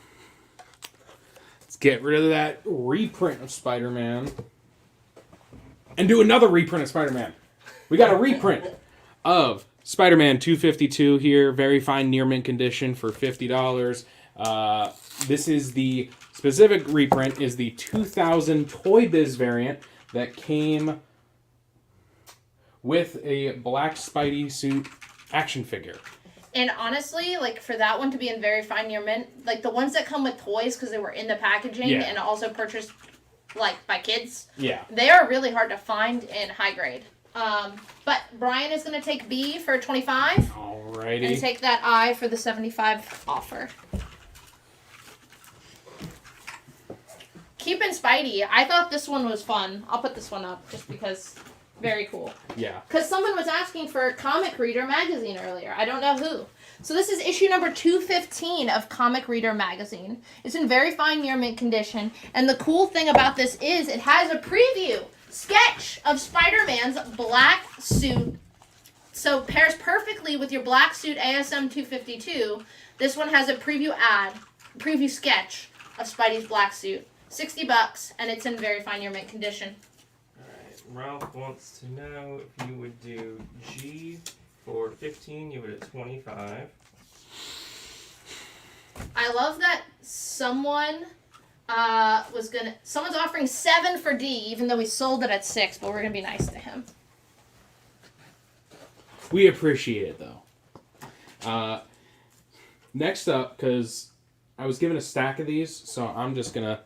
S12: Let's get rid of that reprint of Spider-Man. And do another reprint of Spider-Man. We got a reprint of Spider-Man 252 here. Very fine near mint condition for $50. This is the specific reprint is the 2000 Toy Biz variant that came with a black Spidey suit action figure.
S11: And honestly, like for that one to be in very fine near mint, like the ones that come with toys because they were in the packaging and also purchased like by kids, they are really hard to find in high grade. But Brian is going to take B for 25.
S12: Alrighty.
S11: And take that I for the 75 offer. Keeping Spidey, I thought this one was fun. I'll put this one up just because very cool.
S12: Yeah.
S11: Because someone was asking for Comic Reader magazine earlier. I don't know who. So this is issue number 215 of Comic Reader magazine. It's in very fine near mint condition. And the cool thing about this is it has a preview sketch of Spider-Man's black suit So pairs perfectly with your black suit ASM 252. This one has a preview sketch of Spidey's black suit. $60, and it's in very fine near mint condition.
S4: Alright, Ralph wants to know if you would do G for 15, you would at 25.
S11: I love that someone's offering 7 for D, even though we sold it at 6, but we're gonna be nice to him.
S12: We appreciate it, though. Next up, because I was given a stack of these, so I'm just going to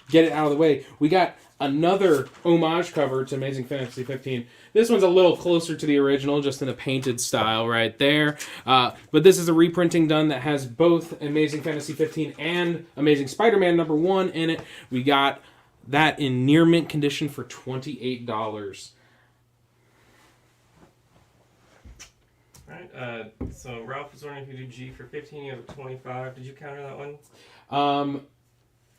S12: get it out of the way. We got another homage cover to Amazing Fantasy 15. This one's a little closer to the original, just in a painted style right there. But this is a reprinting done that has both Amazing Fantasy 15 and Amazing Spider-Man #1 in it. We got that in near mint condition for $28.
S4: Alright, so Ralph was wondering if you do G for 15, you have a 25. Did you counter that one?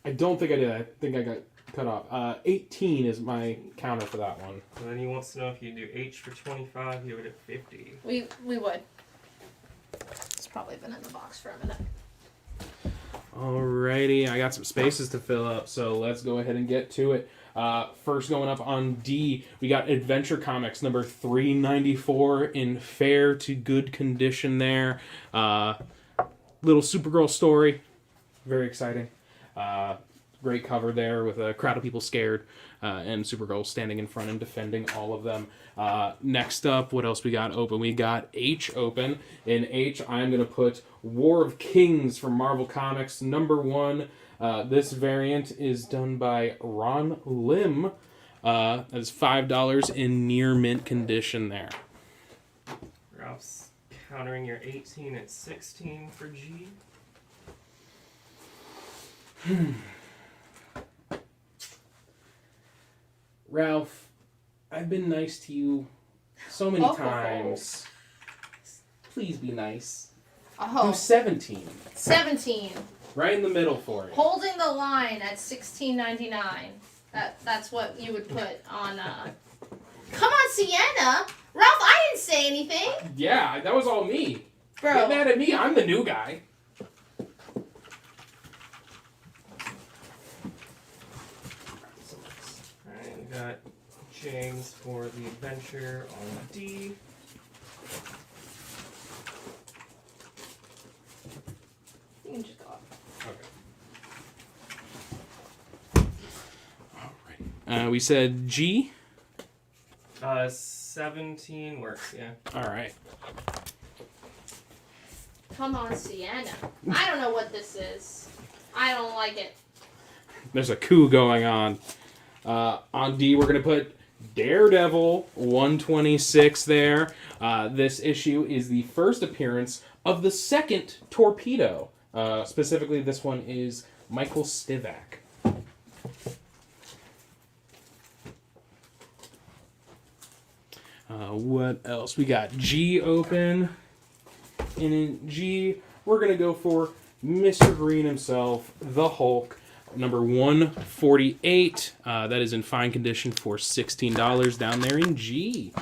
S12: I don't think I did. I think I got cut off. 18 is my counter for that one.
S4: And then he wants to know if you do H for 25, you would at 50.
S11: We would. It's probably been in the box for a minute.
S12: Alrighty, I got some spaces to fill up, so let's go ahead and get to it. First going up on D, we got Adventure Comics number 394 in fair to good condition there. Little Supergirl story. Very exciting. Great cover there with a crowd of people scared and Supergirl standing in front and defending all of them. Next up, what else we got open? We got H open. In H, I'm going to put War of Kings from Marvel Comics #1. This variant is done by Ron Lim. That is $5 in near mint condition there.
S4: Ralph's countering your 18 at 16 for G.
S12: Ralph, I've been nice to you so many times. Please be nice. Do 17.
S11: 17.
S12: Right in the middle for you.
S11: Holding the line at $16.99. That's what you would put on. Come on, Sienna. Ralph, I didn't say anything.
S12: Yeah, that was all me.
S11: Bro.
S12: Get mad at me. I'm the new guy.
S4: Alright, we got James for the adventure on D.
S11: You can just go up.
S12: Okay. We said G.
S4: 17 works, yeah.
S12: Alright.
S11: Come on, Sienna. I don't know what this is. I don't like it.
S12: There's a coup going on. On D, we're going to put Daredevil 126 there. This issue is the first appearance of the second Torpedo. Specifically, this one is Michael Stivac. What else? We got G open. And in G, we're going to go for Mr. Green himself, the Hulk, number 148. That is in fine condition for $16 down there in G.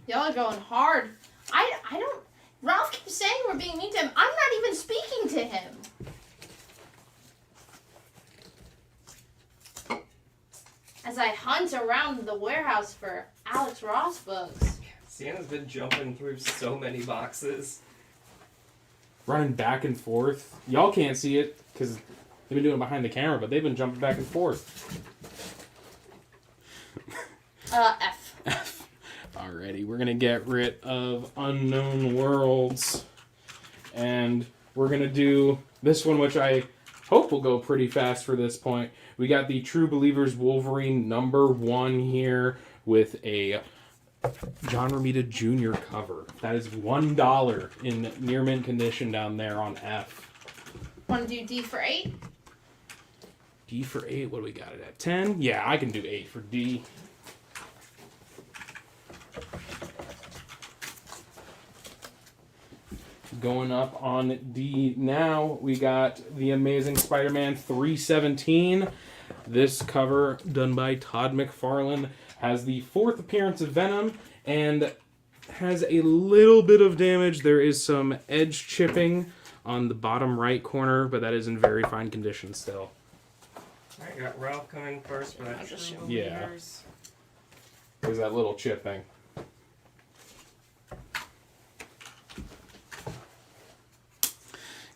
S11: Y'all are going hard. I don't... Ralph keeps saying we're being mean to him. I'm not even speaking to him. As I hunt around the warehouse for Alex Ross books.
S4: Sienna's been jumping through so many boxes.
S12: Running back and forth. Y'all can't see it because they've been doing it behind the camera, but they've been jumping back and forth.
S11: F.
S12: F. Alrighty, we're going to get rid of Unknown Worlds. And we're going to do this one, which I hope will go pretty fast for this point. We got the True Believers Wolverine #1 here with a John Romita Jr. cover. That is $1 in near mint condition down there on F.
S11: Want to do D for 8?
S12: D for 8, what do we got it at? 10? Yeah, I can do 8 for D. Going up on D now, we got The Amazing Spider-Man 317. This cover done by Todd McFarlane has the 4th appearance of Venom, and has a little bit of damage. There is some edge chipping on the bottom right corner, but that is in very fine condition still.
S4: Alright, got Ralph coming first for that True
S12: Yeah.
S4: Believers.
S12: There's that little chipping.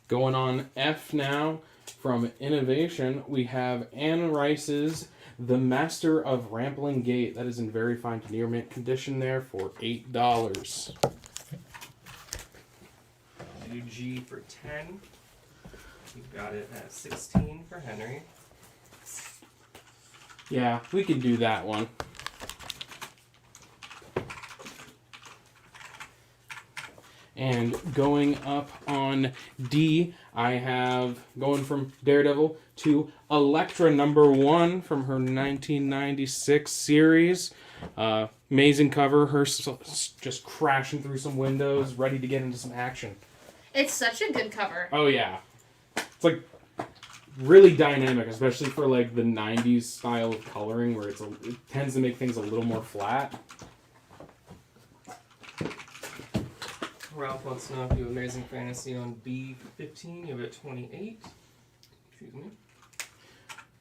S12: Going on F now, from Innovation, we have Anne Rice's The Master of Rampling Gate. That is in very fine to near mint condition there for $8.
S4: Do G for 10. You've got it at 16 for Henry.
S12: Yeah, we could do that one. And going up on D, I have going from Daredevil to Elektra #1 from her 1996 series. Amazing cover, her just crashing through some windows, ready to get into some action.
S11: It's such a good cover.
S12: Oh yeah, it's like really dynamic, especially for like the 90s style of coloring where it tends to make things a little more flat.
S4: Ralph wants to know if you have Amazing Fantasy on B15. You have it at 28. Excuse me.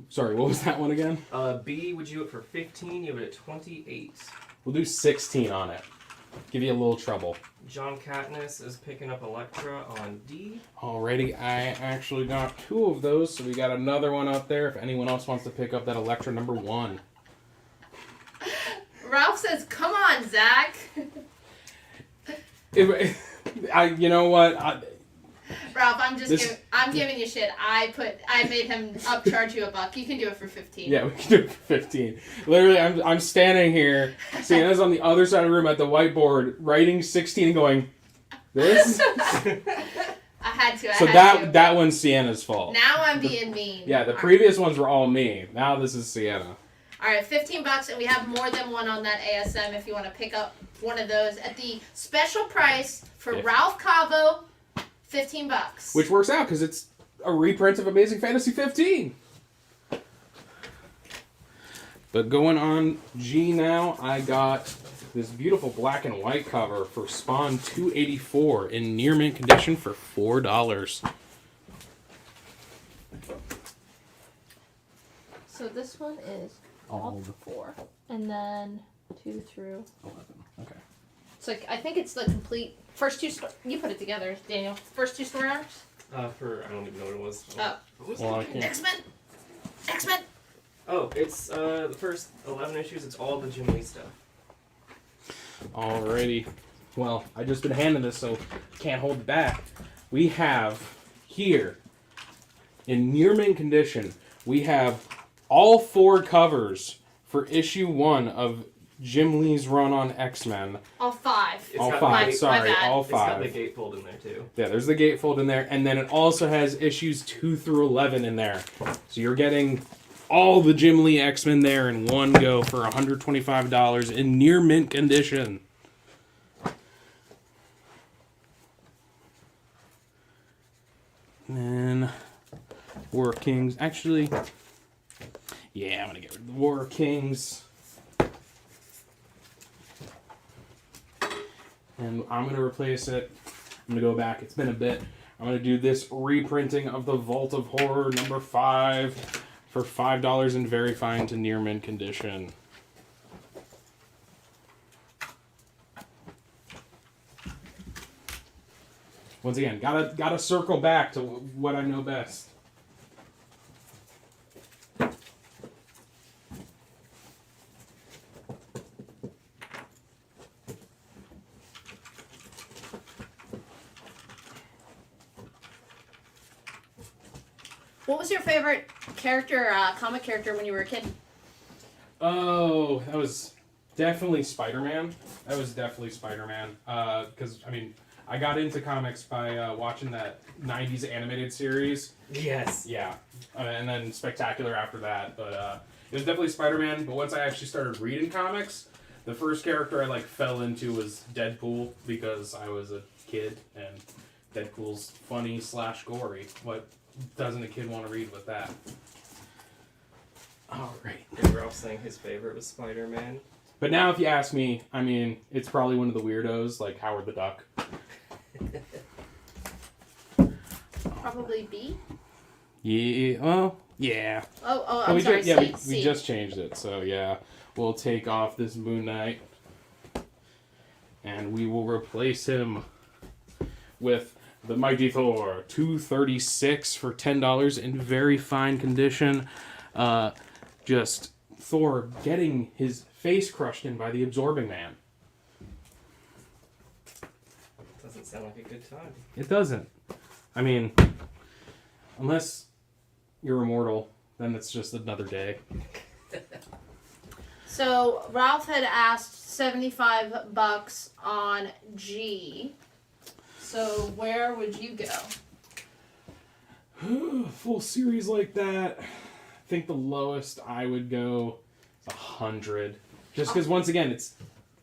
S12: Sorry, what was that one again?
S4: B, would you have it for 15? You have it at 28.
S12: We'll do 16 on it. Give you a little trouble.
S4: John Katniss is picking up Elektra on D.
S12: Alrighty, I actually got 2 of those, so we got another one up there if anyone else wants to pick up that Elektra #1.
S11: Ralph says, "Come on, Zach."
S12: You know what?
S11: Ralph, I'm giving you shit. I made him upcharge you $1. You can do it for 15.
S12: Yeah, we can do it for 15. Literally, I'm standing here, Sienna's on the other side of the room at the whiteboard, writing 16 and going, this?
S11: I had to.
S12: So that one's Sienna's fault.
S11: Now I'm being mean.
S12: Yeah, the previous ones were all me. Now this is Sienna.
S11: All right, $15, and we have more than one on that ASM if you want to pick up one of those at the special price for Ralph Cavo, $15.
S12: Which works out because it's a reprint of Amazing Fantasy 15. But going on G now, I got this beautiful black and white cover for Spawn 284 in near mint condition for $4.
S11: So this one is all 4, and then 2 through
S12: 11. Okay.
S11: It's like, I think it's the complete first 2 you put it together, Daniel. First 2 story arcs?
S4: I don't even know what it was.
S11: Oh.
S12: Well, I can't.
S11: X-Men!
S4: Oh, it's the first 11 issues. It's all the Jim Lee stuff.
S12: Alrighty. Well, I just been handing this, so can't hold it back. We have here, in near mint condition, we have all 4 covers for issue 1 of Jim Lee's run on X-Men.
S11: All 5.
S12: All 5, sorry, all 5.
S4: It's got the gatefold in there, too.
S12: Yeah, there's the gatefold in there, and then it also has issues 2 through 11 in there. So you're getting all the Jim Lee X-Men there in one go for $125 in near mint condition. And then War Kings. Actually, yeah, I'm going to get rid of the War Kings. And I'm going to replace it. I'm going to go back. It's been a bit. I'm going to do this reprinting of the Vault of Horror #5 for $5 in very fine to near mint condition. Once again, gotta circle back to what I know best.
S11: What was your favorite character, comic character when you were a kid?
S12: Oh, that was definitely Spider-Man. Because, I mean, I got into comics by watching that 90s animated series.
S4: Yes.
S12: Yeah. And then Spectacular after that. But it was definitely Spider-Man. But once I actually started reading comics, the first character I fell into was Deadpool because I was a kid and Deadpool's funny / gory. What doesn't a kid want to read with that? All right.
S4: And Ralph saying his favorite was Spider-Man.
S12: But now, if you ask me, I mean, it's probably one of the weirdos, like Howard the Duck.
S11: Probably B.
S12: Yeah. Well, yeah.
S11: I'm sorry.
S12: We just changed it, so yeah, we'll take off this Moon Knight, and we will replace him with the Mighty Thor 236 for $10 in very fine condition. Just Thor getting his face crushed in by the Absorbing Man.
S4: Doesn't sound like a good time.
S12: It doesn't. I mean, unless you're immortal, then it's just another day.
S11: So Ralph had asked $75 on G. So where would you go?
S12: Full series like that, I think the lowest I would go is 100. Just because, once again, it's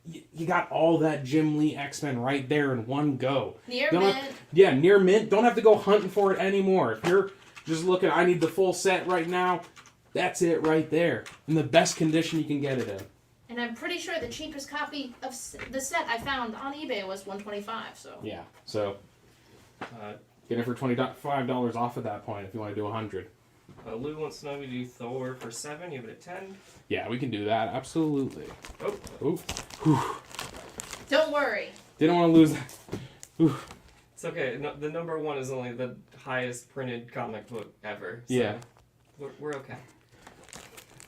S12: you got all that Jim Lee X-Men right there in one go.
S11: Near
S12: mint. Near mint. Don't have to go hunting for it anymore. If you're just looking, I need the full set right now, that's it right there. In the best condition you can get it in.
S11: And I'm pretty sure the cheapest copy of the set I found on eBay was $125. So
S12: yeah, so get it for $25 off at that point if you want to do 100.
S4: Lou wants to know if we do Thor for 7. You have it at 10.
S12: Yeah, we can do that. Absolutely. Oh.
S11: Don't worry.
S12: Didn't want to lose that. Ooh.
S4: It's okay. No, the number 1 is only the highest printed comic book ever. So
S12: yeah.
S4: We're okay.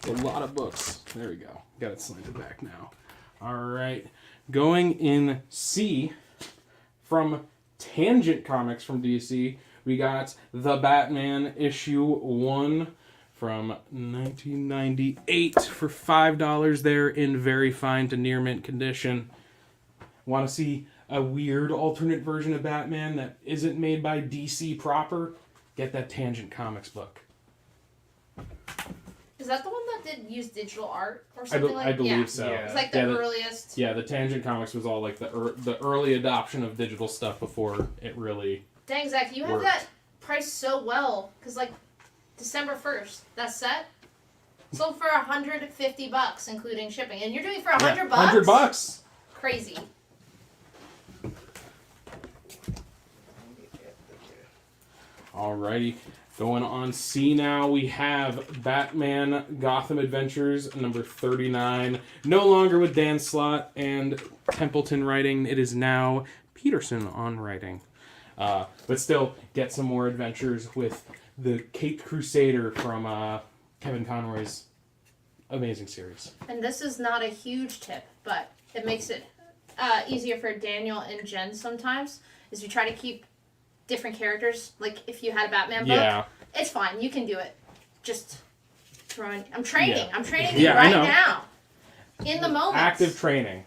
S12: A lot of books. There we go. Got it slanted back now. All right. Going in C from Tangent Comics from DC, we got The Batman issue 1 from 1998 for $5 there in very fine to near mint condition. Want to see a weird alternate version of Batman that isn't made by DC proper? Get that Tangent Comics book.
S11: Is that the one that did use digital art or something
S12: I believe so.
S11: Yeah. It's like the earliest.
S12: Yeah, the Tangent Comics was all like the early adoption of digital stuff before it really.
S11: Dang, Zach, you have that priced so well because like December 1st, that set sold for $150 including shipping, and you're doing it for $100.
S12: $100.
S11: Crazy.
S12: Alrighty. Going on C now, we have Batman Gotham Adventures number 39. No longer with Dan Slott and Templeton writing. It is now Peterson on writing. But still, get some more adventures with the Caped Crusader from Kevin Conroy's amazing series.
S11: And this is not a huge tip, but it makes it easier for Daniel and Jen sometimes, is we try to keep different characters. Like if you had a Batman book, it's fine. You can do it. Just throwing. I'm training.
S12: Yeah.
S11: I'm training you right now. In the moment.
S12: Active training.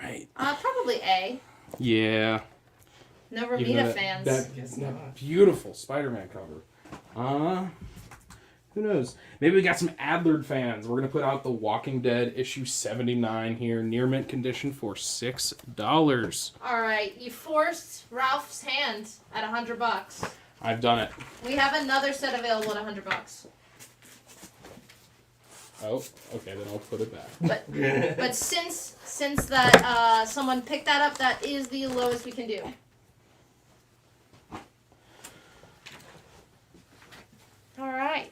S12: Alright.
S11: Probably A.
S12: Yeah.
S11: No Romita fans.
S12: That beautiful Spider-Man cover. Who knows? Maybe we got some Adler fans. We're going to put out The Walking Dead issue 79 here, near mint condition for $6.
S11: All right, you forced Ralph's hand at $100.
S12: I've done it.
S11: We have another set available at $100.
S12: Oh, okay, then I'll put it back.
S11: But since that someone picked that up, that is the lowest we can do. All right.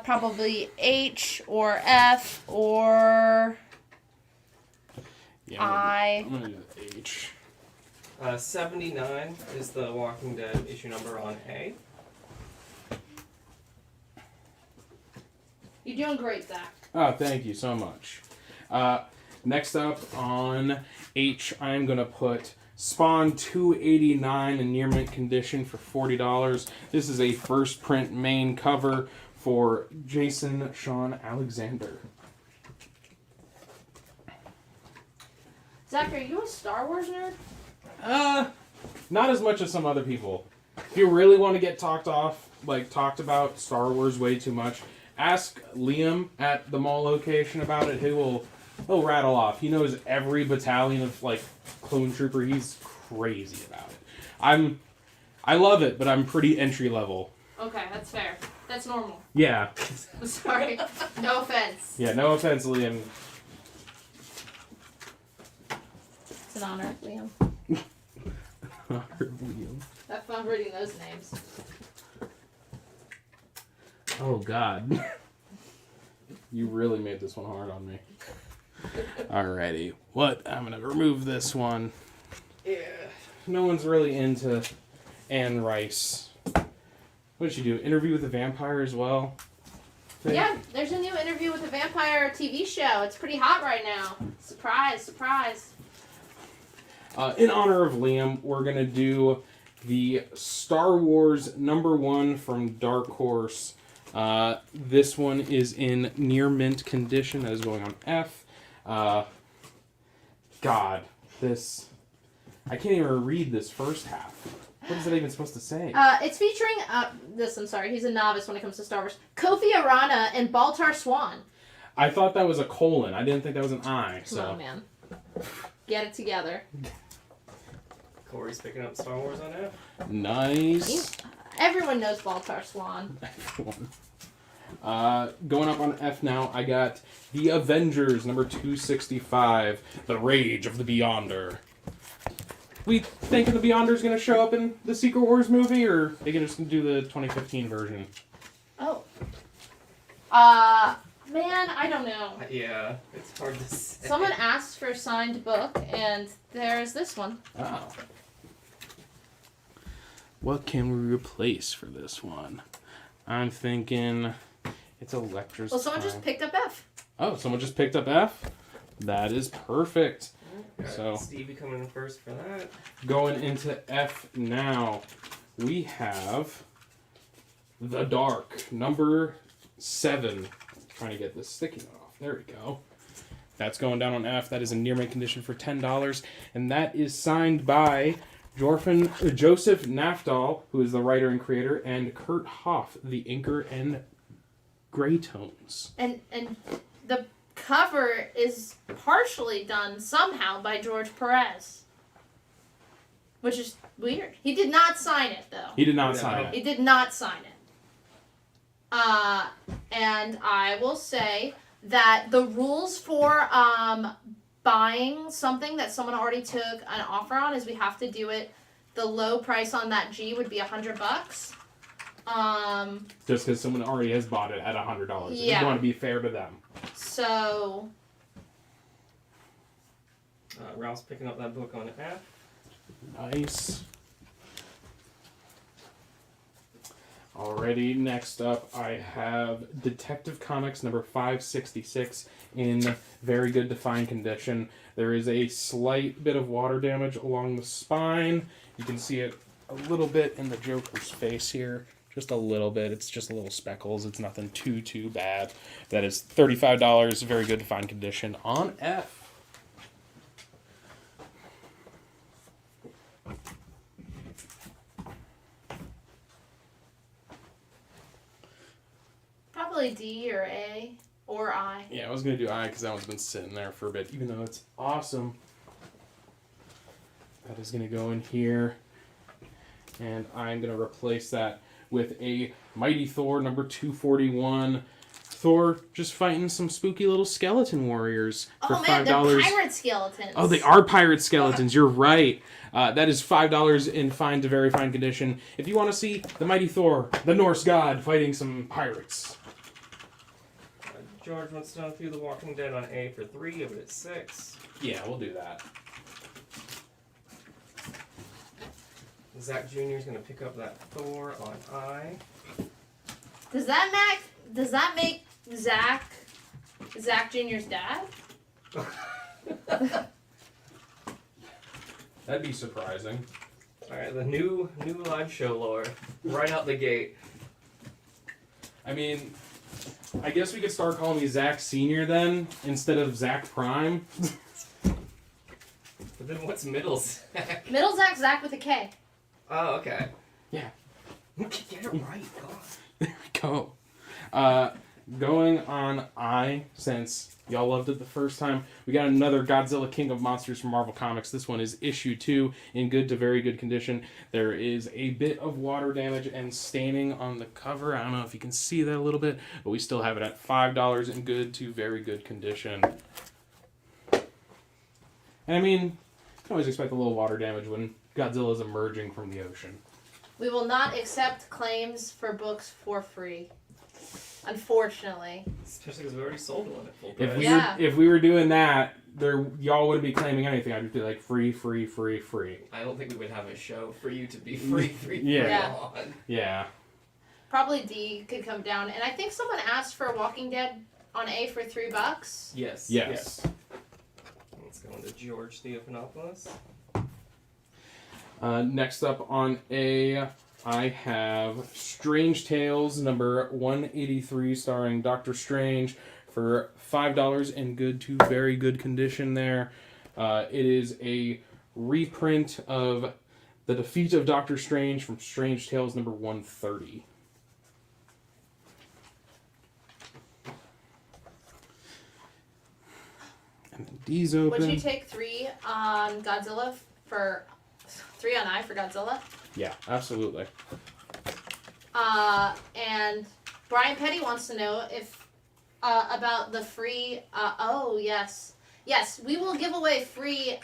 S11: Probably H or F or I.
S12: I'm gonna do the H.
S4: 79 is the Walking Dead issue number on A.
S11: You're doing great, Zach.
S12: Oh, thank you so much. Next up on H, I'm gonna put Spawn 289 in near mint condition for $40. This is a first print main cover for Jason Sean Alexander.
S11: Zach, are you a Star Wars nerd?
S12: Not as much as some other people. If you really want to get talked about Star Wars way too much, ask Liam at the mall location about it. He'll rattle off. He knows every battalion of clone trooper. He's crazy about it. I love it, but I'm pretty entry level.
S11: Okay, that's fair. That's normal.
S12: Yeah.
S11: Sorry. No offense.
S12: Yeah, no offense, Liam.
S11: It's an honor, Liam.
S12: Liam.
S11: Have fun reading those names.
S12: Oh, God. You really made this one hard on me. Alrighty. What? I'm going to remove this one. Yeah. No one's really into Anne Rice. What did she do? Interview with the Vampire as well?
S11: Yeah, there's a new Interview with a Vampire TV show. It's pretty hot right now. Surprise, surprise.
S12: In honor of Liam, we're going to do the Star Wars #1 from Dark Horse. This one is in near mint condition. That is going on F. God, this... I can't even read this first half. What is it even supposed to say?
S11: It's featuring, I'm sorry, he's a novice when it comes to Star Wars. Kofi Arana and Baltar Swan.
S12: I thought that was a colon. I didn't think that was an I. So.
S11: Come on, man. Get it together.
S4: Corey's picking up Star Wars on F.
S12: Nice.
S11: Everyone knows Baltar Swan.
S12: Everyone. Going up on F now, I got The Avengers, #265, The Rage of the Beyonder. We thinking the Beyonder's going to show up in the Secret Wars movie, or are they just going to do the 2015 version?
S11: Oh. Man, I don't know.
S4: Yeah, it's hard to say.
S11: Someone asked for a signed book, and there's this one.
S12: Oh. What can we replace for this one? I'm thinking it's Electra's
S11: Well, someone
S12: time.
S11: just picked up F.
S12: Oh, someone just picked up F? That is perfect. So
S4: Stevie coming in first for that.
S12: Going into F now, we have The Dark, #7. Trying to get this sticky note off. There we go. That's going down on F. That is in near mint condition for $10. And that is signed by Joseph Naftal, who is the writer and creator, and Kurt Hoff, the inker and gray tones.
S11: And the cover is partially done somehow by George Perez. Which is weird. He did not sign it, though.
S12: He did not sign it.
S11: He did not sign it. And I will say that the rules for buying something that someone already took an offer on is we have to do it. The low price on that G would be $100.
S12: Just because someone already has bought it at $100.
S11: Yeah.
S12: You want to be fair to them.
S11: So...
S4: Ralph's picking up that book on F.
S12: Nice. Alrighty, next up I have Detective Comics #566 in very good to fine condition. There is a slight bit of water damage along the spine. You can see it a little bit in the Joker's face here. Just a little bit. It's just little speckles. It's nothing too bad. That is $35, very good to fine condition on F.
S11: Probably D or A or I.
S12: Yeah, I was going to do I because that one's been sitting there for a bit, even though it's awesome. That is going to go in here. And I'm going to replace that with a Mighty Thor #241. Thor just fighting some spooky little skeleton warriors for $5.
S11: They're pirate skeletons.
S12: Oh, they are pirate skeletons. You're right. That is $5 in fine to very fine condition. If you want to see the Mighty Thor, the Norse god, fighting some pirates.
S4: George wants to know through The Walking Dead on A for 3, but it's 6.
S12: Yeah, we'll do that.
S4: Zach Jr. is going to pick up that Thor on I.
S11: Does that make Zach Jr.'s dad?
S12: That'd be surprising.
S4: Alright, the new live show lore. Right out the gate.
S12: I mean, I guess we could start calling me Zach Senior then, instead of Zach Prime.
S4: But then what's middle Zach?
S11: Middle Zach with a K.
S4: Oh, okay.
S12: Yeah.
S4: Get it right, God.
S12: There we go. going on I, since y'all loved it the first time, we got another Godzilla King of Monsters from Marvel Comics. This one is issue 2 in good to very good condition. There is a bit of water damage and staining on the cover. I don't know if you can see that a little bit, but we still have it at $5 in good to very good condition. And I mean, you can always expect a little water damage when Godzilla's emerging from the ocean.
S11: We will not accept claims for books for free. Unfortunately.
S4: Especially because we already sold one at full
S12: If
S4: price.
S12: if we were doing that, y'all wouldn't be claiming anything. I'd be like free.
S4: I don't think we would have a show for you to be free
S12: Yeah.
S4: on.
S12: Yeah.
S11: Probably D could come down. And I think someone asked for Walking Dead on A for $3.
S4: Yes.
S12: Yes.
S4: Let's go into George Theophanopoulos.
S12: Next up on A, I have Strange Tales number 183 starring Doctor Strange for $5 in good to very good condition there. It is a reprint of The Defeat of Doctor Strange from Strange Tales number 130. And then D's open.
S11: Would you take 3 on Godzilla for 3 on I for Godzilla?
S12: Yeah, absolutely.
S11: And Brian Petty wants to know if about the free. Oh yes, we will give away free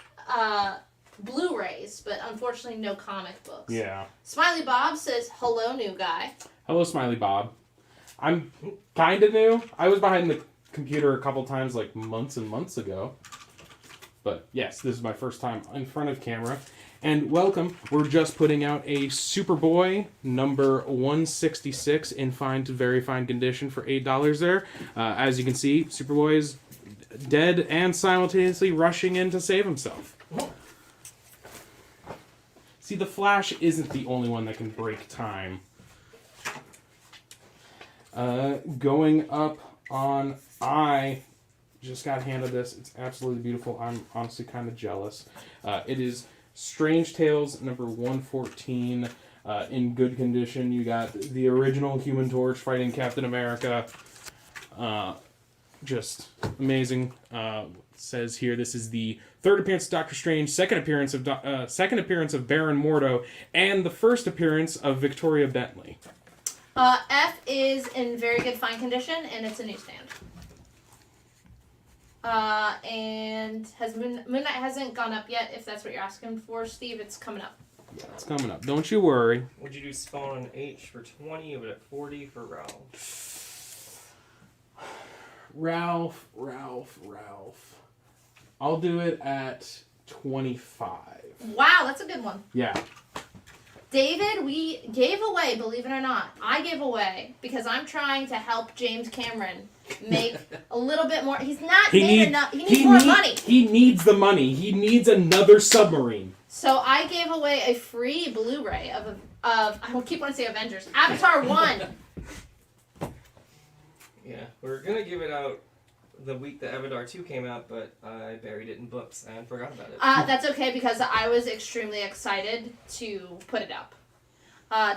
S11: Blu-rays, but unfortunately no comic books.
S12: Yeah.
S11: Smiley Bob says hello, new guy.
S12: Hello, Smiley Bob. I'm kind of new. I was behind the computer a couple times, like months and months ago. But yes, this is my first time in front of camera. And welcome. We're just putting out a Superboy number 166 in fine to very fine condition for $8 there. As you can see, Superboy is dead and simultaneously rushing in to save himself. See, the Flash isn't the only one that can break time. Going up on I, just got handed this. It's absolutely beautiful. I'm honestly kind of jealous. It is Strange Tales number 114 in good condition. You got the original Human Torch fighting Captain America. Just amazing. Says here this is the third appearance of Doctor Strange, second appearance of Baron Mordo, and the first appearance of Victoria Bentley.
S11: F is in very good fine condition, and it's a newsstand. And Moon Knight hasn't gone up yet, if that's what you're asking for, Steve. It's coming up.
S12: Yeah, it's coming up. Don't you worry.
S4: Would you do Spawn on H for 20 or at 40 for Ralph?
S12: Ralph. I'll do it at 25.
S11: Wow, that's a good one.
S12: Yeah.
S11: David, we gave away, believe it or not, I gave away, because I'm trying to help James Cameron make a little bit more. He's not made enough. He needs more money.
S12: He needs the money. He needs another submarine.
S11: So I gave away a free Blu-ray of I keep wanting to say Avengers. Avatar 1.
S4: Yeah, we were going to give it out the week that Avatar 2 came out, but I buried it in books and forgot about it.
S11: That's okay, because I was extremely excited to put it up.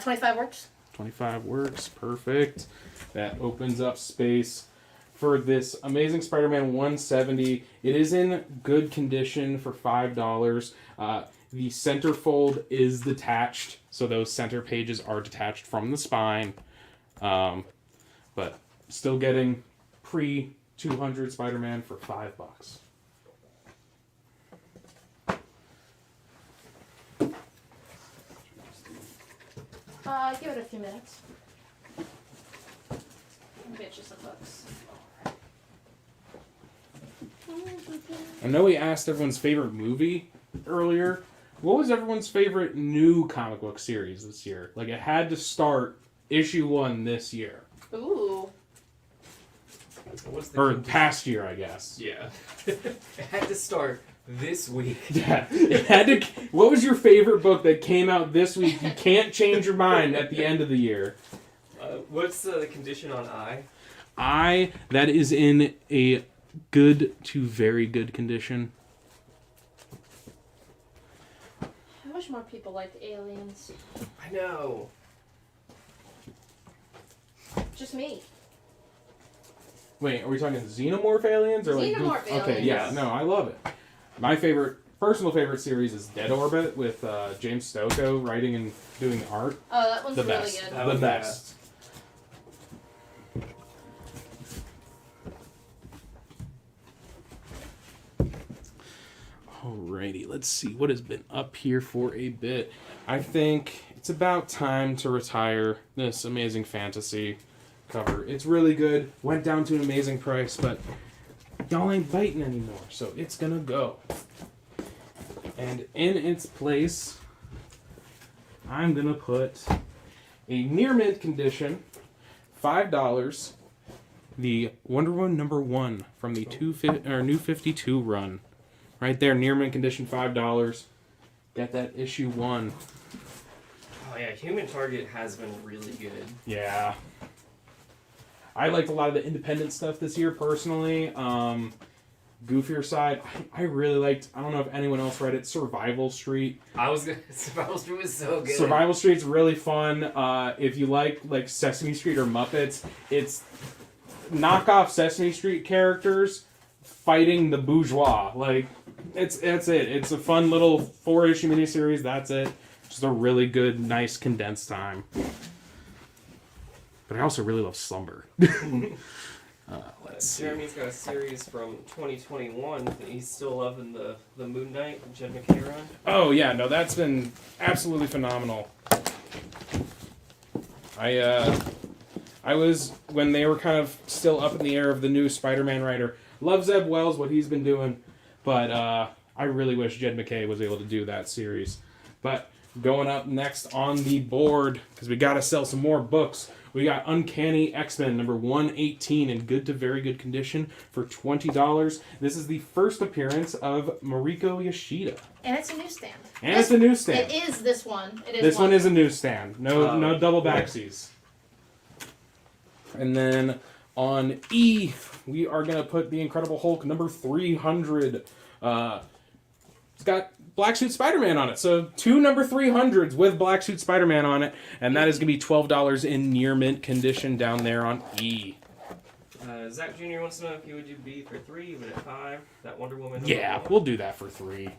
S11: 25 works?
S12: 25 works. Perfect. That opens up space for this Amazing Spider-Man 170. It is in good condition for $5. The centerfold is detached, so those center pages are detached from the spine. But still getting pre-200 Spider-Man for $5.
S11: Give it a few minutes. I'll get you some books.
S12: I know we asked everyone's favorite movie earlier. What was everyone's favorite new comic book series this year? Like, it had to start issue 1 this year.
S11: Ooh.
S12: Or past year, I guess.
S4: Yeah. It had to start this week.
S12: Yeah. It had to. What was your favorite book that came out this week? You can't change your mind at the end of the year.
S4: What's the condition on I?
S12: That is in a good to very good condition.
S11: I wish more people liked Aliens.
S4: I know.
S11: Just me.
S12: Wait, are we talking xenomorph aliens or like?
S11: Xenomorph
S12: Okay, yeah,
S11: aliens.
S12: no, I love it. My personal favorite series is Dead Orbit with James Stokoe writing and doing the art.
S11: Oh, that one's
S12: The
S11: really
S12: best.
S11: good.
S12: The best. Alrighty, let's see what has been up here for a bit. I think it's about time to retire this Amazing Fantasy cover. It's really good. Went down to an amazing price, but y'all ain't biting anymore, so it's gonna go. And in its place, I'm gonna put a near mint condition, $5, the Wonder Woman #1 from the New 52 run. Right there, near mint condition, $5. Get that issue 1.
S4: Oh yeah, Human Target has been really good.
S12: Yeah. I liked a lot of the independent stuff this year personally. Goofier side, I really liked, I don't know if anyone else read it, Survival Street.
S4: Survival Street was so good.
S12: Survival Street's really fun. If you like Sesame Street or Muppets, it's knockoff Sesame Street characters fighting the bourgeois. That's it. It's a fun little 4-issue miniseries. That's it. Just a really good, nice condensed time. But I also really love Slumber. Let's see.
S4: Jeremy's got a series from 2021 that he's still loving, the Moon Knight, Jed McKay run.
S12: Oh yeah, no, that's been absolutely phenomenal. I was, when they were kind of still up in the air of the new Spider-Man writer, love Zeb Wells, what he's been doing, but I really wish Jed McKay was able to do that series. But going up next on the board, because we got to sell some more books, we got Uncanny X-Men #118 in good to very good condition for $20. This is the first appearance of Mariko Yoshida.
S11: And it's a newsstand.
S12: It's a newsstand.
S11: It is this one. It is
S12: this one is a newsstand. No double
S4: yeah.
S12: backsies. And then on E, we are going to put the Incredible Hulk #300. It's got Black Suit Spider-Man on it. So 2 #300s with Black Suit Spider-Man on it. And that is going to be $12 in near mint condition down there on E.
S4: Zach Jr. wants to know if you would do B for 3, even at 5. That Wonder Woman.
S12: Yeah, we'll do that for 3.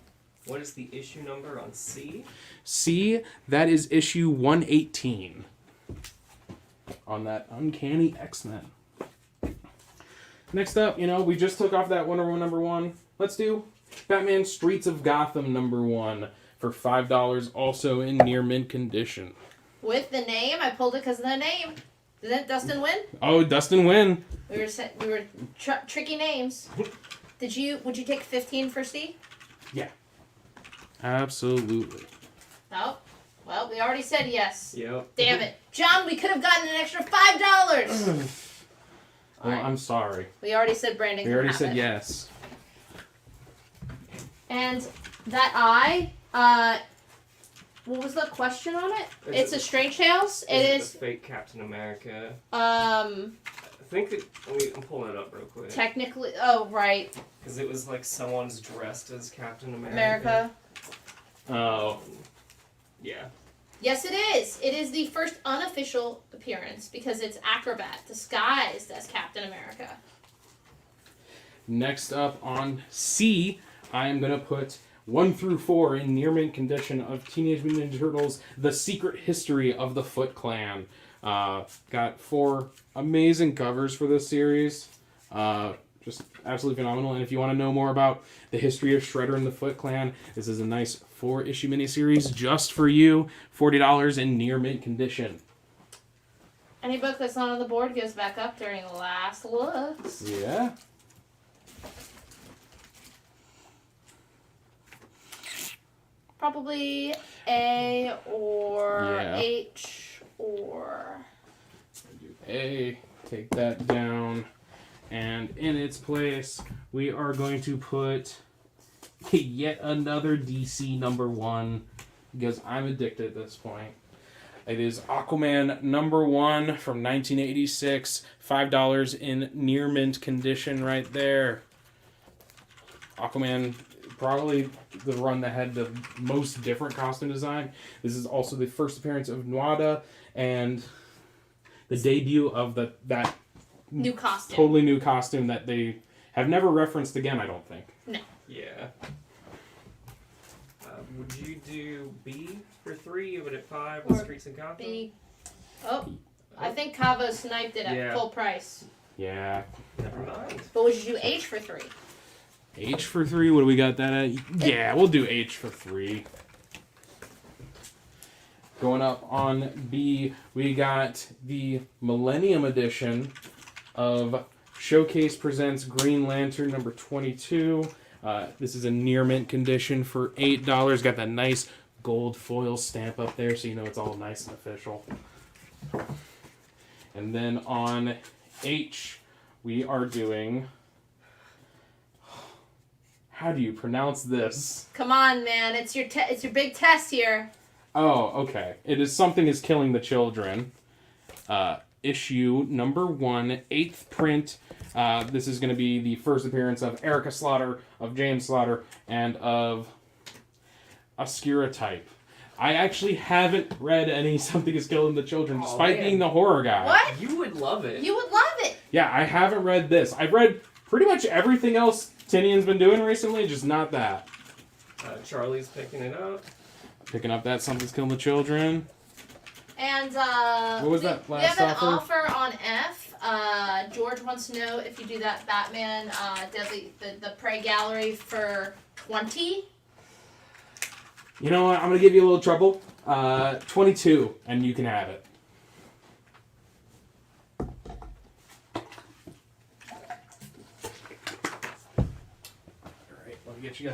S4: What is the issue number on C?
S12: C, that is issue 118. On that Uncanny X-Men. Next up, we just took off that Wonder Woman #1. Let's do Batman Streets of Gotham #1 for $5, also in near mint condition.
S11: With the name, I pulled it because of the name. Didn't Dustin win?
S12: Oh, Dustin win.
S11: We were tricky names. Would you take 15 for C?
S12: Yeah. Absolutely.
S11: Oh, well, we already said yes.
S4: Yep.
S11: Damn it, John! We could have gotten an extra $5.
S12: Well, I'm sorry.
S11: We already said Brandon.
S12: We already said yes.
S11: And that what was the question on it? It's a Strange Tales. It is
S4: the fake Captain America.
S11: I
S4: think that I'm pulling it up real quick.
S11: Technically, oh right.
S4: Because it was like someone's dressed as Captain
S11: America.
S12: Oh.
S4: Yeah.
S11: Yes, it is. It is the first unofficial appearance because it's Acrobat disguised as Captain America.
S12: Next up on C, I am going to put 1 through 4 in near mint condition of Teenage Mutant Ninja Turtles, The Secret History of the Foot Clan. Got 4 amazing covers for this series. Just absolutely phenomenal. And if you want to know more about the history of Shredder and the Foot Clan, this is a nice 4-issue miniseries just for you. $40 in near mint condition.
S11: Any book that's not on the board goes back up during the last looks.
S12: Yeah.
S11: Probably A or
S12: Yeah.
S11: H or...
S12: A, take that down. And in its place, we are going to put yet another DC #1 because I'm addicted at this point. It is Aquaman #1 from 1986. $5 in near mint condition right there. Aquaman, probably the run that had the most different costume design. This is also the first appearance of Nuada and the debut of that
S11: new costume.
S12: totally new costume that they have never referenced again, I don't think.
S11: No.
S4: Yeah. Would you do B for 3? You would at 5 with
S11: Or
S4: Streets and Gotham?
S11: B. Oh, I think Cavo sniped it at
S4: Yeah.
S11: full price.
S12: Yeah.
S4: Never mind.
S11: But would you do H for 3?
S12: H for 3, what do we got that at? Yeah, we'll do H for 3. Going up on B, we got the Millennium Edition of Showcase Presents Green Lantern number 22. This is a near mint condition for $8. Got that nice gold foil stamp up there so you know it's all nice and official. And then on H, we are doing... How do you pronounce this?
S11: Come on, man. It's your big test here.
S12: Oh, okay. It is Something is Killing the Children. Issue number 1, 8th print. This is going to be the first appearance of Erica Slaughter, of James Slaughter, and of Oscura Type. I actually haven't read any Something is Killing the Children, despite being the horror guy.
S11: What?
S4: You would love it.
S11: You would love it.
S12: Yeah, I haven't read this. I've read pretty much everything else Tinian's been doing recently, just not that.
S4: Charlie's picking it up.
S12: Picking up that Something's Killing the Children.
S11: And
S12: what was that last
S11: we have an
S12: offer?
S11: offer on F. George wants to know if you do that Batman Deadly the Prey Gallery for 20.
S12: You know what? I'm gonna give you a little trouble. 22, and you can have it. All right, let me get you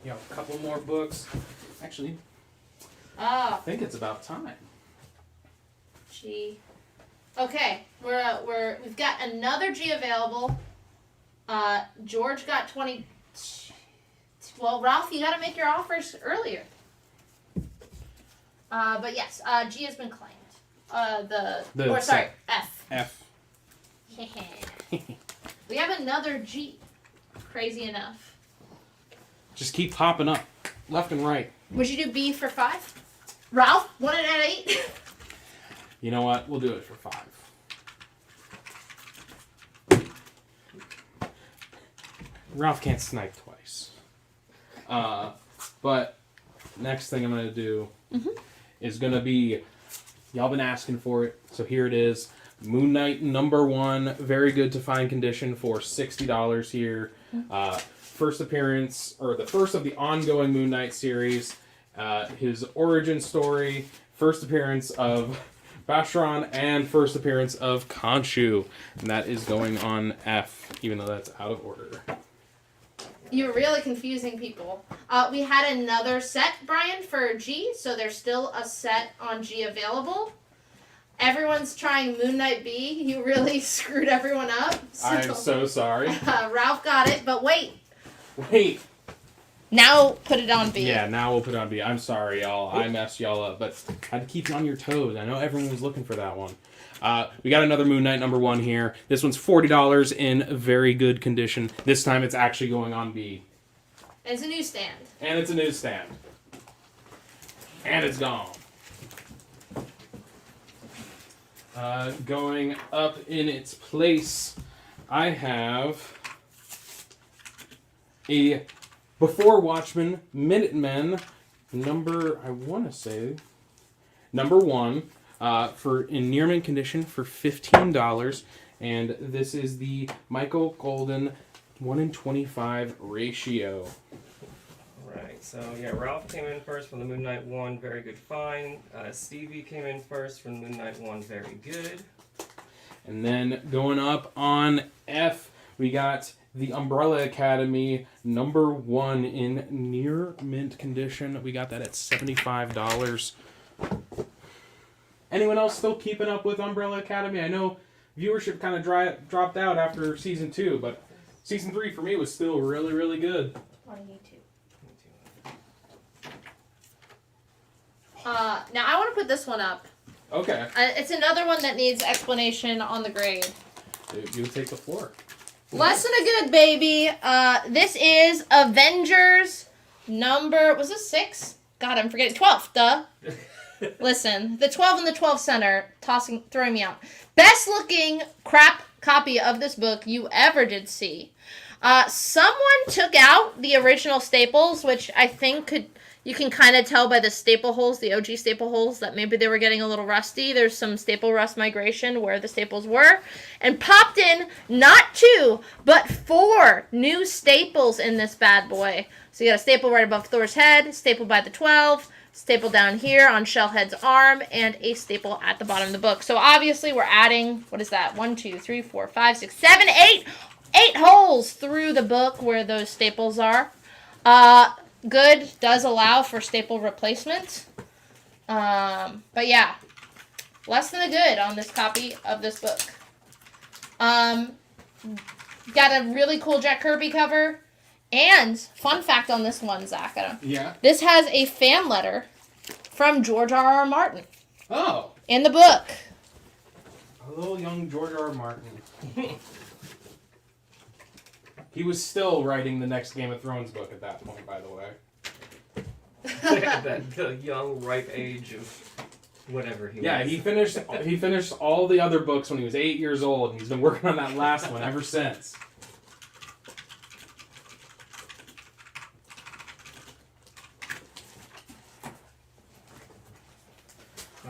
S12: a couple more books. Actually, I think it's about time.
S11: G. Okay, we've got another G available. George got 20. Well, Ralph, you got to make your offers earlier. But yes, G has been claimed. F.
S12: F.
S11: We have another G. Crazy enough.
S12: Just keep popping up, left and right.
S11: Would you do B for 5? Ralph, want it at 8?
S12: You know what? We'll do it for 5. Ralph can't snipe twice. But next thing I'm going to do is going to be, y'all been asking for it, so here it is. Moon Knight number 1, very good to find condition for $60 here. First appearance, or the first of the ongoing Moon Knight series. His origin story, first appearance of Bashran, and first appearance of Khonshu. And that is going on F, even though that's out of order.
S11: You're really confusing people. We had another set, Brian, for G, so there's still a set on G available. Everyone's trying Moon Knight B. You really screwed everyone up.
S12: I'm so sorry.
S11: Ralph got it, but wait.
S12: Wait.
S11: Now put it on B.
S12: Yeah, now we'll put it on B. I'm sorry, y'all. I messed y'all up, but I had to keep you on your toes. I know everyone was looking for that one. We got another Moon Knight number 1 here. This one's $40 in very good condition. This time it's actually going on B.
S11: And it's a newsstand.
S12: And it's a newsstand. And it's gone. Going up in its place, I have a Before Watchmen Minutemen number 1, for in near mint condition for $15, and this is the Michael Golden 1:25 ratio.
S4: Alright, so yeah, Ralph came in first from the Moon Knight 1, very good find. Stevie came in first from Moon Knight 1, very good.
S12: And then going up on F, we got the Umbrella Academy number 1 in near mint condition. We got that at $75. Anyone else still keeping up with Umbrella Academy? I know viewership kind of dropped out after season 2, but season 3 for me was still really, really good.
S11: What do you two? Now I want to put this one up.
S12: Okay.
S11: It's another one that needs explanation on the grade.
S12: You take the floor.
S11: Less than a good, baby. This is Avengers number, was this 6? God, I'm forgetting. 12, duh. Listen, the 12 and the 12 center, throwing me out. Best looking crap copy of this book you ever did see. Someone took out the original staples, which I think you can kind of tell by the staple holes, the OG staple holes, that maybe they were getting a little rusty. There's some staple rust migration where the staples were. And popped in not 2, but 4 new staples in this bad boy. So you got a staple right above Thor's head, staple by the 12, staple down here on Shellhead's arm, and a staple at the bottom of the book. So obviously we're adding, what is that? 1, 2, 3, 4, 5, 6, 7, 8 holes through the book where those staples are. Good does allow for staple replacement. But yeah, less than a good on this copy of this book. Got a really cool Jack Kirby cover. And fun fact on this one, Zach.
S12: Yeah.
S11: This has a fan letter from George R.R. Martin.
S12: Oh.
S11: In the book.
S12: A little young George R.R. Martin. He was still writing the next Game of Thrones book at that point, by the way.
S4: The young, ripe age of whatever he was.
S12: Yeah, he finished all the other books when he was 8 years old, and he's been working on that last one ever since.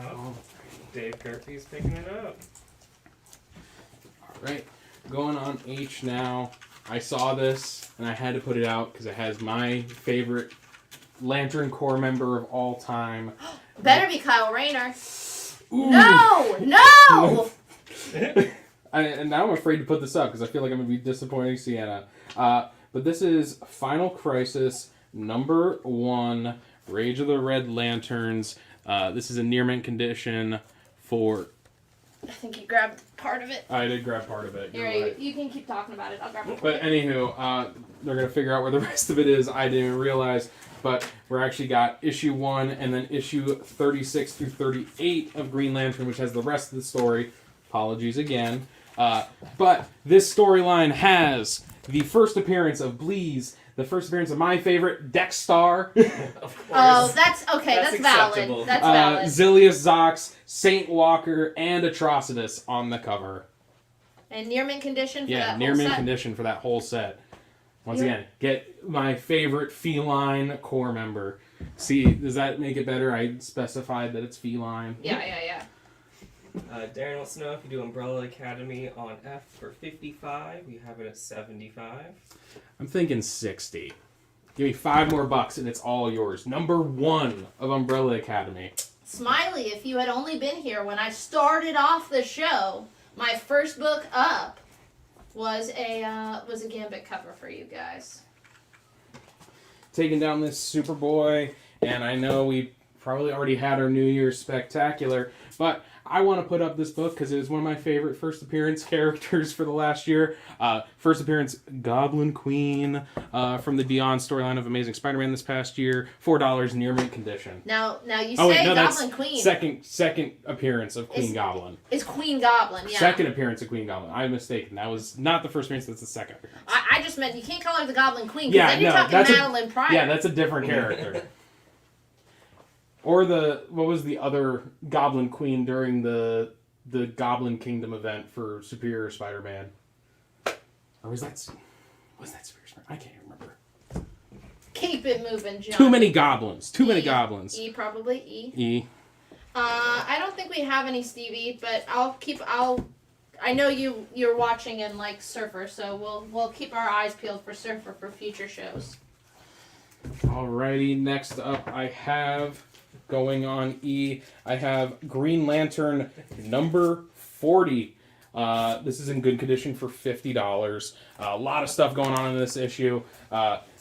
S4: Oh, Dave Kirby's picking it up.
S12: Alright, going on H now. I saw this, and I had to put it out because it has my favorite Lantern Corps member of all time.
S11: Better be Kyle Rayner.
S12: Ooh.
S11: No!
S12: And now I'm afraid to put this up because I feel like I'm going to be disappointing Sienna. But this is Final Crisis #1, Rage of the Red Lanterns. This is a near mint condition for...
S11: I think you grabbed part of it.
S12: I did grab part of it.
S11: Right. You can keep talking about it. I'll grab it.
S12: But anywho, they're going to figure out where the rest of it is. I didn't realize. But we're actually got issue 1 and then issue 36 through 38 of Green Lantern, which has the rest of the story. Apologies again. But this storyline has the first appearance of Bleeze, the first appearance of my favorite, Dexstar.
S4: Of course.
S11: Oh, that's okay. That's
S4: acceptable.
S11: valid. That's valid.
S12: Zilius Zox, Saint Walker, and Atrocitus on the cover.
S11: And near mint condition for that whole
S12: near mint
S11: set.
S12: condition for that whole set. Once again, get my favorite feline core member. See, does that make it better? I specified that it's feline.
S11: Yeah.
S4: Darren wants to know if you do Umbrella Academy on F for 55. You have it at 75.
S12: I'm thinking 60. Give me $5 more and it's all yours. #1 of Umbrella Academy.
S11: Smiley, if you had only been here when I started off the show, my first book up was a Gambit cover for you guys.
S12: Taking down this Superboy, and I know we probably already had our New Year's Spectacular, but I want to put up this book because it is one of my favorite first appearance characters for the last year. First appearance, Goblin Queen from the Beyond storyline of Amazing Spider-Man this past year. $4 near mint condition.
S11: Now you say Goblin Queen.
S12: Second appearance of Queen Goblin.
S11: It's Queen Goblin, yeah.
S12: Second appearance of Queen Goblin. I'm mistaken. That was not the first appearance, that's the second appearance.
S11: I just meant you can't call her the Goblin Queen because then you're talking Madeline Pryor.
S12: Yeah, that's a different character. Or what was the other Goblin Queen during the Goblin Kingdom event for Superior Spider-Man? Or was that Superior Spider-Man? I can't remember.
S11: Keep it moving, John.
S12: Too many goblins. Too many goblins.
S11: E, probably E.
S12: E.
S11: I don't think we have any Stevie, but I know you're watching and like Surfer, so we'll keep our eyes peeled for Surfer for future shows.
S12: Alrighty, next up I have, going on E, I have Green Lantern #40. This is in good condition for $50. A lot of stuff going on in this issue.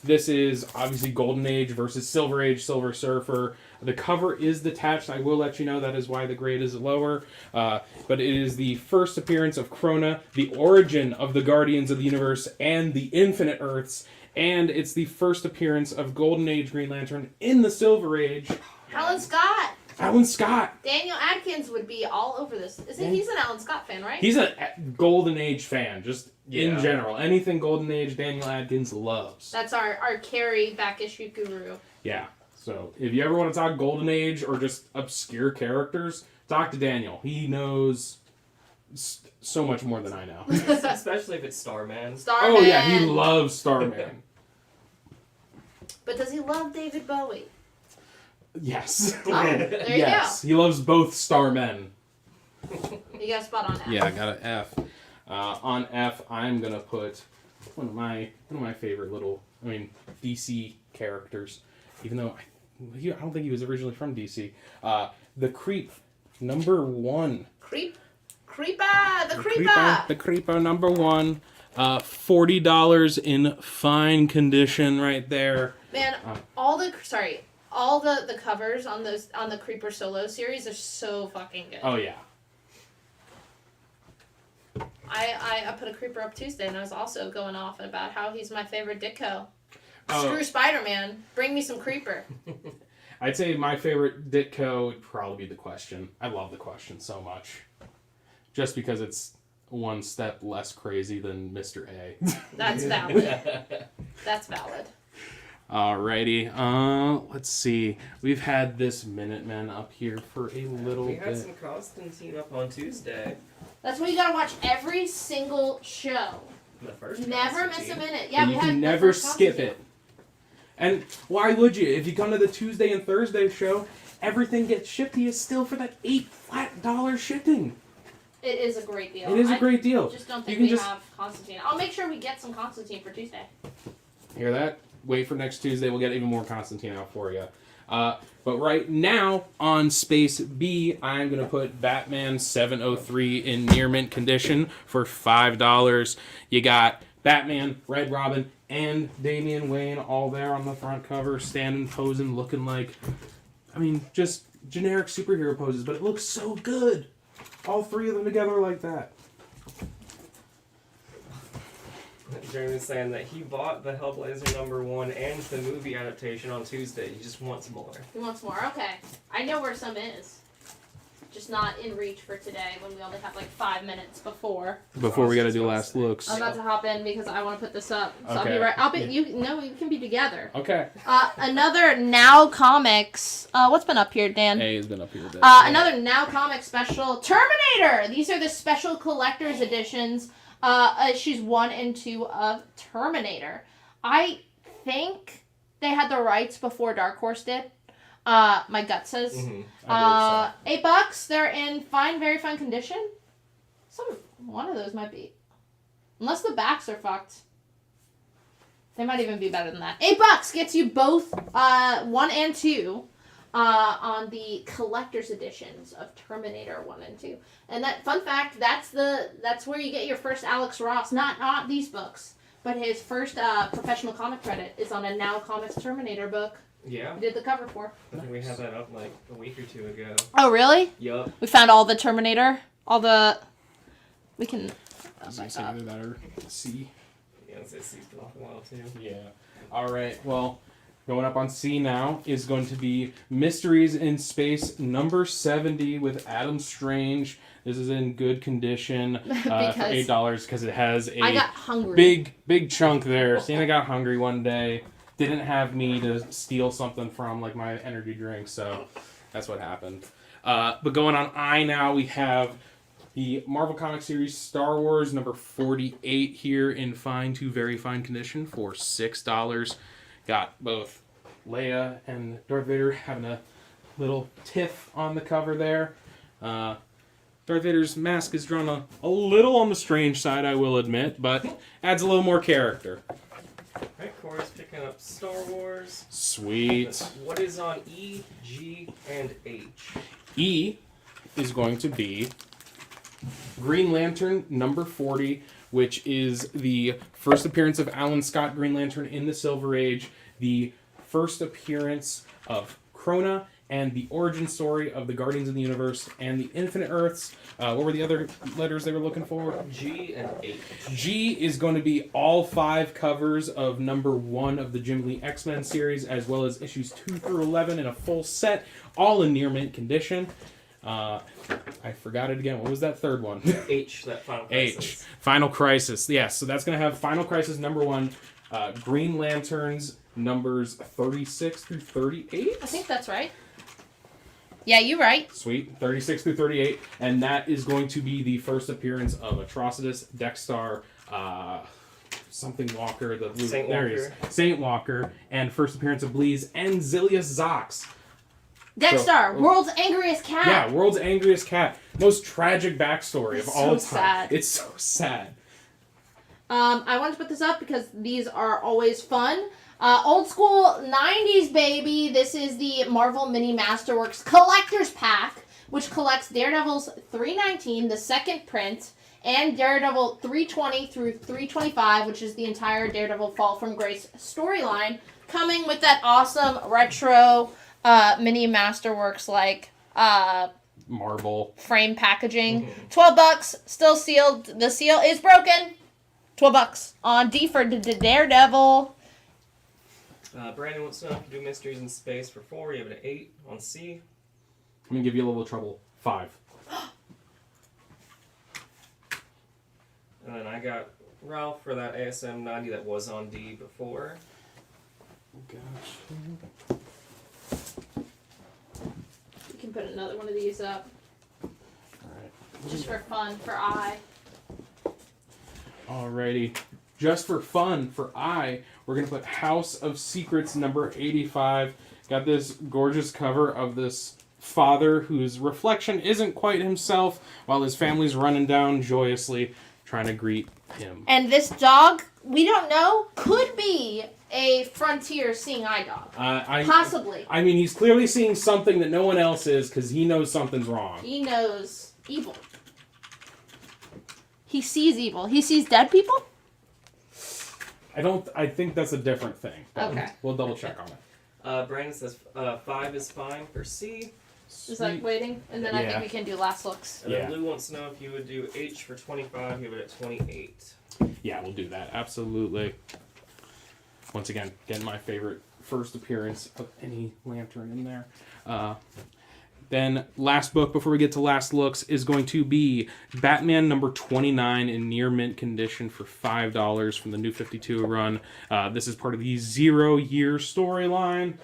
S12: This is obviously Golden Age versus Silver Age, Silver Surfer. The cover is detached. I will let you know that is why the grade is lower. But it is the first appearance of Krona, the origin of the Guardians of the Universe and the Infinite Earths. And it's the first appearance of Golden Age Green Lantern in the Silver Age.
S11: Alan Scott.
S12: Alan Scott.
S11: Daniel Adkins would be all over this. He's an Alan Scott fan, right?
S12: He's a Golden Age fan, just in general. Anything Golden Age, Daniel Adkins loves.
S11: That's our Carrie back issue guru.
S12: Yeah. So if you ever want to talk Golden Age or just obscure characters, talk to Daniel. He knows so much more than I know.
S4: Especially if it's Starman.
S11: Starman.
S12: Oh yeah, he loves Starman.
S11: But does he love David Bowie?
S12: Yes.
S11: Oh, there you
S12: Yes, he loves both Starmen.
S11: go. You got a spot on F.
S12: Yeah, I got an F. On F, I'm gonna put one of my favorite little, DC characters. Even though I don't think he was originally from DC. The Creep, number 1.
S11: Creeper, the Creeper.
S12: The Creeper, number 1. $40 in fine condition right there.
S11: Man, all the covers on the Creeper solo series are so fucking good.
S12: Oh yeah.
S11: I put a Creeper up Tuesday, and I was also going off about how he's my favorite Ditko.
S12: Oh.
S11: Screw Spider-Man. Bring me some Creeper.
S12: I'd say my favorite Ditko would probably be the Question. I love the Question so much. Just because it's one step less crazy than Mr. A.
S11: That's valid. That's valid.
S12: Alrighty. Let's see. We've had this Minutemen up here for a little bit.
S4: We had some Constantine up on Tuesday.
S11: That's why you gotta watch every single show.
S4: The first
S11: Never miss a minute. Yeah,
S12: And
S11: we
S12: you
S11: had
S12: can
S11: the
S12: never
S11: first
S12: skip
S11: Constantine.
S12: it. And why would you? If you come to the Tuesday and Thursday show, everything gets shipped to you still for that $8 flat shipping.
S11: It is a great deal.
S12: It is a great deal.
S11: I just don't think
S12: You
S11: we
S12: can just-
S11: have Constantine. I'll make sure we get some Constantine for Tuesday.
S12: Hear that? Wait for next Tuesday. We'll get even more Constantine out for you. But right now, on Space B, I'm going to put Batman 703 in near mint condition for $5. You got Batman, Red Robin, and Damian Wayne all there on the front cover, standing, posing, looking like, just generic superhero poses, but it looks so good. All three of them together like that.
S4: Jeremy's saying that he bought the Hellblazer number 1 and the movie adaptation on Tuesday. He just wants more.
S11: He wants more. Okay. I know where some is. Just not in reach for today when we only have like 5 minutes before.
S12: Before we got to do last looks.
S11: I'm about to hop in because I want to put this up. So I'll
S12: Okay.
S11: be right. I'll be. We can be together.
S12: Okay.
S11: Another Now Comics. What's been up here, Dan?
S12: A has been up here a bit.
S11: Another Now Comics special. Terminator. These are the special collector's editions. Issues 1 and 2 of Terminator. I think they had the rights before Dark Horse did. My gut says.
S12: I believe so.
S11: $8. They're in fine, very fine condition. One of those might be, unless the backs are fucked. They might even be better than that. $8 gets you both 1 and 2 on the collector's editions of Terminator 1 and 2. And that fun fact, that's where you get your first Alex Ross. Not these books, but his first professional comic credit is on a Now Comics Terminator book.
S4: Yeah.
S11: We did the cover for.
S4: I think we had that up like a week or 2 ago.
S11: Oh really?
S4: Yup.
S11: We found all the Terminator, we can.
S12: C.
S4: Yeah, it's C's been off a while too.
S12: Yeah. All right. Well, going up on C now is going to be Mysteries in Space number 70 with Adam Strange. This is in good condition for $8 because it has a
S11: I got hungry.
S12: big chunk there. Cena got hungry one day. Didn't have me to steal something from, like my energy drink, so that's what happened. But going on I now, we have the Marvel Comics series Star Wars number 48 here in fine to very fine condition for $6. Got both Leia and Darth Vader having a little tiff on the cover there. Darth Vader's mask is drawn a little on the strange side, I will admit, but adds a little more character.
S4: Alright, Corey's picking up Star Wars.
S12: Sweet.
S4: What is on E, G, and H?
S12: E is going to be Green Lantern number 40, which is the first appearance of Alan Scott Green Lantern in the Silver Age, the first appearance of Krona, and the origin story of the Guardians of the Universe and the Infinite Earths. What were the other letters they were looking for?
S4: G and H.
S12: G is going to be all 5 covers of number 1 of the Jim Lee X-Men series, as well as issues 2 through 11 in a full set, all in near mint condition. I forgot it again. What was that third one?
S4: H, that Final Crisis.
S12: H. Final Crisis. Yes, so that's going to have Final Crisis number 1, Green Lanterns numbers 36 through 38.
S11: I think that's right. Yeah, you're right.
S12: Sweet. 36 through 38. And that is going to be the first appearance of Atrocitus, Dexstar, something Walker, the blue.
S4: Saint
S12: There he is. Saint Walker, and first appearance of Bleez, and Zilius Zox.
S11: Dexstar, world's angriest cat.
S12: Yeah, world's angriest cat. Most tragic backstory of all time.
S11: Sad.
S12: It's so sad.
S11: I wanted to put this up because these are always fun. Old school 90s, baby. This is the Marvel Mini Masterworks Collector's Pack, which collects Daredevil's 319, the second print, and Daredevil 320 through 325, which is the entire Daredevil Fall from Grace storyline, coming with that awesome retro Mini Masterworks
S12: Marvel
S11: frame packaging. $12, still sealed. The seal is broken. $12 on D for Daredevil.
S4: Brandon wants to know if you do Mysteries in Space for 4. You have an 8 on C.
S12: I'm going to give you a little trouble. 5.
S4: And then I got Ralph for that ASM 90 that was on D before.
S12: Gotcha.
S11: You can put another one of these up.
S12: Alright.
S11: Just for fun, for I.
S12: Alrighty. Just for fun, for I, we're going to put House of Secrets number 85. Got this gorgeous cover of this father whose reflection isn't quite himself while his family's running down joyously trying to greet him.
S11: And this dog, we don't know, could be a frontier seeing eye dog. Possibly.
S12: I mean, he's clearly seeing something that no one else is because he knows something's wrong.
S11: He knows evil. He sees evil. He sees dead people?
S12: I think that's a different thing.
S11: Okay.
S12: We'll double check on it.
S4: Brandon says 5 is fine for C.
S11: Just like waiting, and then I think
S12: Yeah.
S11: we can do last looks.
S4: And then Lou wants to know if you would do H for 25. You have it at 28.
S12: Yeah, we'll do that. Absolutely. Once again, getting my favorite first appearance of any lantern in there. Then last book before we get to last looks is going to be Batman number 29 in near mint condition for $5 from the New 52 run. This is part of the 0 Year storyline.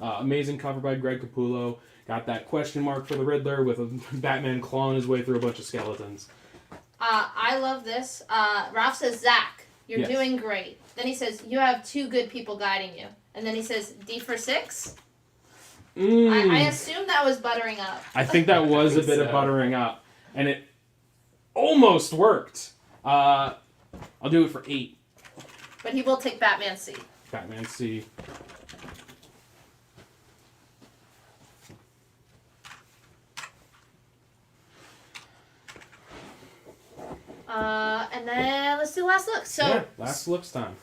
S12: Amazing cover by Greg Capullo. Got that question mark for the Riddler with a Batman clawing his way through a bunch of skeletons.
S11: I love this. Ralph says, Zach, you're doing great. Then he says, you have 2 good people guiding you. And then he says, D for 6? I assume that was buttering up.
S12: I think that was a bit of buttering up. And it almost worked. I'll do it for 8.
S11: But he will take Batman C.
S12: Batman C.
S11: And then let's do last look. So
S12: yeah, last looks time.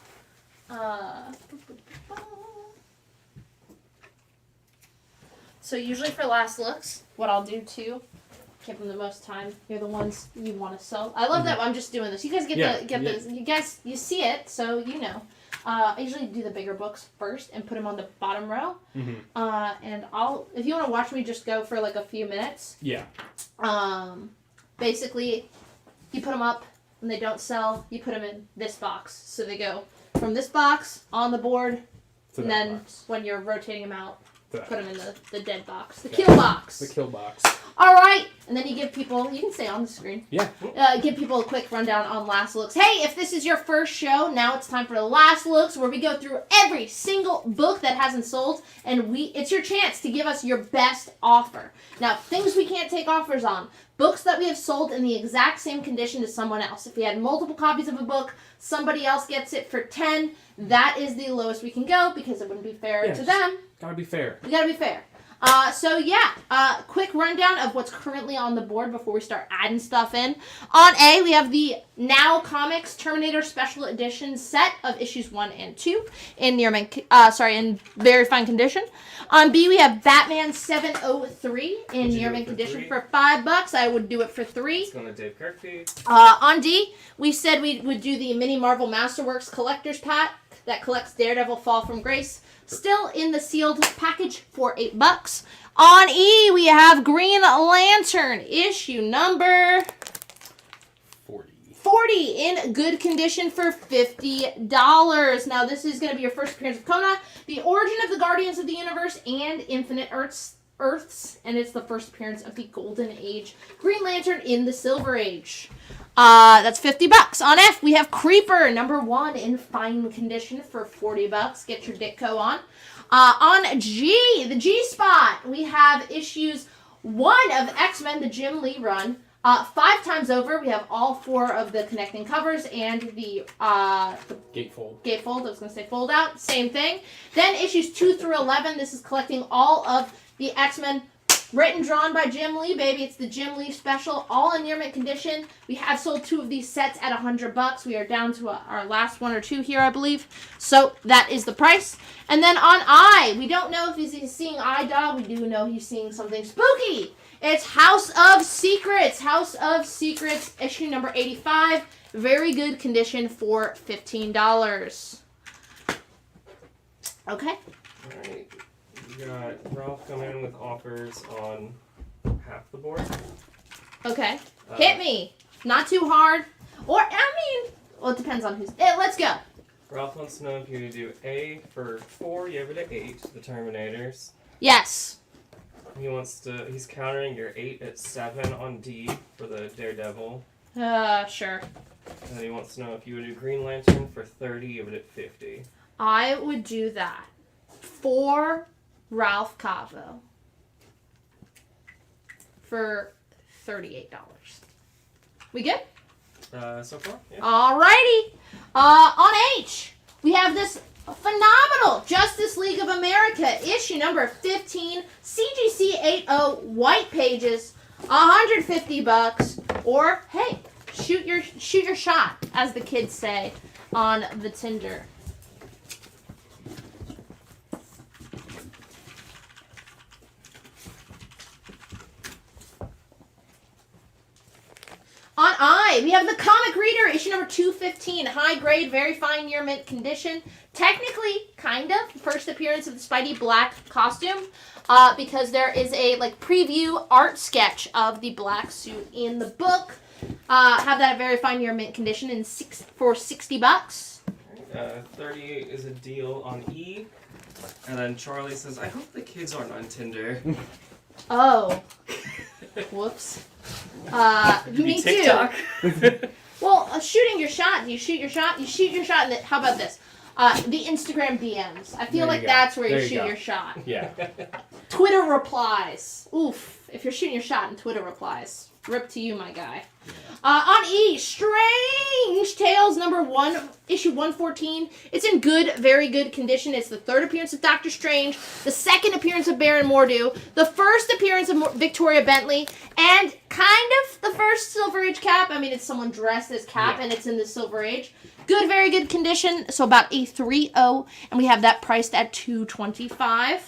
S11: So usually for last looks, what I'll do too, give them the most time. You're the ones you want to sell. I love that I'm just doing this. You guys get this. You guys, you see it, so you know. I usually do the bigger books first and put them on the bottom row. And if you want to watch me just go for like a few minutes.
S12: Yeah.
S11: Basically, you put them up. When they don't sell, you put them in this box. So they go from this box on the board, and then when you're rotating them out, put them in the dead box. The kill box.
S12: The kill box.
S11: All right. And then you give people, you can say on the screen.
S12: Yeah.
S11: Give people a quick rundown on last looks. Hey, if this is your first show, now it's time for the last looks where we go through every single book that hasn't sold. And it's your chance to give us your best offer. Now, things we can't take offers on. Books that we have sold in the exact same condition to someone else. If we had multiple copies of a book, somebody else gets it for 10. That is the lowest we can go because it wouldn't be fair to them.
S12: Gotta be fair.
S11: We gotta be fair. Quick rundown of what's currently on the board before we start adding stuff in. On A, we have the Now Comics Terminator Special Edition set of issues 1 and 2 in in very fine condition. On B, we have Batman 703 in near mint condition for $5. I would do it for 3.
S4: It's going to Dave Kirkby.
S11: On D, we said we would do the Mini Marvel Masterworks Collector's Pack that collects Daredevil Fall from Grace. Still in the sealed package for $8. On E, we have Green Lantern, issue number 40 in good condition for $50. Now, this is going to be your first appearance of Kona, the origin of the Guardians of the Universe, and Infinite Earths Earths, and it's the first appearance of the Golden Age Green Lantern in the Silver Age. That's $50. On F, we have Creeper, number 1 in fine condition for $40. Get your Ditko on. On G, the G spot, we have issues 1 of X-Men, the Jim Lee run. 5 times over, we have all 4 of the connecting covers and the
S12: Gatefold.
S11: Gatefold, I was going to say fold out, same thing. Then issues 2 through 11, this is collecting all of the X-Men written, drawn by Jim Lee, baby. It's the Jim Lee special, all in near mint condition. We have sold 2 of these sets at $100. We are down to our last 1 or 2 here, I believe. So that is the price. And then on I, we don't know if he's seeing I-Dog. We do know he's seeing something spooky. It's House of Secrets. House of Secrets, issue number 85. Very good condition for $15. Okay.
S4: Alright. We got Ralph coming in with offers on half the board.
S11: Okay. Hit me. Not too hard. Or, well, it depends on who's... let's go.
S4: Ralph wants to know if you're going to do A for 4, you have it at 8, the Terminators.
S11: Yes.
S4: He's countering your 8 at 7 on D for the Daredevil.
S11: Sure.
S4: And then he wants to know if you would do Green Lantern for 30, you have it at 50.
S11: I would do that for Ralph Cavo for $38. We good?
S4: So far, yeah.
S11: Alrighty. On H, we have this phenomenal Justice League of America issue number 15, CGC 80, white pages, $150, or hey, shoot your shot, as the kids say on the Tinder. On I, we have the Comic Reader, issue number 215, high grade, very fine near mint condition. Technically, kind of, first appearance of the Spidey black costume, because there is a preview art sketch of the black suit in the book. Have that very fine near mint condition for $60.
S4: 38 is a deal on E. And then Charlie says, I hope the kids aren't on Tinder.
S11: Oh. Whoops. Me
S4: TikTok?
S11: too. Well, shooting your shot. You shoot your shot. And how about this? The Instagram DMs. I feel like that's where you shoot your shot.
S12: Yeah.
S11: Twitter replies. Oof. If you're shooting your shot in Twitter replies. Rip to you, my guy. On E, Strange Tales number 1, issue 114. It's in good, very good condition. It's the 3rd appearance of Doctor Strange, the 2nd appearance of Baron Mordo, the 1st appearance of Victoria Bentley, and kind of the first Silver Age Cap. I mean, it's someone dressed as Cap, and it's in the Silver Age. Good, very good condition. So about a 3.0, and we have that priced at $225.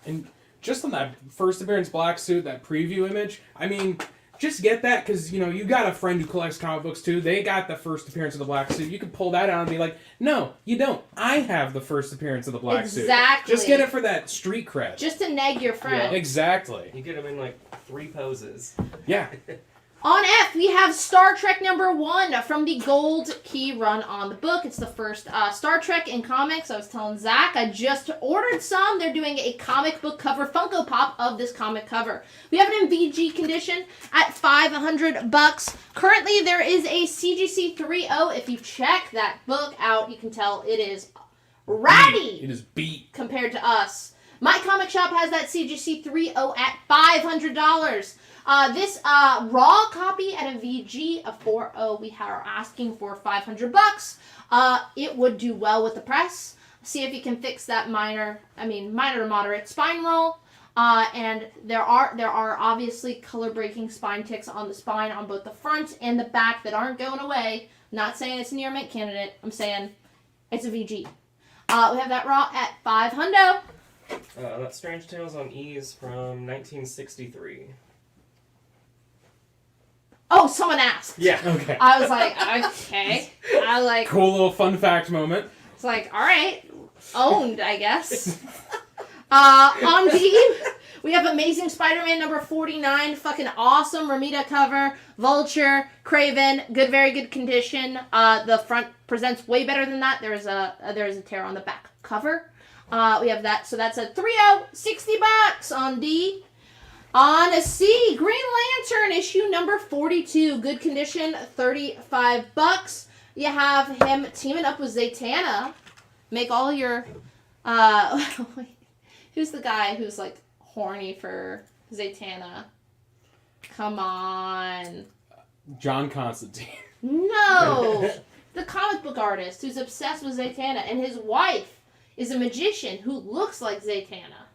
S12: And just on that first appearance black suit, that preview image, I mean, just get that because, you got a friend who collects comic books too. They got the first appearance of the black suit. You can pull that out and be like, no, you don't. I have the first appearance of the black suit.
S11: Exactly.
S12: Just get it for that street cred.
S11: Just to nag your friend.
S12: Yeah, exactly.
S4: You get them in 3 poses.
S12: Yeah.
S11: On F, we have Star Trek number 1 from the Gold Key run on the book. It's the first Star Trek in comics. I was telling Zach, I just ordered some. They're doing a comic book cover Funko Pop of this comic cover. We have it in VG condition at $500. Currently, there is a CGC 3.0. If you check that book out, you can tell it is ratty.
S12: It is beat.
S11: Compared to us. My Comic Shop has that CGC 3.0 at $500. This raw copy at a VG of 4.0 we are asking for $500. It would do well with the press. See if you can fix that minor to moderate spine roll. And there are obviously color breaking spine ticks on the spine on both the front and the back that aren't going away. Not saying it's a near mint candidate. I'm saying it's a VG. We have that raw at $500.
S4: That Strange Tales on E is from 1963.
S11: Oh, someone asked.
S12: Yeah, okay.
S11: I was like, okay. I was like...
S12: Cool little fun fact moment.
S11: It's like, all right. Owned, I guess. On D, we have Amazing Spider-Man number 49. Fucking awesome Ramita cover. Vulture, Kraven, very good condition. The front presents way better than that. There is a tear on the back cover. We have that, so that's a 60 bucks on D. On a C, Green Lantern issue number 42, good condition, 35 bucks. You have him teaming up with Zatanna. Make all your who's the guy who's like horny for Zatanna? Come on.
S12: John Constantine.
S11: No! The comic book artist who's obsessed with Zatanna, and his wife is a magician who looks like Zatanna.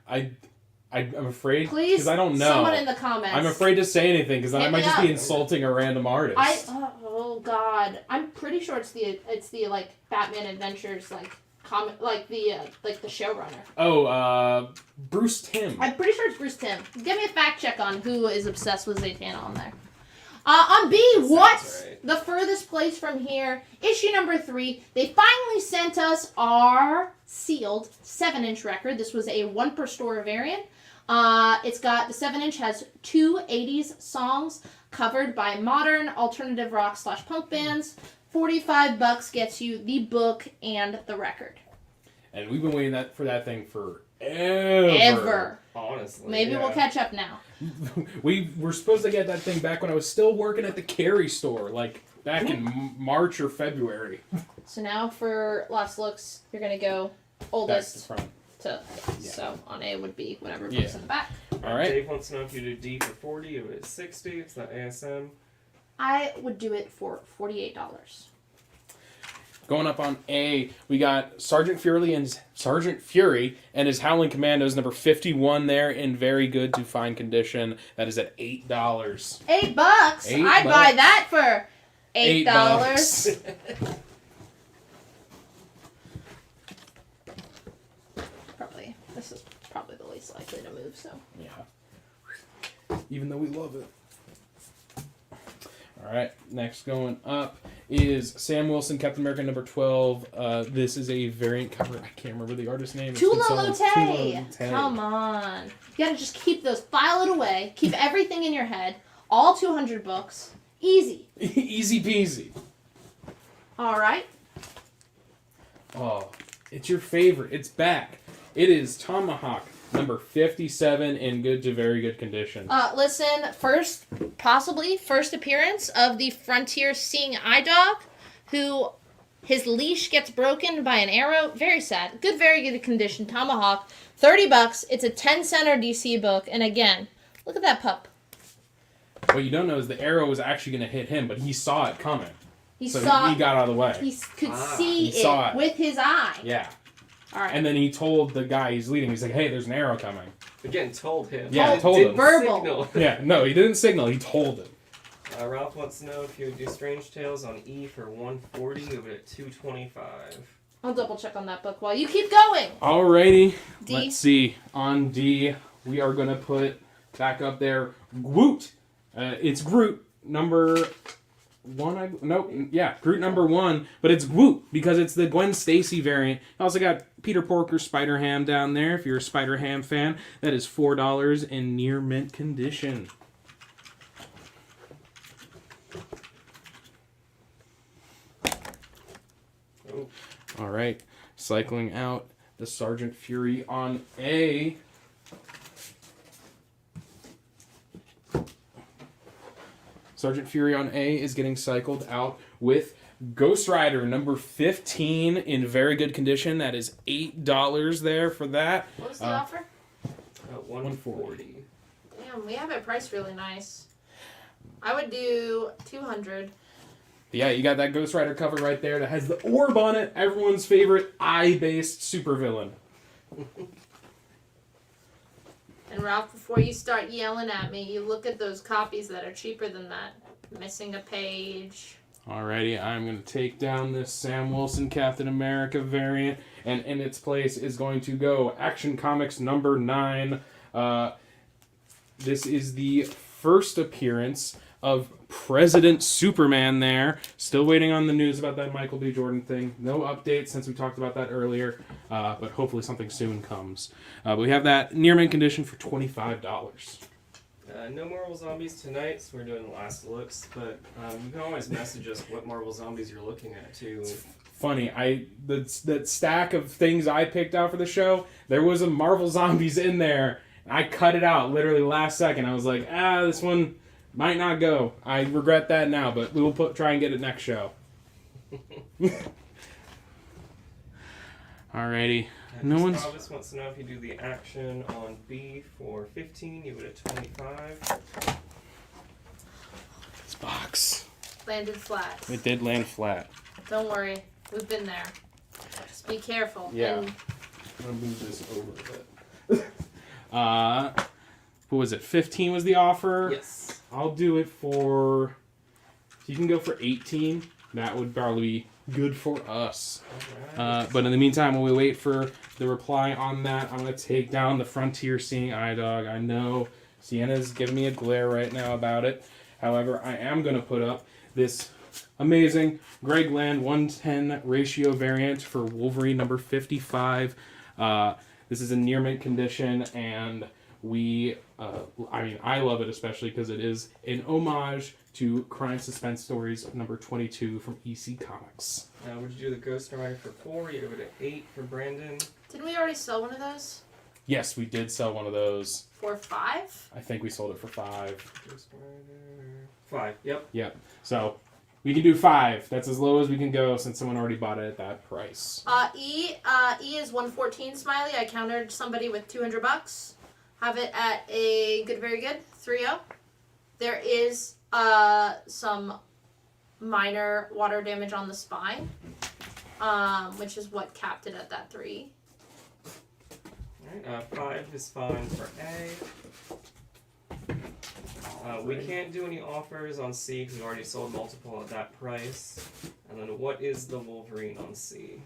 S12: I'm afraid,
S11: Please,
S12: because I don't know.
S11: someone in the comments.
S12: I'm afraid to say anything because then I
S11: Hit
S12: might
S11: me
S12: just
S11: up.
S12: be insulting a random artist.
S11: Oh God, I'm pretty sure it's the like Batman Adventures like comic like the showrunner.
S12: Oh, Bruce Timm.
S11: I'm pretty sure it's Bruce Timm. Give me a fact check on who is obsessed with Zatanna on there. On B, what's the furthest place from here? Issue number 3. They finally sent us our sealed 7-inch record. This was a 1 per store variant. It's got the 7-inch has 2 80s songs covered by modern alternative rock / punk bands. 45 bucks gets you the book and the record.
S12: And we've been waiting for that thing forever.
S4: Honestly.
S11: Maybe we'll catch up now.
S12: We were supposed to get that thing back when I was still working at the Carey store, like back in March or February.
S11: So now for last looks, you're going to go oldest
S12: Back to front.
S11: to so on A would be whatever books
S12: Yeah.
S11: in the back.
S12: All right.
S4: Dave wants to know if you do D for 40, if it's 60, it's not ASM.
S11: I would do it for $48.
S12: Going up on A, we got Sergeant Fury and his Howling Commandos number 51 there in very good to fine condition. That is at $8.
S11: $8? I'd
S12: $8.
S11: buy that for $8.
S12: $8.
S11: This is probably the least likely to move, so.
S12: Yeah. Even though we love it. All right, next going up is Sam Wilson, Captain America number 12. This is a variant cover. I can't remember the artist's name.
S11: Tula Lotay. Come on. You gotta just keep those, file it away, keep everything in your head, all 200 books. Easy.
S12: Easy peasy.
S11: All right.
S12: Oh, it's your favorite. It's back. It is Tomahawk number 57 in good to very good condition.
S11: Listen, possibly first appearance of the Frontier Seeing Eye Dog, who his leash gets broken by an arrow. Very sad. Good, very good condition. Tomahawk, $30. It's a 10-center DC book, and again, look at that pup.
S12: What you don't know is the arrow was actually going to hit him, but he saw it coming. He got out of the way.
S11: He could see
S12: he saw it
S11: with his eye.
S12: Yeah.
S11: All right.
S12: And then he told the guy he's leading, he's like, hey, there's an arrow coming.
S4: Again, told him.
S12: Yeah, told him.
S11: Verbal.
S4: Signal.
S12: Yeah, no, he didn't signal, he told him.
S4: Ralph wants to know if you would do Strange Tales on E for 140, move it at 225.
S11: I'll double check on that book while you keep going.
S12: Alrighty.
S11: D.
S12: Let's see. On D, we are going to put back up there Groot. It's Groot number 1. Groot number 1, but it's Groot because it's the Gwen Stacy variant. Also got Peter Porker Spider-Ham down there. If you're a Spider-Ham fan, that is $4 in near mint condition.
S4: Oh.
S12: All right, cycling out the Sergeant Fury on A. Sergeant Fury on A is getting cycled out with Ghost Rider number 15 in very good condition. That is $8 there for that.
S11: What was the offer?
S4: 140.
S11: Damn, we have it priced really nice. I would do 200.
S12: Yeah, you got that Ghost Rider cover right there that has the orb on it. Everyone's favorite eye-based supervillain.
S11: And Ralph, before you start yelling at me, you look at those copies that are cheaper than that. Missing a page.
S12: Alrighty, I'm going to take down this Sam Wilson Captain America variant, and in its place is going to go Action Comics number 9. This is the first appearance of President Superman there. Still waiting on the news about that Michael B. Jordan thing. No update since we talked about that earlier, but hopefully something soon comes. But we have that near mint condition for $25.
S4: No Marvel Zombies tonight, so we're doing last looks, but you can always message us what Marvel Zombies you're looking at, too.
S12: funny. That stack of things I picked out for the show, there was a Marvel Zombies in there. I cut it out literally last second. I was like, this one might not go. I regret that now, but we will try and get it next show. Alrighty. No one's.
S4: Travis wants to know if you do the action on B for 15, you would at 25.
S12: This box.
S11: Landed flat.
S12: It did land flat.
S11: Don't worry, we've been there. Just be careful.
S12: Yeah.
S11: And
S12: I'm gonna move this over a bit. What was it? 15 was the offer.
S4: Yes.
S12: I'll do it for. You can go for 18. That would probably be good for us.
S4: Alright.
S12: But in the meantime, while we wait for the reply on that, I'm gonna take down the Frontier Seeing Eye Dog. I know Sienna's giving me a glare right now about it. However, I am gonna put up this amazing Greg Land 110 ratio variant for Wolverine number 55. This is in near mint condition, and I love it especially because it is an homage to Crime Suspense Stories number 22 from EC Comics.
S4: Would you do the Ghost Rider for 4? You would at 8 for Brandon.
S11: didn't we already sell one of those?
S12: Yes, we did sell one of those.
S11: For 5?
S12: I think we sold it for 5.
S4: Ghost Rider 5. Yep.
S12: Yep. So we can do 5. That's as low as we can go since someone already bought it at that price.
S11: E is 114 Smiley. I countered somebody with $200. Have it at a good, very good 3-0. There is some minor water damage on the spine, which is what capped it at that 3.
S4: Alright, 5 is fine for A. We can't do any offers on C because we already sold multiple at that price. And then what is the Wolverine on C?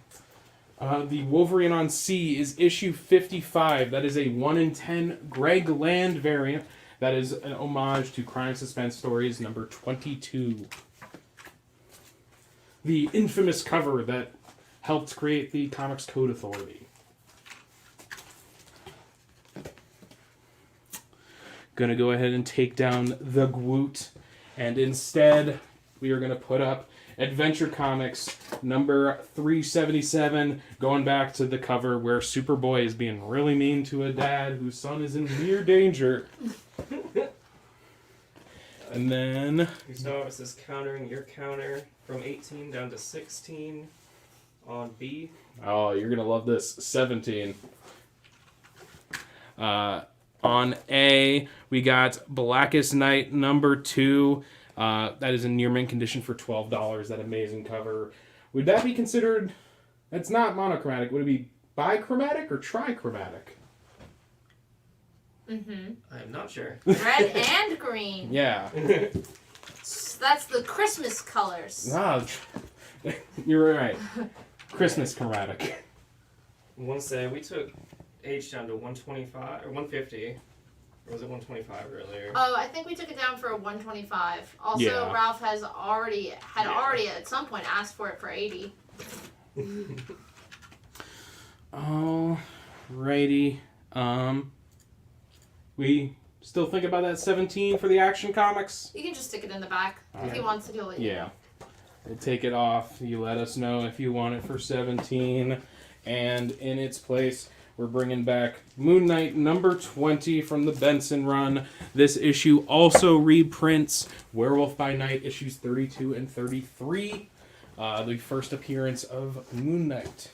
S12: The Wolverine on C is issue 55. That is a 1 in 10 Greg Land variant. That is an homage to Crime Suspense Stories number 22. The infamous cover that helped create the Comics Code Authority. Gonna go ahead and take down the Gwoot, and instead we are gonna put up Adventure Comics number 377, going back to the cover where Superboy is being really mean to a dad whose son is in near danger. And then
S4: You saw it says countering your counter from 18 down to 16 on B.
S12: oh, you're gonna love this. 17. On A, we got Blackest Night number 2. That is in near mint condition for $12. That amazing cover. Would that be considered? That's not monochromatic. Would it be bichromatic or trichromatic?
S11: Mm-hmm.
S4: I'm not sure.
S11: Red and green.
S12: Yeah.
S11: That's the Christmas colors.
S12: No, you're right. Christmas chromatic.
S4: I want to say we took H down to 125 or 150. Or was it 125 earlier?
S11: Oh, I think we took it down for a 125. Also,
S12: Yeah.
S11: Ralph had already at some point asked for it for 80.
S12: Alrighty. We still think about that 17 for the Action Comics?
S11: You can just stick it in the back. If he wants to, he'll let you know.
S12: We'll take it off. You let us know if you want it for 17. And in its place, we're bringing back Moon Knight number 20 from the Benson run. This issue also reprints Werewolf by Night issues 32 and 33. The first appearance of Moon Knight.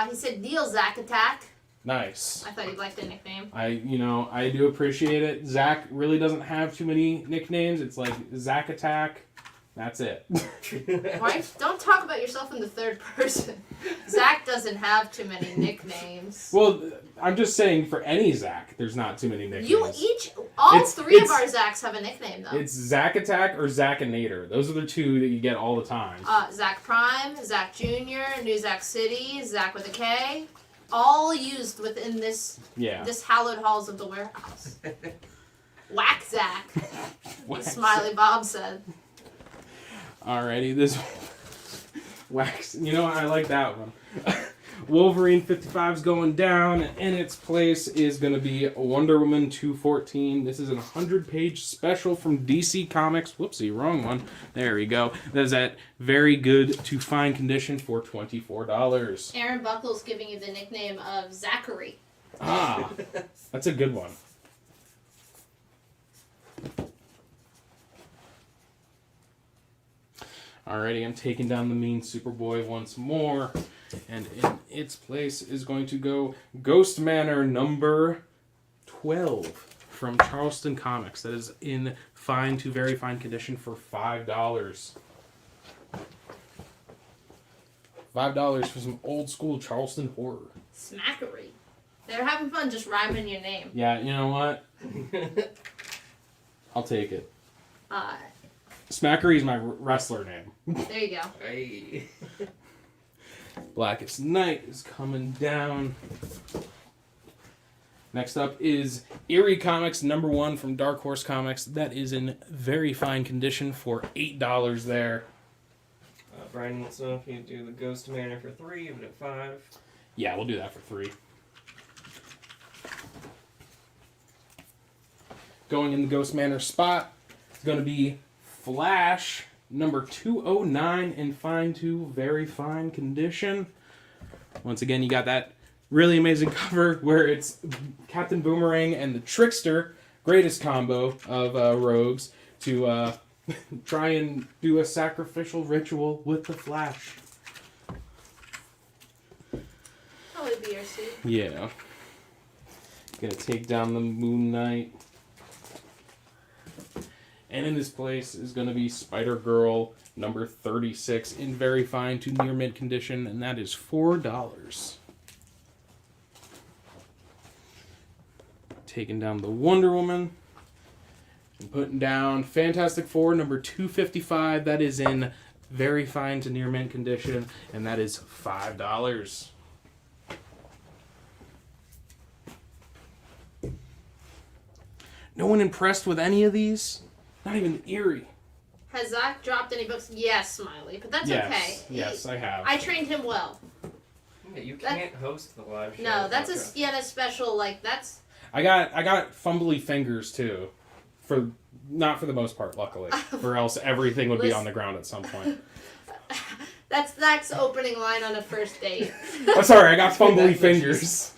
S11: He said, "Deal, Zack Attack."
S12: Nice.
S11: I thought you'd like the nickname.
S12: I do appreciate it. Zach really doesn't have too many nicknames. It's like Zack Attack. That's it.
S11: Why? Don't talk about yourself in the third person. Zach doesn't have too many nicknames.
S12: Well, I'm just saying for any Zach, there's not too many nicknames.
S11: All three of our Zachs have a nickname, though.
S12: It's Zack Attack or Zackinator. Those are the two that you get all the time.
S11: Zach Prime, Zach Jr., New Zach City, Zach with a K. All used within this hallowed halls of the warehouse. Whack Zach. Smiley Bob said.
S12: Alrighty, this wax. I like that one. Wolverine 55 is going down. In its place is going to be Wonder Woman 214. This is a 100-page special from DC Comics. Whoopsie, wrong one. There we go. That is at very good to fine condition for $24.
S11: Aaron Buckles giving you the nickname of Zachary.
S12: Ah, that's a good one. Alrighty, I'm taking down the mean Superboy once more. And in its place is going to go Ghost Manor number 12 from Charleston Comics. That is in fine to very fine condition for $5. $5 for some old school Charleston horror.
S11: Smackery. They're having fun just rhyming your name.
S12: Yeah, you know what? I'll take it. Smackery is my wrestler name.
S11: There you go.
S4: Hey.
S12: Blackest Night is coming down. Next up is Eerie Comics number 1 from Dark Horse Comics. That is in very fine condition for $8 there.
S4: Brian wants to know if you do the Ghost Manor for 3, even at 5.
S12: Yeah, we'll do that for 3. Going in the Ghost Manor spot, it's going to be Flash number 209 in fine to very fine condition. Once again, you got that really amazing cover where it's Captain Boomerang and the Trickster, greatest combo of rogues, to try and do a sacrificial ritual with the Flash.
S11: That would be your suit.
S12: Yeah. Gonna take down the Moon Knight. And in this place is going to be Spider-Girl number 36 in very fine to near mint condition, and that is $4. Taking down the Wonder Woman. And putting down Fantastic Four number 255. That is in very fine to near mint condition, and that is $5. No one impressed with any of these? Not even Eerie.
S11: Has Zach dropped any books? Yes, Smiley, but that's okay.
S12: Yes, I have.
S11: I trained him well.
S4: Yeah, you can't host the live show.
S11: No, that's a special, like, that's...
S12: I got fumbly fingers, too. Not for the most part, luckily. Or else everything would be on the ground at some point.
S11: That's Zach's opening line on a first date.
S12: Oh, sorry, I got fumbly fingers.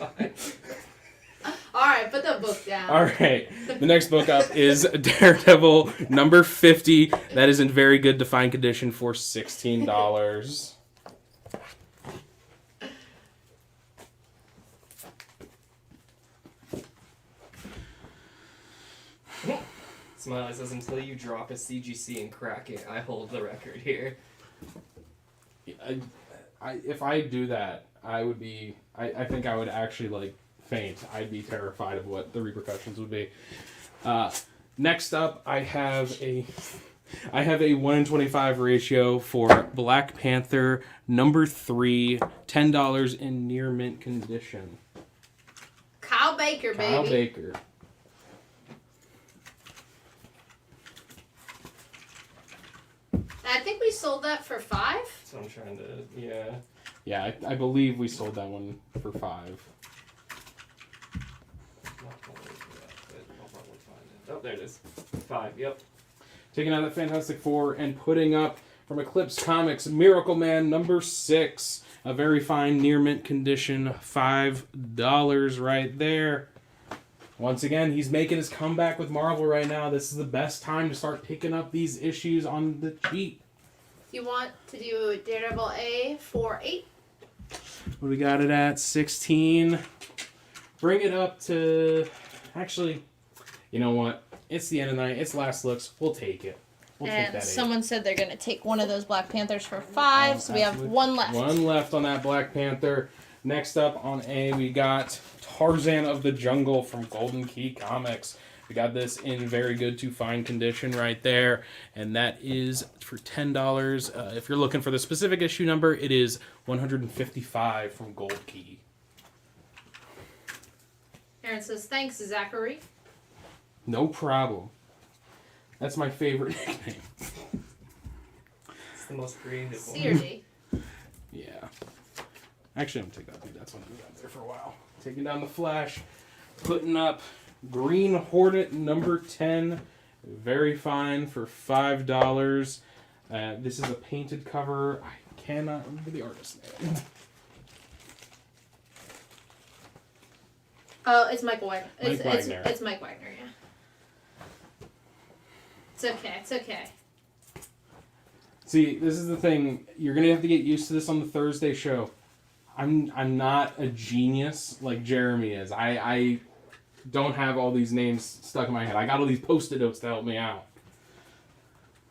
S11: Alright, put the book down.
S12: Alright, the next book up is Daredevil number 50. That is in very good to fine condition for $16.
S4: Smiley says, until you drop a CGC and crack it, I hold the record here.
S12: If I do that, I would be... I think I would actually, like, faint. I'd be terrified of what the repercussions would be. Next up, I have a 1 in 25 ratio for Black Panther number 3, $10 in near mint condition.
S11: Kyle Baker, baby.
S12: Kyle Baker.
S11: I think we sold that for $5.
S4: So I'm trying to, yeah.
S12: Yeah, I believe we sold that one for $5.
S4: Oh, there it is. 5, yep.
S12: Taking out the Fantastic Four and putting up from Eclipse Comics, Miracle Man number 6. A very fine near mint condition, $5 right there. Once again, he's making his comeback with Marvel right now. This is the best time to start picking up these issues on the cheap.
S11: You want to do Daredevil A for $8?
S12: We got it at 16. Bring it up to... Actually, you know what? It's the end of the night. It's last looks. We'll take it. We'll take that
S11: someone said they're going to take one of those Black Panthers for $5, so we have one left.
S12: One left on that Black Panther. Next up on A, we got Tarzan of the Jungle from Golden Key Comics. We got this in very good to fine condition right there, and that is for $10. If you're looking for the specific issue number, it is 155 from Gold Key.
S11: Aaron says, thanks, Zachary.
S12: No problem. That's my favorite nickname.
S4: It's the most creative one.
S11: CRD.
S12: Yeah. Actually, I'm going to take that. That's one we got there for a while. Taking down the Flash. Putting up Green Hornet number 10. Very fine for $5. This is a painted cover. I cannot remember the artist's name.
S11: Oh, it's Michael Wagner.
S12: Mike Wagner.
S11: It's Mike Wagner, yeah. It's okay. It's okay.
S12: See, this is the thing. You're gonna have to get used to this on the Thursday show. I'm not a genius like Jeremy is. I don't have all these names stuck in my head. I got all these Post-it notes to help me out.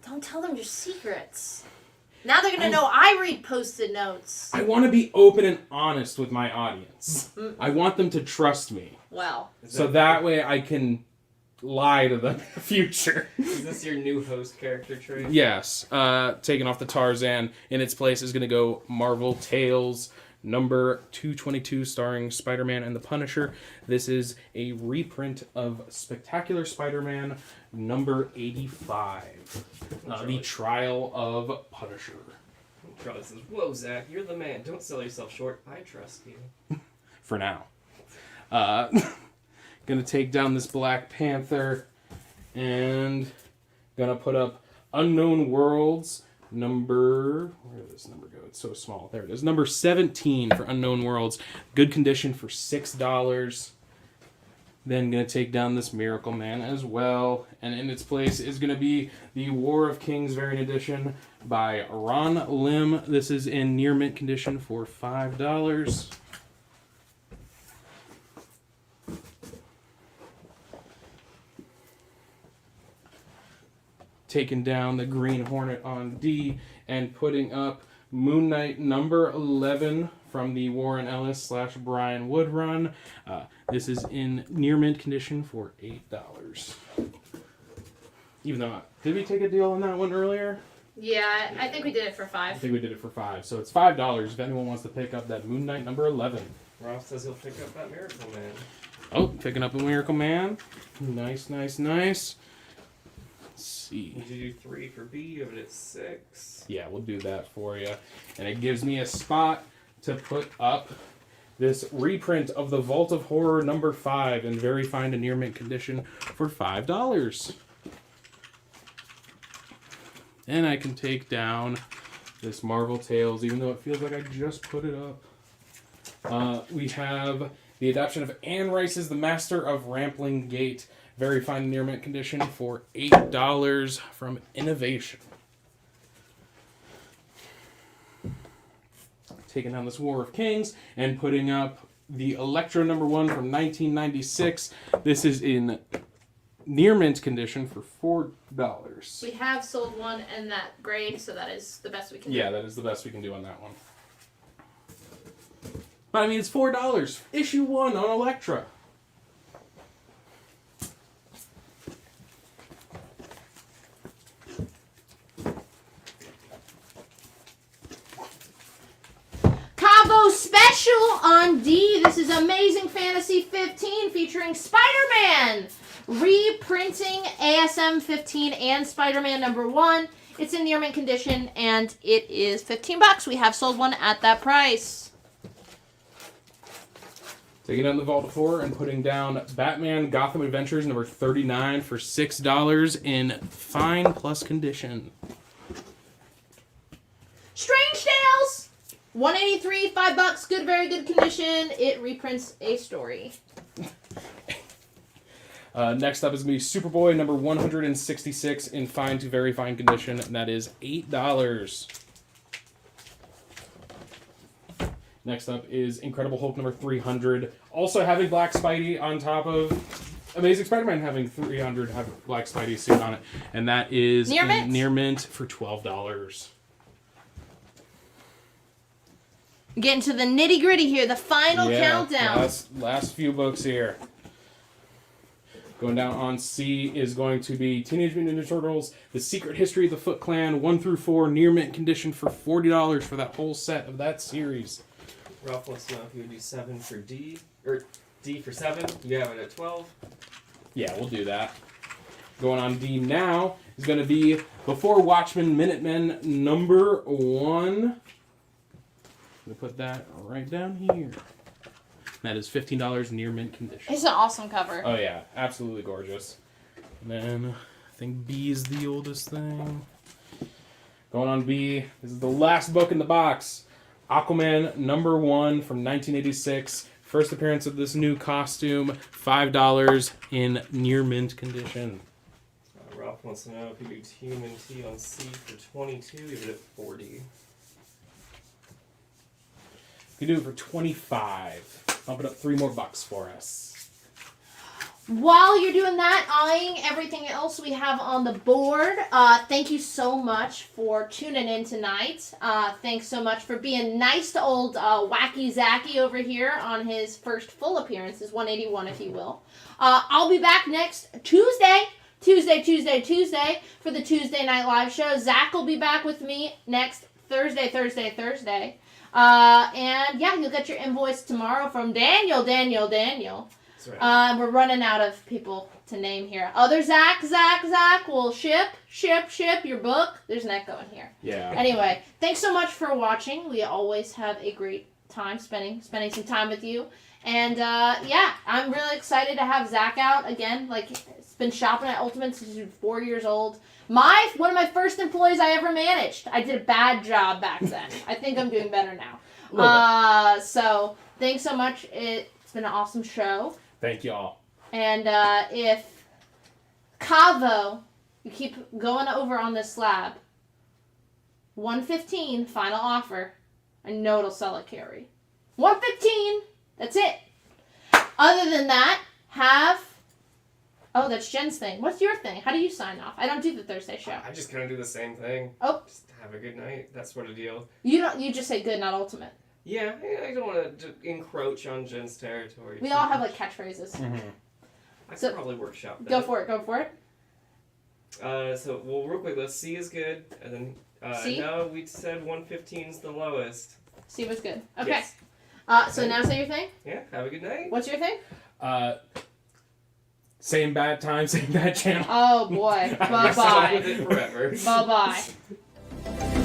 S11: Don't tell them your secrets. Now they're gonna know I read Post-it notes.
S12: I want to be open and honest with my audience. I want them to trust me.
S11: Well.
S12: So that way I can lie to them in the future.
S4: Is this your new host character trait?
S12: Yes. Taking off the Tarzan. In its place is going to go Marvel Tales number 222 starring Spider-Man and the Punisher. This is a reprint of Spectacular Spider-Man number 85. The Trial of Punisher.
S4: Charlie says, "Whoa, Zach, you're the man. Don't sell yourself short. I trust you."
S12: For now. Gonna take down this Black Panther and gonna put up Unknown Worlds number... Where did this number go? It's so small. There it is. Number 17 for Unknown Worlds. Good condition for $6. Then gonna take down this Miracle Man as well. And in its place is gonna be the War of Kings variant edition by Ron Lim. This is in near mint condition for $5. Taking down the Green Hornet on D and putting up Moon Knight number 11 from the Warren Ellis / Brian Wood run. This is in near mint condition for $8. Even though, did we take a deal on that one earlier?
S11: Yeah, I think we did it for $5.
S12: I think we did it for $5. So it's $5 if anyone wants to pick up that Moon Knight number 11.
S4: Ralph says he'll pick up that Miracle Man.
S12: Oh, picking up a Miracle Man. Nice, nice, nice. Let's see.
S4: Did you do 3 for B? You have it at 6.
S12: Yeah, we'll do that for you. And it gives me a spot to put up this reprint of the Vault of Horror number 5 in very fine and near mint condition for $5. And I can take down this Marvel Tales, even though it feels like I just put it up. We have the adaptation of Anne Rice's The Master of Rampling Gate. Very fine near mint condition for $8 from Innovation. Taking down this War of Kings and putting up the Electro number 1 from 1996. This is in near mint condition for $4.
S11: We have sold one in that grade, so that is the best we can do.
S12: Yeah, that is the best we can do on that one. But I mean, it's $4. Issue 1 on Electra.
S11: Cabo Special on D. This is Amazing Fantasy 15 featuring Spider-Man. Reprinting ASM 15 and Spider-Man number 1. It's in near mint condition and it is $15. We have sold one at that price.
S12: Taking down the Vault of Horror and putting down Batman Gotham Adventures number 39 for $6 in fine plus condition.
S11: Strange Tales! 183, $5, good, very good condition. It reprints a story.
S12: Next up is going to be Superboy number 166 in fine to very fine condition, and that is $8. Next up is Incredible Hulk number 300, also having Black Spidey on top of Amazing Spider-Man having 300 have Black Spidey suit on it, and that is near mint for $12.
S11: Getting to the nitty gritty here, the final countdown.
S12: Last few books here. Going down on C is going to be Teenage Mutant Ninja Turtles, The Secret History of the Foot Clan, 1 through 4, near mint condition for $40 for that whole set of that series.
S4: Ralph wants to know if you would do 7 for D, or D for 7. You have it at 12.
S12: Yeah, we'll do that. Going on D now is going to be Before Watchmen Minutemen number 1. We put that right down here. That is $15 near mint condition.
S11: It's an awesome cover.
S12: Oh yeah, absolutely gorgeous. And then I think B is the oldest thing. Going on B, this is the last book in the box. Aquaman #1 from 1986. First appearance of this new costume. $5 in near mint condition.
S4: Ralph wants to know if you do TMNT on C for 22, leave it at 40.
S12: You can do it for 25. Bump it up $3 more for us.
S11: While you're doing that, eyeing everything else we have on the board, thank you so much for tuning in tonight. Thanks so much for being nice to old Wacky Zacky over here on his first full appearance, his 181, if you will. I'll be back next Tuesday for the Tuesday Night Live show. Zach will be back with me next Thursday. And yeah, you'll get your invoice tomorrow from Daniel.
S4: That's right.
S11: We're running out of people to name here. Other Zach will ship your book. There's an echo in here.
S12: Yeah.
S11: Anyway, thanks so much for watching. We always have a great time spending some time with you. And yeah, I'm really excited to have Zach out again. Like, he's been shopping at Ultimate since he was 4 years old. One of my first employees I ever managed. I did a bad job back then. I think I'm doing better now. So thanks so much. It's been an awesome show.
S12: Thank y'all.
S11: And if Cavo, you keep going over on this slab, 115 final offer. I know it'll sell at Carrie. 115. That's it. Other than that, oh, that's Jen's thing. What's your thing? How do you sign off? I don't do the Thursday show.
S4: I just kind of do the same thing.
S11: Oh.
S4: Just have a good night. That sort of deal.
S11: You just say good, not ultimate.
S4: Yeah, I don't want to encroach on Jen's territory.
S11: We all have like catchphrases.
S12: Mm-hmm.
S4: I could probably workshop that.
S11: Go for it.
S4: So, well, real quick, let's C is good, and then,
S11: C?
S4: no, we said 115 is the lowest.
S11: C was good. Okay.
S4: Yes.
S11: So now say your thing.
S4: Yeah, have a good night.
S11: What's your thing?
S12: Same bad time, same bad channel.
S11: Oh boy. Bye-bye.
S4: With it forever.
S11: Bye-bye.